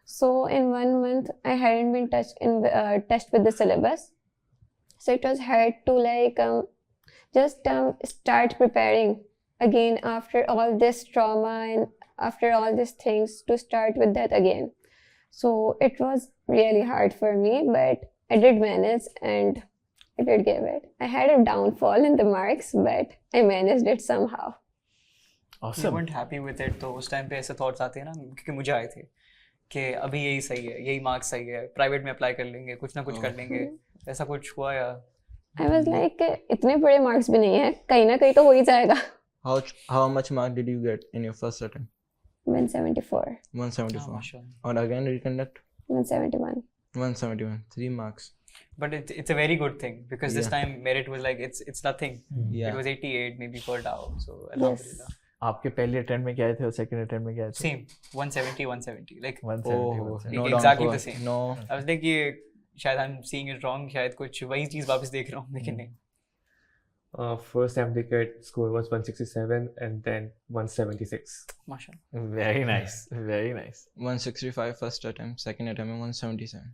So in 1 month, I hadn't been touched with the syllabus. So it was hard to like just start preparing again after all this trauma and after all these things, to start with that again. So it was really hard for me, but I did manage and I did give it. I had a downfall in the marks, but I managed it somehow. You Awesome. weren't happy with it, तो उस time पे ऐसे thoughts आते हैं ना, क्योंकि मुझे आए थे कि अभी यही सही है, यही मार्क्स सही है, प्राइवेट में अप्लाई कर लेंगे, कुछ ना कुछ कर लेंगे, ऐसा कुछ हुआ या? I was like इतने बड़े मार्क्स भी नहीं है, कहीं ना कहीं तो हो ही जाएगा. How much mark did you get in your first attempt? 174, 174. माशाल्लाह. Or again reconduct? 171. 171. 3 marks. But it's a very good thing, because this Yeah. time merit was like it's nothing. Yeah. It was 88 maybe per Dow, so alhamdulillah. आपके पहले attempt में क्या आए थे और second attempt में क्या आए थे? Same 170 like 170, Oh, 170. no exactly downfall. the same. No. I was like ये शायद I'm seeing it wrong, शायद कुछ वही चीज वापस देख रहा हूँ, लेकिन नहीं. First MDCAT score was 167 and then 176. माशाल्लाह. Very nice, very nice. 165 first attempt. Second attempt 177.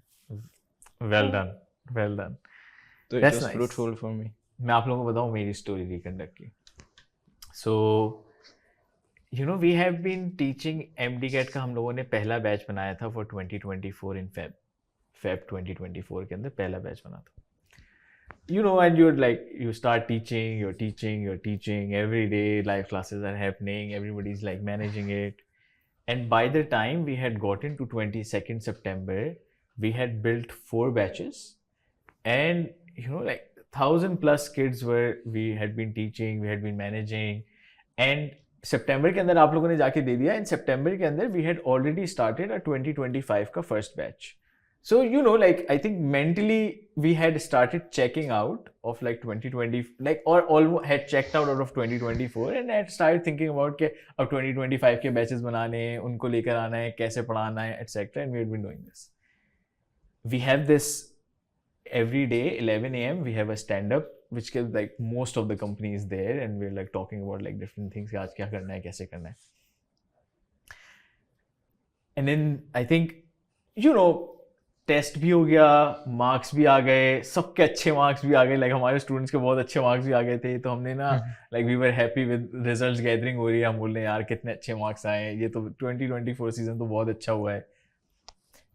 Well done, well done. So it That's was nice. fruitful for me. मैं आप लोगों को बताऊँ मेरी स्टोरी रिकंडक्ट की. So, you know, we have been teaching MDCAT का हम लोगों ने पहला बैच बनाया था for 2024 in Feb 2024 के अंदर पहला बैच बना था. You know, and you're like, you start teaching, you're teaching, every day live classes are happening, everybody's like managing it. And by the time we had gotten to 22nd September, we had built 4 batches. And, you know, like 1,000+ kids we had been teaching, we had been managing. And September के अंदर आप लोगों ने जाके दे दिया. And September के अंदर we had already started a 2025 का first batch. So, you know, like, I think mentally we had started checking out of like 2020, like, or almost had checked out of 2024 and had started thinking about कि अब 2025 के batches बनाने, उनको लेकर आना है, कैसे पढ़ाना है, etc. And we had been doing this. We have this every day, 11 a.m. we have a stand-up, which is like most of the companies there, and we're like talking about like different things, आज क्या करना है, कैसे करना है. And then I think, you know, test भी हो गया, मार्क्स भी आ गए, सबके अच्छे मार्क्स भी आ गए, लाइक हमारे स्टूडेंट्स के बहुत अच्छे मार्क्स भी आ गए थे. तो हमने ना like we were happy with results gathering हो रही है, हम बोल रहे हैं यार कितने अच्छे मार्क्स आए हैं, ये तो 2024 सीजन तो बहुत अच्छा हुआ है.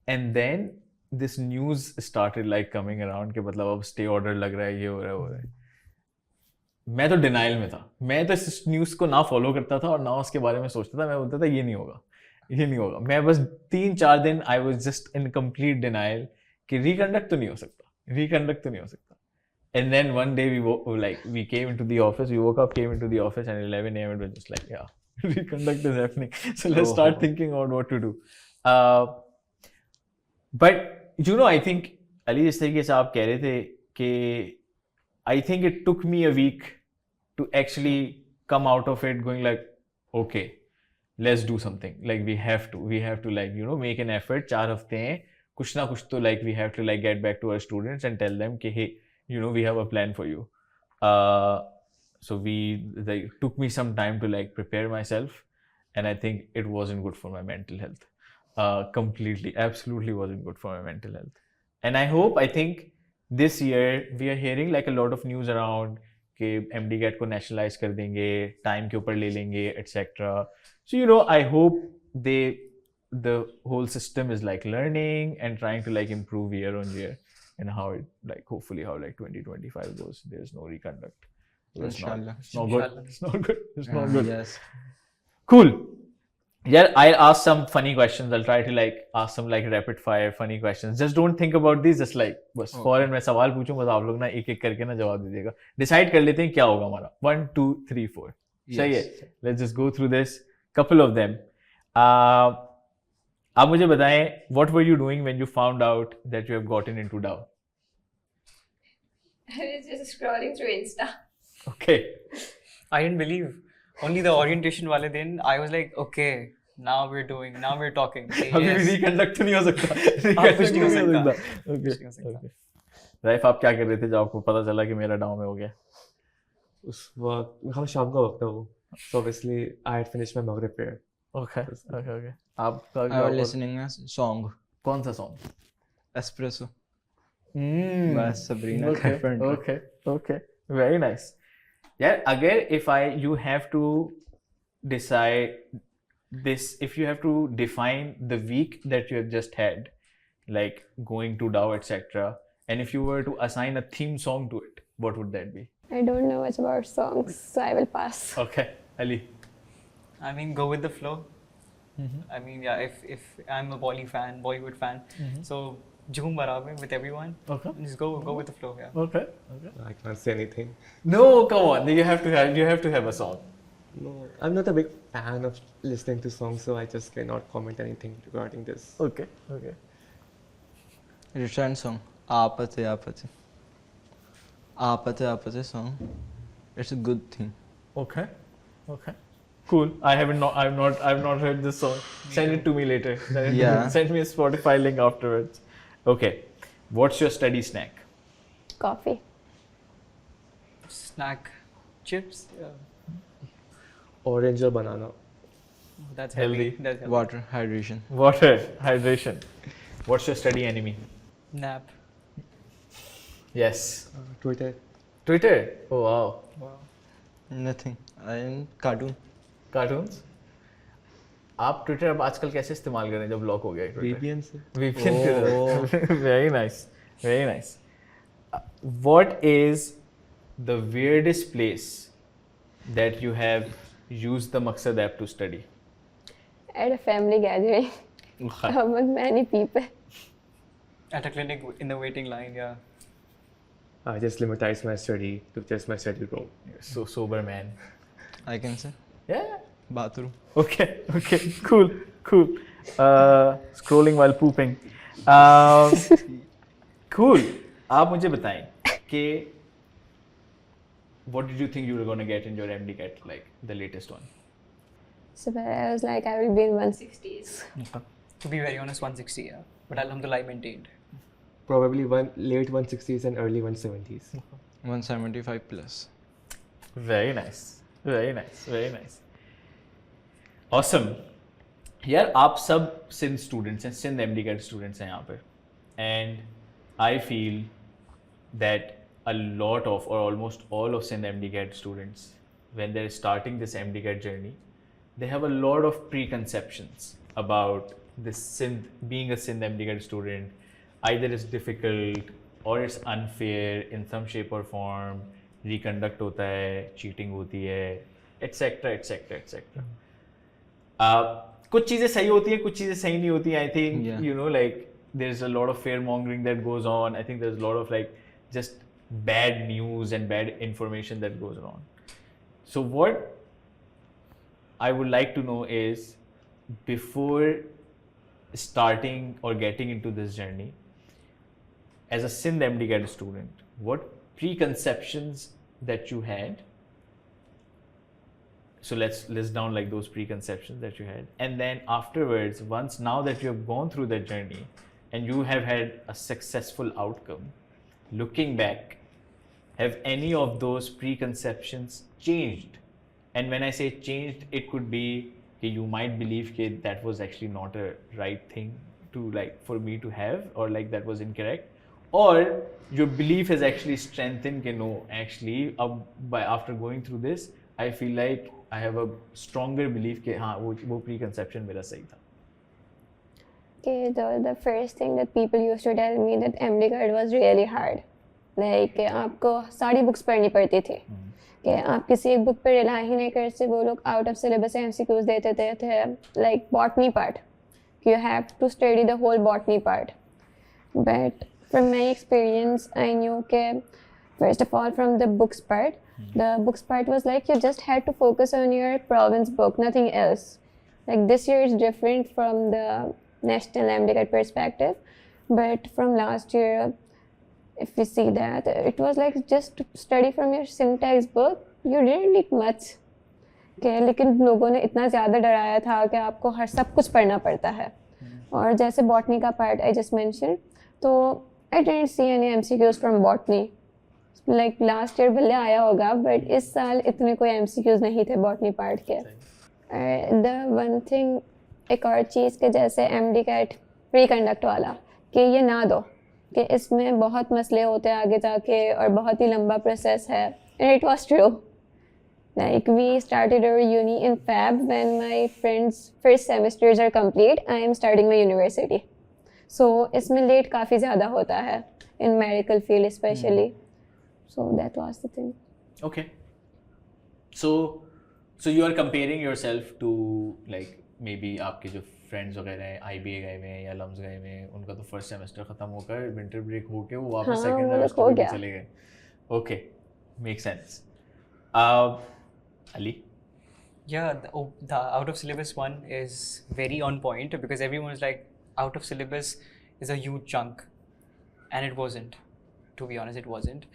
And then this news started like coming around कि मतलब अब स्टे ऑर्डर लग रहा है, ये हो रहा है, वो हो रहा है. मैं तो डिनाइल में था, मैं तो इस न्यूज़ को ना फॉलो करता था और ना उसके बारे में सोचता था. मैं बोलता था ये नहीं होगा, ये नहीं होगा. मैं बस 3-4 दिन I was just in complete denial कि रिकंडक्ट तो नहीं हो सकता, रिकंडक्ट तो नहीं हो सकता. And then one day we came into the office, we woke up, came into the office and 11 a.m. it was just like yeah reconduct is happening, so let's start thinking about what to do. But you know, I think Ali जिस तरीके से आप कह रहे थे कि I think it took me a week to actually come out of it going like okay, let's do something, like we have to like, you know, make an effort. 4 हफ्ते हैं, कुछ ना कुछ तो like we have to like get back to our students and tell them कि hey, you know, we have a plan for you. So it took me some time to like prepare myself, and I think it wasn't good for my mental health. Completely, absolutely wasn't good for my mental health. And I think this year we are hearing like a lot of news around कि MDCAT को nationalize कर देंगे, time के ऊपर ले लेंगे, etc. So, you know, I hope the whole system is like learning and trying to like improve year on year, and how it like hopefully how like 2025 goes. There's no reconduct. It's not good. It's not good. It's not good. Yes. Cool. Yeah, I'll ask some funny questions. I'll try to like ask some like rapid fire funny questions. Just don't think about these. Just like बस फौरन मैं सवाल पूछूं, बस आप लोग ना एक एक करके ना जवाब दीजिएगा. डिसाइड कर लेते हैं क्या होगा हमारा. 1, 2, 3, 4. सही है. Let's just go through this. Couple of them. आप मुझे बताएं, what were you doing when you found out that you have gotten into Dow? I was just scrolling through Insta. Okay. I didn't believe. Only the orientation वाले दिन I was like okay, now we're talking. Okay, अभी yes. भी reconduct तो नहीं हो सकता. कुछ नहीं हो सकता. Okay. राइफ, आप क्या कर रहे थे जब आपको पता चला कि मेरा डाउन में हो गया? उस वक्त हाँ शाम का वक्त था वो. So obviously I had finished my Maghrib prayer. Okay. आपका I क्या was और- listening a song, कौन सा song? Espresso. Hmm. by Sabrina Okay, Carpenter. okay, okay. Very nice. Yeah, again, you have to decide this, if you have to define the week that you have just had, like going to DAO, etc., and if you were to assign a theme song to it, what would that be? I don't know much about songs, so I will pass. Okay, Ali. I mean, go with the flow. I mean, yeah, if I'm a Bollywood fan, so Jhoom Barabe with everyone. Okay. Just go with the flow, yeah. Okay. Okay. I can't say anything. No, come on. You have to have a song. No, I'm not a big fan of listening to songs, so I just cannot comment anything regarding this. Okay. Okay. Return song, Aapate Aapate. Aapate Aapate song. It's a good thing. Okay. Okay. Cool. I've not heard this song. Send it to me later. Yeah. Send me a Spotify link afterwards. Okay. What's your study snack? Coffee. Snack, chips. Yeah. Orange or banana? That's Healthy. healthy. That's healthy. Water, hydration. Water, hydration. What's your study enemy? Nap. Yes. Twitter. Twitter. Oh wow. Nothing. And cartoon. Cartoons. आप Twitter अब आजकल कैसे इस्तेमाल कर रहे हैं जब lock हो गया है ट्विटर? VPN से. VPN के साथ. Very nice. Very nice. What is the weirdest place that you have used the Maqsad app to study? At a family gathering among many people. At a clinic in the waiting line, yeah. I just limitize my study to just my study room. So sober man. I can say Yeah. bathroom. Okay. Okay. Cool. Cool. Scrolling while pooping. Cool. आप मुझे बताएं कि what did you think you were going to get in your MDCAT, like the latest one? So I was like, I will be in 160s. To be very honest, 160, yeah. But Alhamdulillah, I maintained. Probably late 160s and early 170s. 175 plus. Very nice. Very nice. Very nice. Awesome. यार आप सब Sindh students हैं, Sindh MDCAT students हैं यहाँ पे, and I feel that a lot of, or almost all of Sindh MDCAT students, when they're starting this MDCAT journey, they have a lot of preconceptions about this Sindh, being a Sindh MDCAT student. Either it's difficult or it's unfair in some shape or form. Reconduct होता है, cheating होती है, etc. etc. etc. कुछ चीज़ें सही होती हैं, कुछ चीज़ें सही नहीं होती हैं. I think Yeah. you know, like there's a lot of fear mongering that goes on. I think there's a lot of like just bad news and bad information that goes on. So what I would like to know is, before starting or getting into this journey, as a Sindh MDCAT student, what preconceptions that you had? So let's list down like those preconceptions that you had, and then afterwards, once now that you have gone through that journey and you have had a successful outcome, looking back, have any of those preconceptions changed? And when I say changed, it could be that you might believe that that was actually not a right thing to like for me to have, or like that was incorrect, or your belief has actually strengthened that no, actually after going through this, I feel like I have a stronger belief कि हाँ वो preconception मेरा सही था. Okay, the first thing that people used to tell me that MDCAT was really hard. Like आपको सारी books पढ़नी पड़ती थी कि आप किसी एक बुक पर रिलाई ही नहीं कर सकते. वो लोग आउट ऑफ सिलेबस MCQs देते थे like botany part. You have to study the whole botany part. But from my experience, I knew that first of all, from the books part, the books part was like you just had to focus on your province book, nothing else. Like this year is different from the national MDCAT perspective, but from last year, if we see that, it was like just to study from your syntax book, you didn't need much. Okay, लेकिन लोगों ने इतना ज़्यादा डराया था कि आपको हर सब कुछ पढ़ना पड़ता है. और जैसे बॉटनी का पार्ट I just mentioned, तो I didn't see any MCQs from botany. Like last year भले आया होगा, but इस साल इतने कोई MCQs नहीं थे botany part के. The one thing एक और चीज़ के जैसे MDCAT Reconduct वाला कि ये ना दो कि इसमें बहुत मसले होते हैं आगे जाके और बहुत ही लंबा प्रोसेस है. And it was true. Like we started our uni in Feb when my friends' first semesters are complete. I am starting my university. So इसमें late काफ़ी ज़्यादा होता है in medical field especially. So that was the thing. Okay. So you are comparing yourself to like maybe आपके जो friends वगैरह हैं IBA गए हुए हैं या लम्स गए हुए हैं उनका तो first semester ख़त्म होकर winter break होके वो वापस हाँ, second वो लोग semester हो में भी गया. चले गए. Okay, makes sense. Ali? Yeah, the out of syllabus one is very on point because everyone is like, out of syllabus is a huge chunk, and it wasn't. To be honest, it wasn't.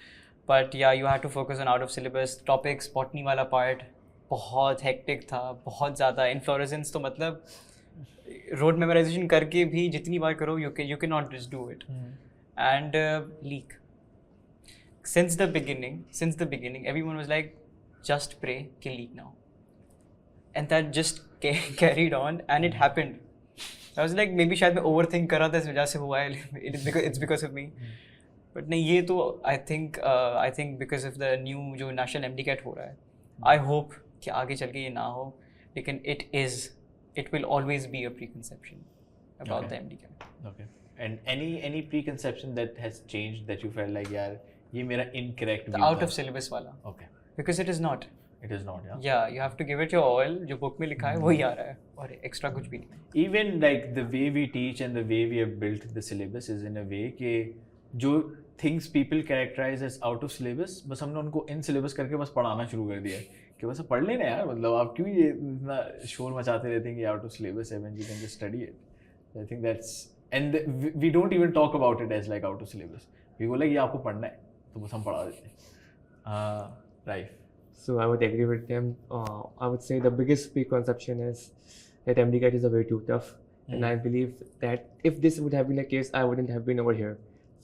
But yeah, you had to focus on out of syllabus topics. Botany वाला part बहुत hectic था, बहुत ज़्यादा. Inflorescence तो मतलब road memorization करके भी जितनी बार करो, you cannot just do it. And leak. Since the beginning, everyone was like, just pray कि leak now. And that just carried on, and it happened. I was like, maybe शायद मैं overthink कर रहा था इस वजह से हुआ है. It's because of me. But नहीं, ये तो I think because of the new जो national MDCAT हो रहा है. I hope कि आगे चल के ये ना हो. लेकिन it will always be a preconception about the MDCAT. Okay. And any preconception that has changed that you felt like यार ये मेरा incorrect The view out था. of syllabus वाला. Okay. Because it is not. It is not, yeah. Yeah, you have to give it your all. जो book में लिखा है वही आ रहा है और extra कुछ भी नहीं. Even like the way we teach and the way we have built the syllabus is in a way कि जो things people characterize as out of syllabus बस हमने उनको in syllabus करके बस पढ़ाना शुरू कर दिया है कि बस पढ़ लेना यार, मतलब आप क्यों ये इतना शोर मचाते रहते हैं कि out of syllabus है when you can just study it. So I think that's, and we don't even talk about it as like out of syllabus. We go like ये आपको पढ़ना है तो बस हम पढ़ा देते हैं. Right. So I would agree with them. I would say the biggest preconception is that MDCAT is a way too tough, and I believe that if this would have been the case, I wouldn't have been over here.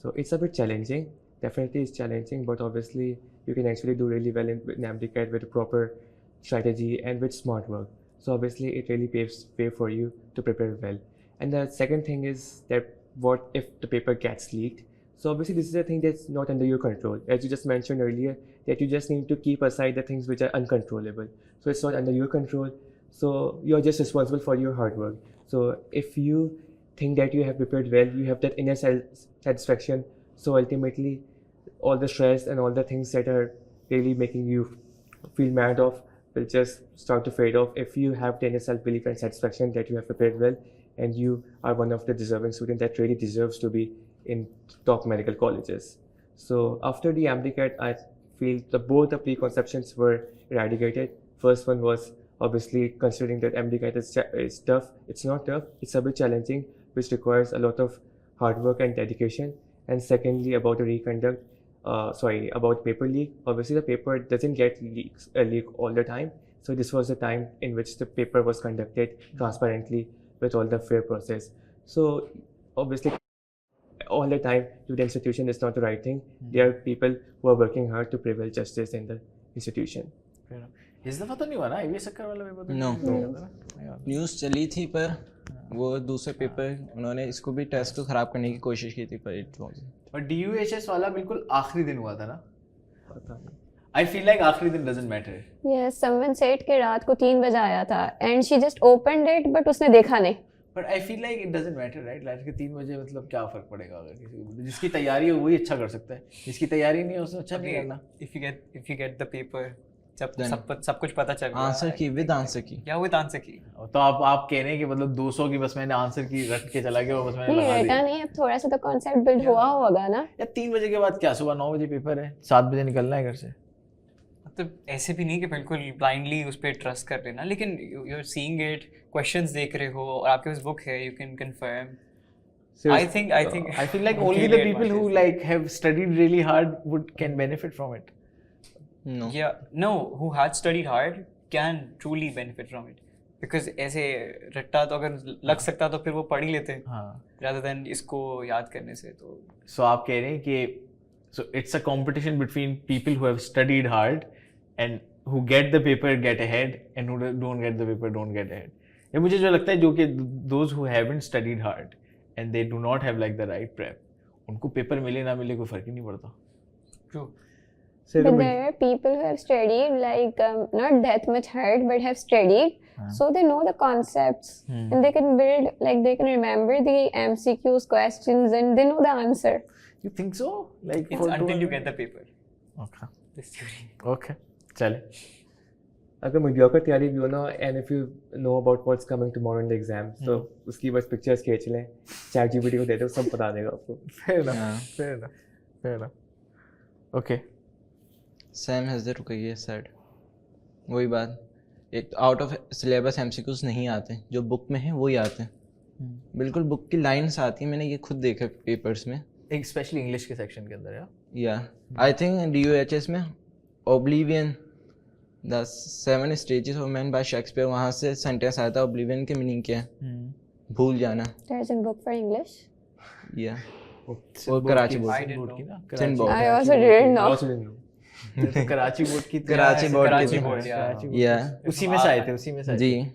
So it's a bit challenging. Definitely, it's challenging, but obviously you can actually do really well in MDCAT with proper strategy and with smart work. So obviously, it really paves way for you to prepare well. And the second thing is that what if the paper gets leaked? So obviously this is a thing that's not under your control. As you just mentioned earlier, that you just need to keep aside the things which are uncontrollable. So it's not under your control. So you're just responsible for your hard work. So if you think that you have prepared well, you have that inner satisfaction. So ultimately, all the stress and all the things that are really making you feel mad off will just start to fade off if you have the inner self-belief and satisfaction that you have prepared well, and you are one of the deserving students that really deserves to be in top medical colleges. So after the MDCAT, I feel both the preconceptions were eradicated. First one was obviously considering that MDCAT is tough. It's not tough, it's a bit challenging, which requires a lot of hard work and dedication. And secondly, about the Reconduct, about paper leak. Obviously, the paper doesn't get leak all the time. So this was the time in which the paper was conducted transparently with all the fair process. So obviously, all the time to the institution is not the right thing. There are people who are working hard to prevail justice in the institution. इस दफा तो नहीं हुआ ना IBA शक्कर वाला paper? No. News चली थी पर वो दूसरे पेपर उन्होंने इसको भी टेस्ट को ख़राब करने की कोशिश की थी पर इट वाज. और DUHS वाला बिल्कुल आखिरी दिन हुआ था ना? I feel like आखिरी दिन doesn't matter. Yes, someone said कि रात को 3 बजे आया था and she just opened it but उसने देखा नहीं. But I feel like it doesn't matter, right? रात के 3 बजे मतलब क्या फर्क पड़ेगा अगर किसी को, जिसकी तैयारी है वही अच्छा कर सकता है, जिसकी तैयारी नहीं है उसने अच्छा नहीं करना. If you get the paper, जब सब कुछ पता चल गया. आंसर की विद आंसर की. या विद आंसर की. तो आप कह रहे हैं कि मतलब 200 की बस मैंने आंसर की रट के चला गया और बस मैंने नहीं लगा रटा दी. नहीं, अब थोड़ा सा तो कॉन्सेप्ट बिल्ड हुआ होगा ना. या 3 बजे के बाद क्या, सुबह 9 बजे पेपर है, 7 बजे निकलना है घर से. मतलब ऐसे भी नहीं कि बिल्कुल ब्लाइंडली उस पर ट्रस्ट कर लेना, लेकिन you are seeing it, questions देख रहे हो और आपके पास बुक है, you can confirm. I think I feel like only the people who like have studied really hard can benefit from it. No, who had studied hard can truly benefit from it, because ऐसे रट्टा तो अगर लग सकता तो फिर वो पढ़ ही लेते rather than इसको याद करने से. तो so आप कह रहे हैं कि so it's a competition between people who have studied hard and who get the paper get ahead and who don't get the paper don't get ahead. ये मुझे जो लगता है जो कि those who haven't studied hard and they do not have like the right prep, उनको paper मिले ना मिले कोई फर्क ही नहीं पड़ता. True. But there are people who have studied like not that much hard, but have studied, so they know the concepts and they can build, like they can remember the MCQs questions and they know the answer. You think so? Like It's until you get the paper. Okay. This theory. Okay. चले. अगर mediocre theory भी हो ना, and if you know about what's coming tomorrow in the exam, so उसकी बस pictures खींच लें, ChatGPT को दे दो, सब बता देगा आपको. Fair enough. Fair enough. Fair enough. Okay. Sam has the रुकइए said. वही बात, एक आउट ऑफ सिलेबस एमसीक्यूज नहीं आते, जो बुक में है वही आते हैं. बिल्कुल बुक की लाइंस आती हैं, मैंने ये खुद देखा पेपर्स में. एक स्पेशली इंग्लिश के सेक्शन के अंदर या आई थिंक DUHS में oblivion the 7 stages of man bye Shakespeare, वहाँ से सेंटेंस आया था ओब्लिवियन के मीनिंग क्या है, भूल जाना. There's a book for English. या वो कराची I बोर्ड didn't की know. ना. Sin board. I also didn't know. Also didn't know. Karachi board की कराची बोर्ड Karachi की board, yeah. कराची बोर्ड. या उसी में से आए थे, उसी में से आए थे. जी.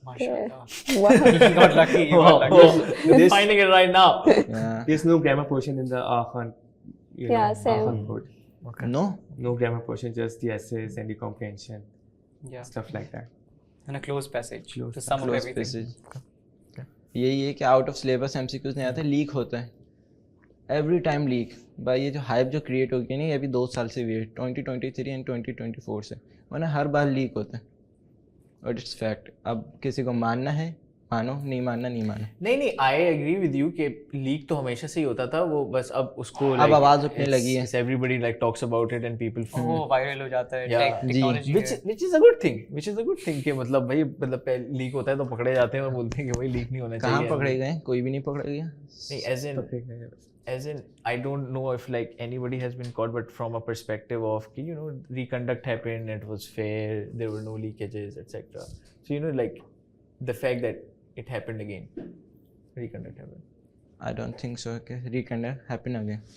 Mashallah. Wow. You got lucky. You got lucky. You're finding it right now. Yeah. There's no grammar portion in the Khan, Yeah, same. Khan board. Okay. No. No grammar portion, just the essays and the comprehension, Yeah. stuff like that. And a closed passage. Closed The sum of Close everything. passage. यही है कि out of syllabus MCQs नहीं आते, leak होता है every time leak. भाई ये जो हाइप जो क्रिएट हो गई नहीं, अभी 2 साल से वेट 2023 एंड 2024 से, वरना हर बार लीक होता है. और इट्स फैक्ट. अब किसी को मानना है मानो, नहीं मानना नहीं मानो. नहीं आई एग्री विद यू कि लीक तो हमेशा से ही होता था, वो बस अब उसको अब आवाज उठने लगी है. Everybody like talks about it and people Oh, viral हो जाता है. Yeah. Tech, ji. technology. which is a good thing कि मतलब भाई मतलब लीक होता है तो पकड़े जाते हैं और बोलते हैं कि भाई लीक नहीं होना चाहिए. कहाँ पकड़े गए? कोई भी नहीं पकड़ा गया. नहीं as in I don't know if like anybody has been caught, but from a perspective of you know Reconduct happened, it was fair, there were no leakages, etc. So you know like the fact that it happened again, Reconduct happened. I don't think so कि Reconduct happen again.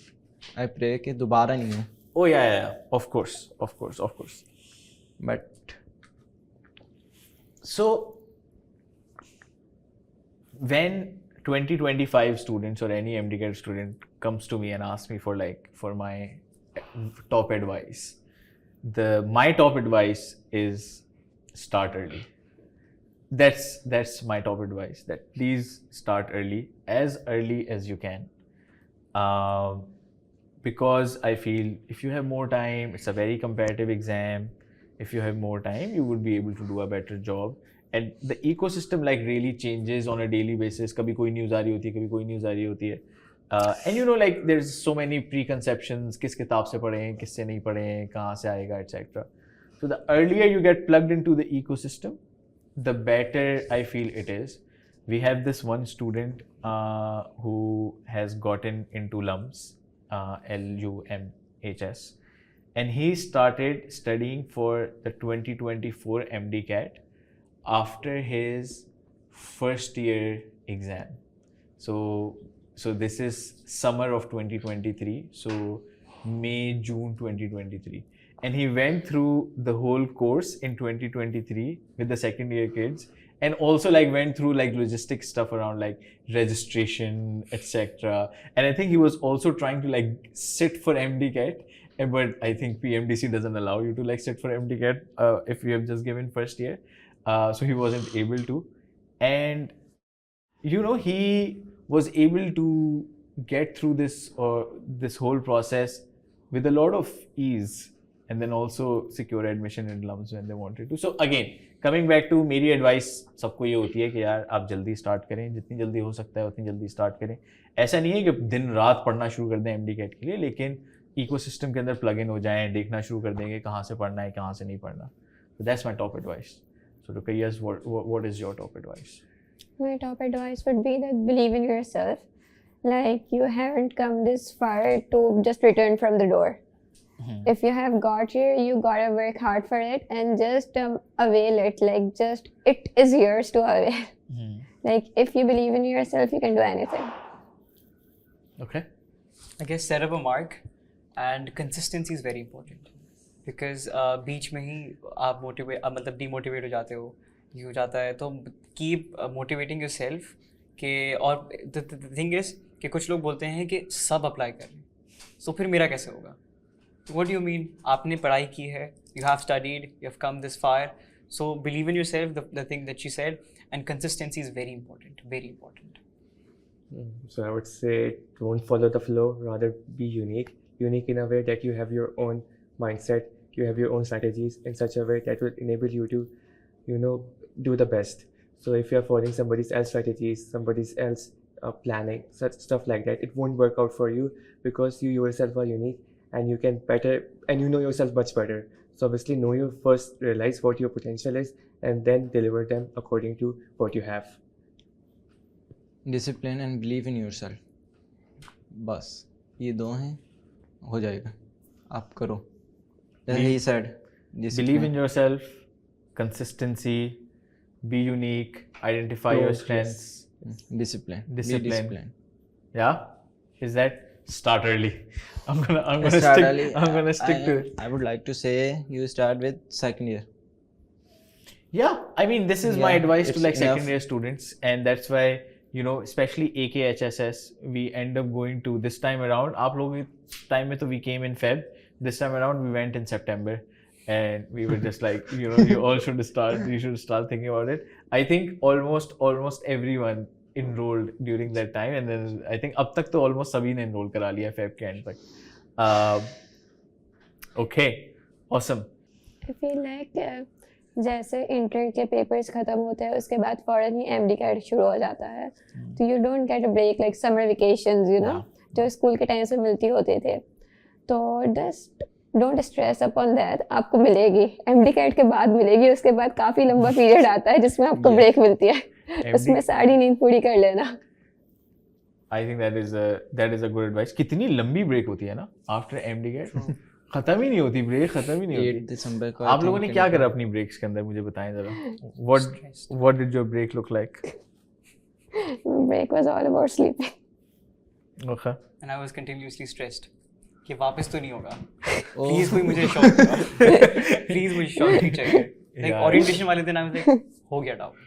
I pray कि दोबारा नहीं हो. Oh yeah, of course. But So when 2025 students or any MDCAT student comes to me and asks me for my top advice, my top advice is start early. That's my top advice, that please start early as you can, because I feel if you have more time, it's a very competitive exam. If you have more time, you would be able to do a better job. And the ecosystem like really changes on a daily basis. कभी कोई news आ रही होती है, कभी कोई news आ रही होती है. And you know like there's so many preconceptions, किस किताब से पढ़े हैं, किससे नहीं पढ़े हैं, कहाँ से आएगा, etc. So the earlier you get plugged into the ecosystem, the better I feel it is. We have this one student who has gotten into LUMS, LUMHS, and he started studying for the 2024 MDCAT after his first year exam. So this is summer of 2023, so May, June 2023. And he went through the whole course in 2023 with the second year kids, and also like went through like logistic stuff around like registration, etc. And I think he was also trying to like sit for MDCAT, but I think PMDC doesn't allow you to like sit for MDCAT if you have just given first year. So he wasn't able to, and you know he was able to get through this whole process with a lot of ease, and then also secure admission in LUMS when they wanted to. So again, coming back to मेरी advice सबको ये होती है कि यार आप जल्दी start करें, जितनी जल्दी हो सकता है उतनी जल्दी start करें. ऐसा नहीं है कि दिन रात पढ़ना शुरू कर दें MDCAT के लिए, लेकिन ecosystem के अंदर plug in हो जाएं, देखना शुरू कर देंगे कहाँ से पढ़ना है, कहाँ से नहीं पढ़ना. So that's my top advice. So Ruqayyah's, what is your top advice? My top advice would be that believe in yourself. Like you haven't come this far to just return from the door. If you have got here, you gotta work hard for it and just avail it. Like just it is yours to avail. Like if you believe in yourself, you can do anything. Okay. I guess set up a mark, and consistency is very important, because बीच में ही आप मतलब demotivate हो जाते हो, ये हो जाता है. तो keep motivating yourself कि और the thing is कि कुछ लोग बोलते हैं कि सब अप्लाई कर लें, so फिर मेरा कैसे होगा? What do you mean? आपने पढ़ाई की है, you have studied, you have come this far, so believe in yourself, the thing that she said, and consistency is very important, very important. So I would say don't follow the flow, rather be unique. Unique in a way that you have your own mindset, you have your own strategies in such a way that will enable you to, do the best. So if you are following somebody else's strategies, somebody else's planning, such stuff like that, it won't work out for you because you yourself are unique and you can better, and you know yourself much better. So obviously know you first, realize what your potential is, and then deliver them according to what you have. Discipline and believe in yourself. बस ये दो हैं, हो जाएगा. आप करो. Then he said, Believe in yourself, consistency, be unique, identify your strengths. discipline. Be Discipline. disciplined. Yeah, is that start early? I'm gonna Start stick. early. I'm gonna stick to it. I would like to say you start with second year. Yeah, I mean, this is my Yeah, advice to it's like enough. second year students, and that's why, especially AKHSS, we end up going to this time around. आप लोगों के time में तो we came in Feb. This time around we went in September, and we were just like, you all should start. You should start thinking about it. I think almost everyone enrolled during that time, and then I think अब तक तो almost सभी ने enroll करा लिया Feb के end तक. Okay, awesome. I feel like जैसे इंटर के पेपर्स ख़त्म होते हैं उसके बाद फ़ौरन ही MDCAT शुरू हो जाता है, तो you don't get a break like summer vacations जो स्कूल के टाइम से मिलती होते थे. तो just don't stress upon that, आपको मिलेगी. MDCAT के बाद मिलेगी, उसके बाद काफ़ी लंबा पीरियड आता है जिसमें आपको ब्रेक मिलती है. उसमें सारी नींद पूरी कर लेना. I think that is a good advice. कितनी लंबी ब्रेक होती है ना आफ्टर MDCAT? खत्म ही नहीं होती ब्रेक, खत्म ही नहीं 8 होती. दिसंबर को आप लोगों ने क्या करा अपनी ब्रेक्स के अंदर, मुझे बताएं जरा. What did your break look like? Break was all about sleeping. Okay. And I was continuously stressed कि वापस तो नहीं होगा. Please कोई मुझे शॉक कराओ. Please मुझे शॉक नहीं चाहिए. Like Yeah. orientation वाले दिन I was like, हो गया डाउन.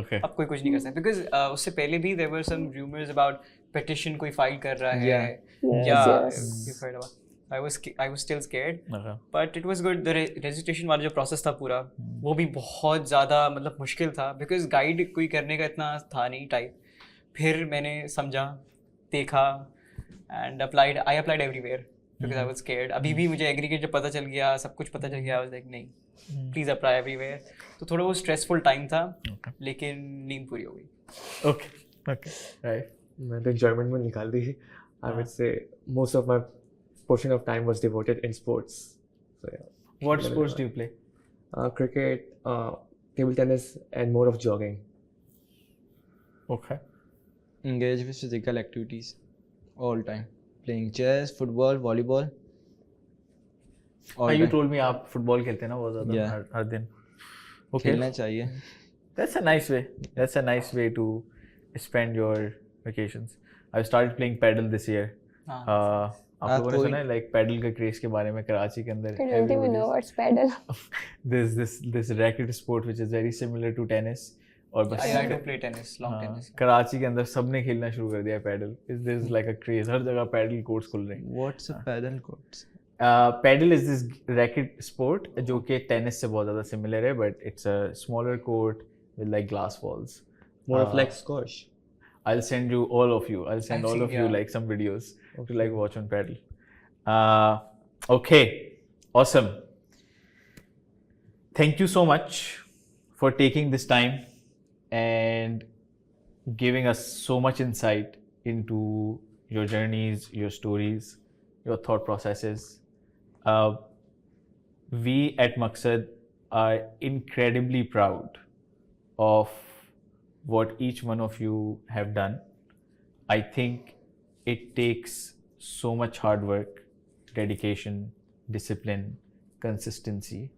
Okay. अब कोई कुछ नहीं कर सकता. Because उससे पहले भी there were some rumors about petition कोई फाइल कर रहा है. Yeah. Yes. You've heard about. I was still scared. Okay. But it was good. The registration वाला जो process था पूरा, वो भी बहुत ज़्यादा मतलब मुश्किल था because guide कोई करने का इतना था नहीं टाइप. फिर मैंने समझा, देखा and I applied everywhere because I was scared. अभी भी मुझे aggregate जब पता चल गया, सब कुछ पता चल गया, I was like नहीं, please apply everywhere. तो थोड़ा वो stressful time था, लेकिन नींद पूरी हो गई. Okay. Okay. Right. मैं तो enjoyment में निकाल दी. I would say most of my portion of time was devoted in sports. So yeah. What sports do you play? Cricket, table tennis, and more of jogging. Okay. Engage with physical activities all time. Playing chess, football, volleyball. All You time. told me आप football खेलते हैं ना बहुत ज़्यादा Yeah. हर दिन. Okay. खेलना चाहिए. That's a nice way. That's a nice way to spend your vacations. I've started playing paddle this year. आप लोगों ने सुना है like paddle के craze के बारे में कराची के अंदर? I don't even know what's paddle. There's this racket sport which is very similar to tennis. और बस I do play tennis, long tennis. Karachi के अंदर सबने खेलना शुरू कर दिया padel. There's like a craze. हर जगह पैडल कोर्ट्स खुल रहे हैं. What's a paddle courts? Paddle is this racket sport जो कि टेनिस से बहुत ज़्यादा similar है, but it's a smaller court with like glass walls. More of like squash. I'll send you all of you. I'll send I've all seen, of you yeah. like some videos to like watch on paddle. Okay, awesome. Thank you so much for taking this time and giving us so much insight into your journeys, your stories, your thought processes. We at Maqsad are incredibly proud of what each one of you have done. I think it takes so much hard work, dedication, discipline, consistency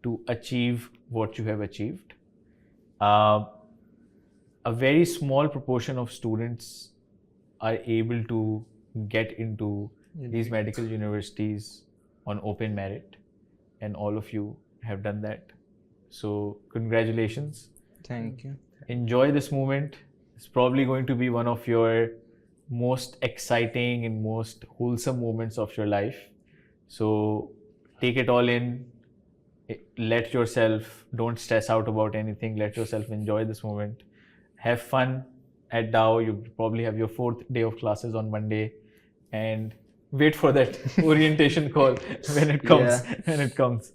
to achieve what you have achieved. A very small proportion of students are able to get into these medical universities on open merit, and all of you have done that. So congratulations. Thank you. Enjoy this moment. It's probably going to be one of your most exciting and most wholesome moments of your life. So take it all in. Let yourself, don't stress out about anything. Let yourself enjoy this moment. Have fun at Dow. You probably have your 4th day of classes on Monday, and wait for that orientation call when it comes. Yeah. When it comes.